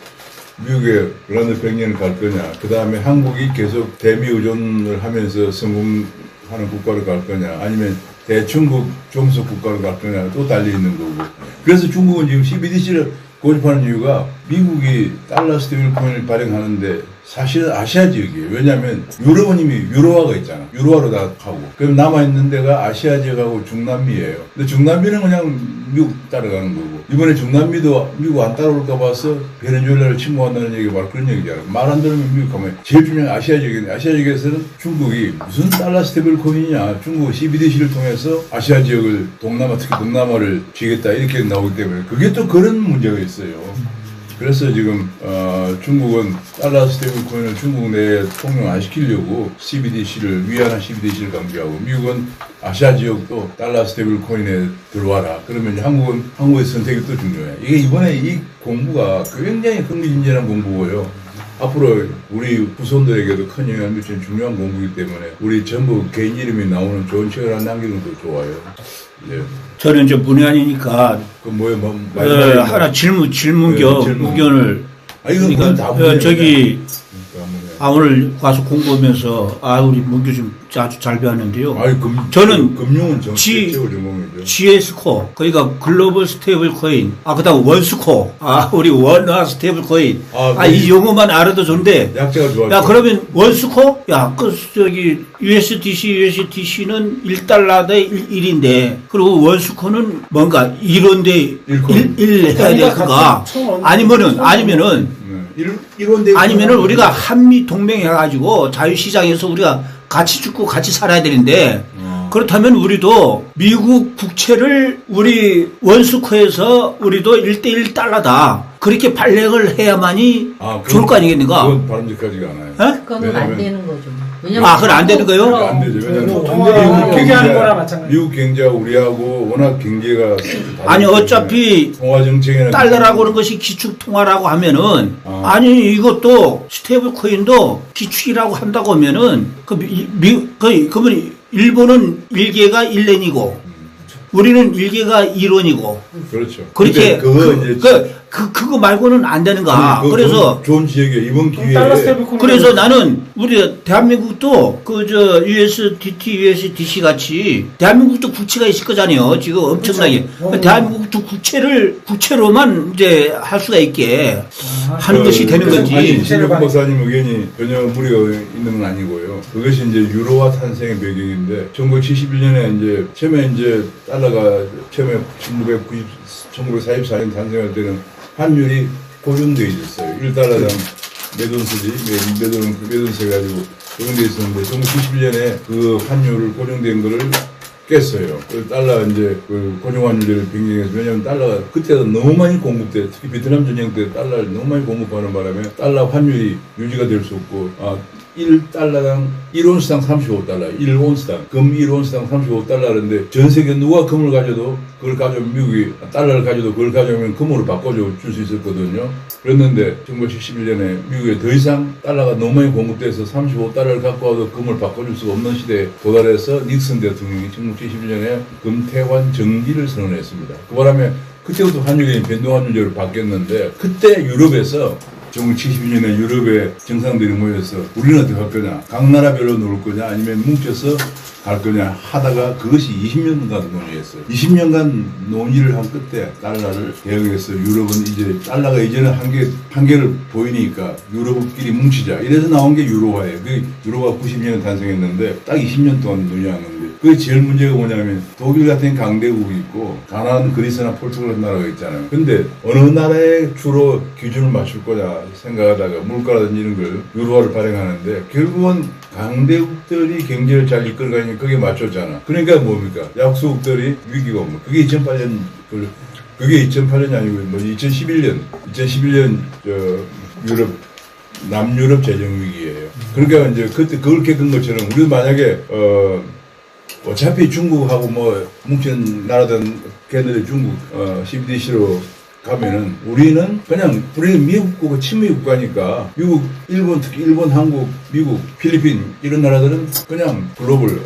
미국에 런던 100년을 갈 거냐, 그 다음에 한국이 계속 대미 의존을 하면서 성공하는 국가로 갈 거냐, 아니면 대중국 종속 국가로 갈 거냐 또 달려있는 거고. 그래서 중국은 지금 CBDC를 고집하는 이유가 미국이 달러 스테이블 코인을 발행하는데 사실은 아시아 지역이에요. 왜냐하면 유럽은 이미 유로화가 있잖아. 유로화로 다 하고. 그럼 남아있는 데가 아시아 지역하고 중남미예요. 근데 중남미는 그냥 미국 따라가는 거고. 이번에 중남미도 미국 안 따라올까 봐서 베네수엘라를 침공한다는 얘기가 바로 그런 얘기잖아요. 말 안 들으면 미국 가면 제일 중요한 아시아 지역인데 아시아 지역에서는 중국이 무슨 달러 스테이블 코인이냐. 중국 CBDC를 통해서 아시아 지역을 동남아 특히 동남아를 쥐겠다 이렇게 나오기 때문에 그게 또 그런 문제가 있어요. 그래서 지금 중국은 달러 스테이블 코인을 중국 내에 통용 안 시키려고 CBDC를 위안화 CBDC를 강조하고 미국은 아시아 지역도 달러 스테이블 코인에 들어와라. 그러면 한국의 선택이 또 중요해. 이게 이번에 이 공부가 굉장히 흥미진진한 공부고요. 앞으로 우리 후손들에게도 큰 영향을 미치는 중요한 공부이기 때문에 우리 전부 개인 이름이 나오는 좋은 책을 하나 남기는 것도 좋아요. 네. 저는 이제 문외한이니까 하나 질문견을 그러니까 저기 오늘 와서 공부하면서 우리 문 교수님 아주 잘 배웠는데요. 저는 금융은 정책적으로 전공이죠. GS코 그러니까 글로벌 스테이블 코인 그다음 원스코 우리 원화 스테이블 코인 이 용어만 알아도 좋은데 약자가 좋아요. 야 그러면 원스코 저기 USDC는 1달러 대 1인데 그리고 원스코는 뭔가 1원대 1 해야 될까 아니면은 우리가 한미 동맹해가지고 자유시장에서 우리가 같이 죽고 같이 살아야 되는데 그렇다면 우리도 미국 국채를 우리 원스코에서 우리도 1대1 달러다 그렇게 발행을 해야만이 좋을 거 아니겠는가? 그건 바람직하지가 않아요. 그건 안 되는 거죠. 왜냐면 아, 그건 안 되는 거예요? 안 되죠. 왜냐면 경제하는 거나 마찬가지. 미국 경제가 우리하고 워낙 경제가 아니 어차피 통화 정책에는 달러라고 하는 것이 기축 통화라고 하면은 아. 아니 이것도 스테이블 코인도 기축이라고 한다고 하면은 그러면 일본은 1개가 1년이고 우리는 1개가 1원이고 그렇죠. 그렇게 근데 그거 이제 그거 말고는 안 되는가. 아니, 그래서 좋은 지역에 이번 기회에 달러 스테이블 코인 그래서 나는 우리 대한민국도 USDT, USDC 같이 대한민국도 국채가 있을 거잖아요. 지금 엄청나게 그렇죠. 대한민국도 국채로만 이제 할 수가 있게 하는 것이 되는 거지. 아니, 신경 박사님 의견이 전혀 무리가 있는 건 아니고요. 그것이 이제 유로화 탄생의 배경인데 1971년에 이제 처음에 이제 달러가 처음에 1944년 탄생할 때는 환율이 고정되어 있었어요. 1달러당 몇 원쓰지, 몇 원세 가지고 고정되어 있었는데 1971년에 그 환율을 고정된 거를 깼어요. 그 달러 이제 그 고정환율을 변경해서 왜냐하면 달러가 그때도 너무 많이 공급돼 특히 베트남 전쟁 때 달러를 너무 많이 공급하는 바람에 달러 환율이 유지가 될 수 없고 1달러당 1온스당 35달러 1온스당 금 1온스당 35달러인데 전 세계 누가 금을 가져도 그걸 가져오면 미국이 달러를 가져도 그걸 가져오면 금으로 바꿔줘 줄 수 있었거든요. 그랬는데 1971년에 미국에 더 이상 달러가 너무 많이 공급돼서 35달러를 갖고 와도 금을 바꿔줄 수가 없는 시대에 도달해서 닉슨 대통령이 1971년에 금태환 정기를 선언했습니다. 그 바람에 그때부터 환율이 변동환율제로 바뀌었는데 그때 유럽에서 1971년에 유럽의 정상들이 모여서 우리는 어떻게 할 거냐 각 나라별로 놀 거냐 아니면 뭉쳐서 갈 거냐 하다가 그것이 20년간 논의했어요. 20년간 논의를 한 끝에 달러를 개혁해서 유럽은 이제 달러가 이제는 한계를 보이니까 유럽끼리 뭉치자 이래서 나온 게 유로화예요. 그 유로가 90년에 탄생했는데 딱 20년 동안 논의한 건데 그게 제일 문제가 뭐냐면 독일 같은 강대국이 있고 가나안, 그리스나 포르투갈 같은 나라가 있잖아요. 근데 어느 나라에 주로 기준을 맞출 거냐 생각하다가 물가라든지 이런 걸 유로화를 발행하는데 결국은 강대국들이 경제를 잘 이끌어가니까 그게 맞췄잖아. 그러니까 뭡니까? 약소국들이 위기가 오면 그게 2008년 그게 2008년이 아니고 뭐 2011년 유럽 남유럽 재정 위기예요. 그러니까 이제 그때 그걸 겪은 것처럼 우리도 만약에 어차피 중국하고 뭐 뭉친 나라든 걔네들이 중국 CBDC로 가면은 우리는 미국과 친미 국가니까 미국, 일본 특히 일본, 한국, 미국, 필리핀 이런 나라들은 그냥 글로벌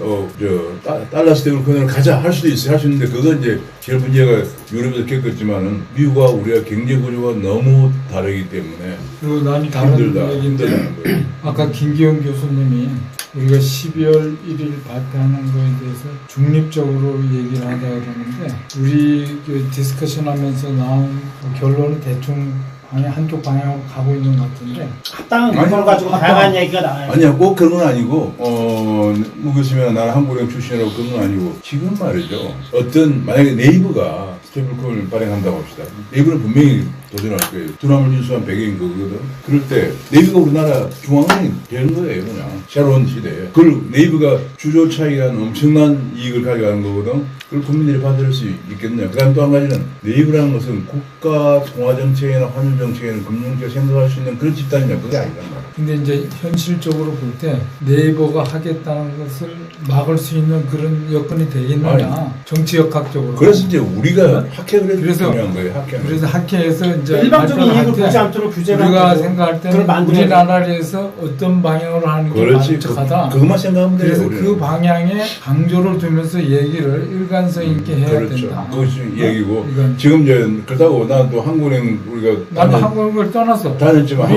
달러 스테이블 코인으로 가자 할 수도 있어요. 할 수 있는데 그건 이제 제일 문제가 유럽에서 겪었지만은 미국과 우리가 경제 구조가 너무 다르기 때문에 그리고 난 다른 얘기인데 아까 김기현 교수님이 우리가 12월 1일 발표하는 거에 대해서 중립적으로 얘기를 하다 그러는데 우리 디스커션 하면서 나온 결론은 대충 한쪽 방향으로 가고 있는 것 같은데 합당한 근거를 가지고 다양한 얘기가 나와요. 아니야 꼭 그런 건 아니고 무 교수님이나 나는 한국은행 출신이라고 그런 건 아니고 지금 말이죠. 만약에 네이버가 스테이블 코인을 발행한다고 합시다. 네이버는 분명히 도전할 거예요. 두나물 인수한 배경인 거거든. 그럴 때 네이버가 우리나라 중앙은행이 되는 거예요. 그냥 새로운 시대에. 그걸 네이버가 주조 차익이라는 엄청난 이익을 가져가는 거거든. 그걸 국민들이 받을 수 있겠냐. 그 다음 또 한 가지는 네이버라는 것은 국가 통화정책이나 환율정책이나 금융정책 생각할 수 있는 그런 집단이냐. 그게 아니란 말이야. 근데 이제 현실적으로 볼 때 네이버가 하겠다는 것을 막을 수 있는 그런 여건이 되겠느냐. 정치역학적으로. 그래서 이제 우리가 학회를 해서 그래서 중요한 거예요. 그래서 학회에서 이제 일방적인 이익을 보지 않도록 규제를 우리가 생각할 때는 우리나라에서 어떤 방향으로 하는 게 맞적하다. 그것만 생각하면 돼요. 그래서 그 방향에 강조를 두면서 얘기를 일관성 있게 해야 그렇죠. 된다. 그것이 얘기고 지금 이제 그렇다고 난 또 한국은행 우리가 나도 한국은행을 떠났어. 다녔지만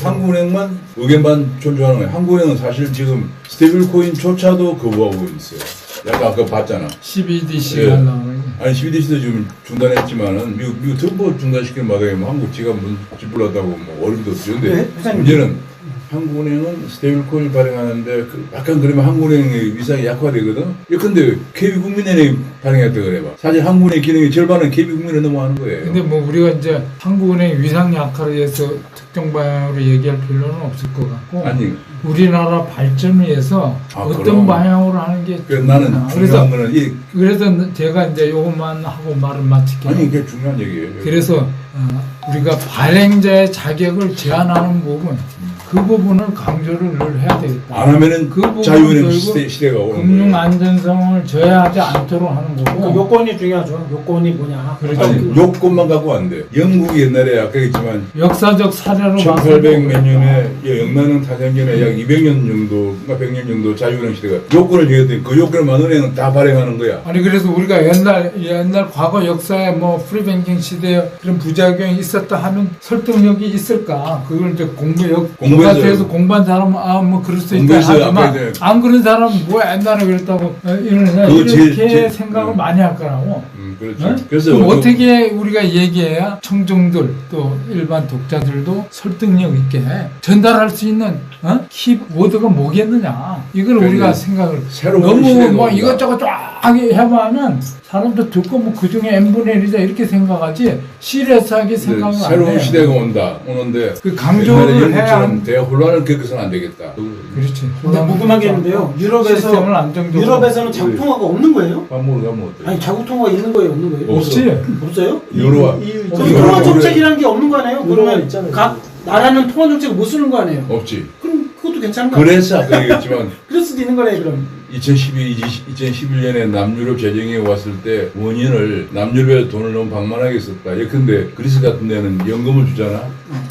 한국은행만 의견만 존중하는 거예요. 한국은행은 사실 지금 스테이블 코인조차도 거부하고 있어요. 약간 아까 봤잖아. CBDC 하려고 아니 CBDC도 지금 중단했지만은 미국 정부 중단시키는 마당에 뭐 한국 지가 찌불렀다고 뭐 어림도 없는데 문제는 한국은행은 스테이블 코인을 발행하는데 약간 그러면 한국은행의 위상이 약화되거든. 근데 KB국민은행이 발행했다 그래봐. 사실 한국은행 기능의 절반은 KB국민을 넘어가는 거예요. 근데 뭐 우리가 이제 한국은행 위상 약화를 위해서 특정 방향으로 얘기할 필요는 없을 것 같고. 아니. 우리나라 발전을 위해서 어떤 그럼. 방향으로 하는 게 나는 중요한 거는 그래서 제가 이제 이것만 하고 말을 마칠게요. 아니 이게 중요한 얘기예요. 그래서 우리가 발행자의 자격을 제한하는 부분 그 부분을 강조를 늘 해야 되겠다. 안 하면은 그 부분은 자유은행 결국 시대가 오는 금융 거예요. 안전성을 저해하지 않도록 하는 그 거고. 요건이 중요하죠. 요건이 뭐냐. 그렇죠. 아니, 요건만 갖고 안 돼. 영국이 옛날에 아까 얘기했지만 역사적 사례로 1800 몇 년에 영란은 타생전에 약 200년 정도, 100년 정도 자유은행 시대가 요건을 정했더니 그 요건만 은행은 다 발행하는 거야. 아니 그래서 우리가 옛날 과거 역사에 뭐 프리뱅킹 시대에 그런 부작용이 있었다 하면 설득력이 있을까? 그걸 이제 공부해서 공부한 사람은 뭐 그럴 수 있다 공부해서 하지만 이제 안 그런 사람은 뭐 옛날에 그랬다고 이러느냐 이렇게 생각을 많이 할 거라고. 그렇죠. 네? 그래서 그럼 어떻게 우리가 얘기해야 청중들 또 일반 독자들도 설득력 있게 전달할 수 있는 키워드가 뭐겠느냐 이걸 우리가 생각을 새로운 너무 시대가 뭐 온다. 이것저것 쫙 해봐면 사람도 듣고 뭐 그중에 n분의 1이다 이렇게 생각하지 시리어스하게 생각을 안 해요. 새로운 시대가 오는데 그 강조를 옛날에 해야 영국처럼 대화 혼란을 겪어서는 안 되겠다. 그렇지. 근데 궁금하겠는데요. 시스템을 안정적으로 유럽에서는 자국 통화가 없는 거예요? 밥 먹으러 가면 어때? 아니 자국 통화가 있는 거예요, 없는 거예요? 없지. 없어요? 유로와 그럼 통화 정책이라는 게 없는 거 아니에요? 그러면 있잖아요. 각 나라는 통화 정책을 못 쓰는 거 아니에요? 없지. 그럼 그것도 괜찮은 거 아니에요? 그래서 아까 얘기했지만 그럴 수도 있는 거네요, 그럼. 2011년에 남유럽 재정이 왔을 때 원인을 남유럽에 돈을 너무 방만하게 썼다. 예컨대 그리스 같은 데는 연금을 주잖아.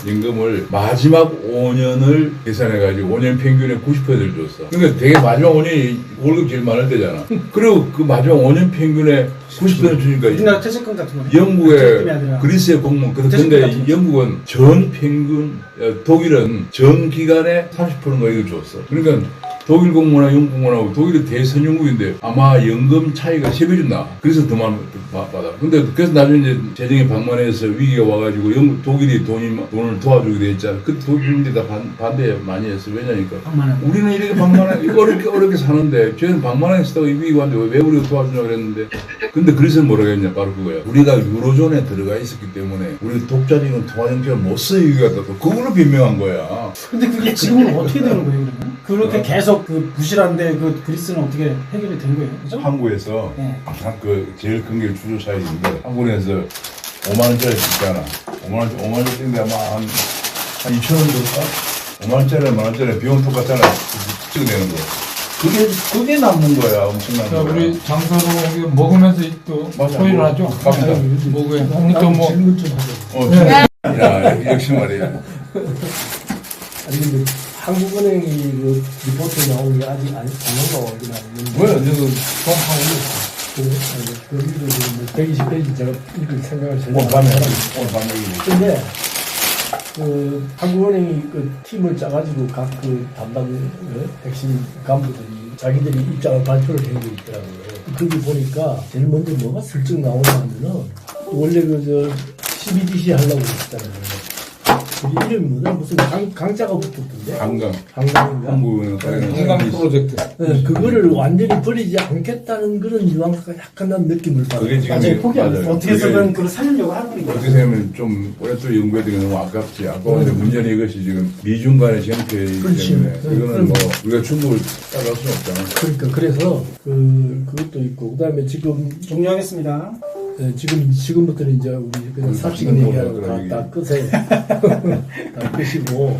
연금을 마지막 5년을 계산해가지고 5년 평균에 90%를 줬어. 그러니까 되게 마지막 5년이 월급 제일 많을 때잖아. 그리고 그 마지막 5년 평균에 90% 주니까 우리나라 퇴직금 같은 거. 영국의 그리스의 공무원 근데 영국은 전 평균 독일은 전 기간에 30%인가 이거 줬어. 그러니까 독일 공무원하고 영국 공무원하고 독일이 대선진국인데 아마 연금 차이가 3배 줬나? 그래서 더 많이 받아. 근데 그래서 나중에 이제 재정이 방만해서 위기가 와가지고 독일이 돈을 도와주게 돼 있잖아. 그 독일인데 다 반대 많이 했어. 왜냐니까 우리는 이렇게 방만하게 어렵게 사는데 쟤는 방만하게 쓰다가 위기가 왔는데 왜 우리가 도와주냐고 그랬는데 근데 그래서 뭐라고 했냐 바로 그거야. 우리가 유로존에 들어가 있었기 때문에 우리 독자적인 통화 정책을 못 쓰기가 또 그걸로 변명한 거야. 근데 그게 지금은 어떻게 되는 거예요, 그러면? 그렇게 계속 그 부실한데 그 그리스는 어떻게 해결이 된 거예요? 그죠? 한국에서 네. 항상 그 제일 큰 게 주조 차익인데 한국에서 5만 원짜리 있잖아. 5만 원짜리인데 아마 한 2천 원 줄까? 5만 원짜리, 1만 원짜리 비용 똑같잖아. 찍어내는 거. 그게 남는 거야. 엄청난 자, 거. 우리 장사로 먹으면서 또 맞아. 소리를 하죠. 갑시다. 먹어요. 오늘 또 뭐. 질문 좀 하죠. 야, 역시 말이야. 아니 근데 한국은행이 그 리포트 나오는 게 아직 안 나오긴 하는데. 왜? 저도 하고 있어. 여기도 지금 120페이지 제가 읽을 생각을 전혀 오늘 안 밤에 하고 오늘 밤에 근데 그 한국은행이 그 팀을 짜가지고 각 그 담당 핵심 간부들이 자기들이 입장을 발표를 한 게 있더라고요. 거기 보니까 제일 먼저 뭐가 슬쩍 나오냐 하면은 원래 그 저 CBDC 하려고 했잖아요. 그 이름이 뭐더라? 무슨 강자가 붙었던데? 한강인가? 한강 프로젝트. 네, 그거를 완전히 버리지 않겠다는 그런 뉘앙스가 약간 난 느낌을 받아요. 그게 지금 나중에 포기 안 맞아요. 했어. 어떻게든 그걸 살리려고 하는 거예요. 어떻게 생각하면 좀 오랫동안 연구했던 게 너무 아깝지. 아까운데 문제는 이것이 지금 미중 간의 쟁패이기 그렇지. 때문에 네, 이거는 뭐 우리가 충분히 따라갈 수는 없잖아. 그러니까 그래서 그것도 있고 그다음에 지금 종료하겠습니다. 네, 지금부터는 이제 우리 그냥 삽시간 얘기하고 다 끄세요. 다 끄시고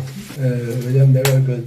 왜냐면 내가 그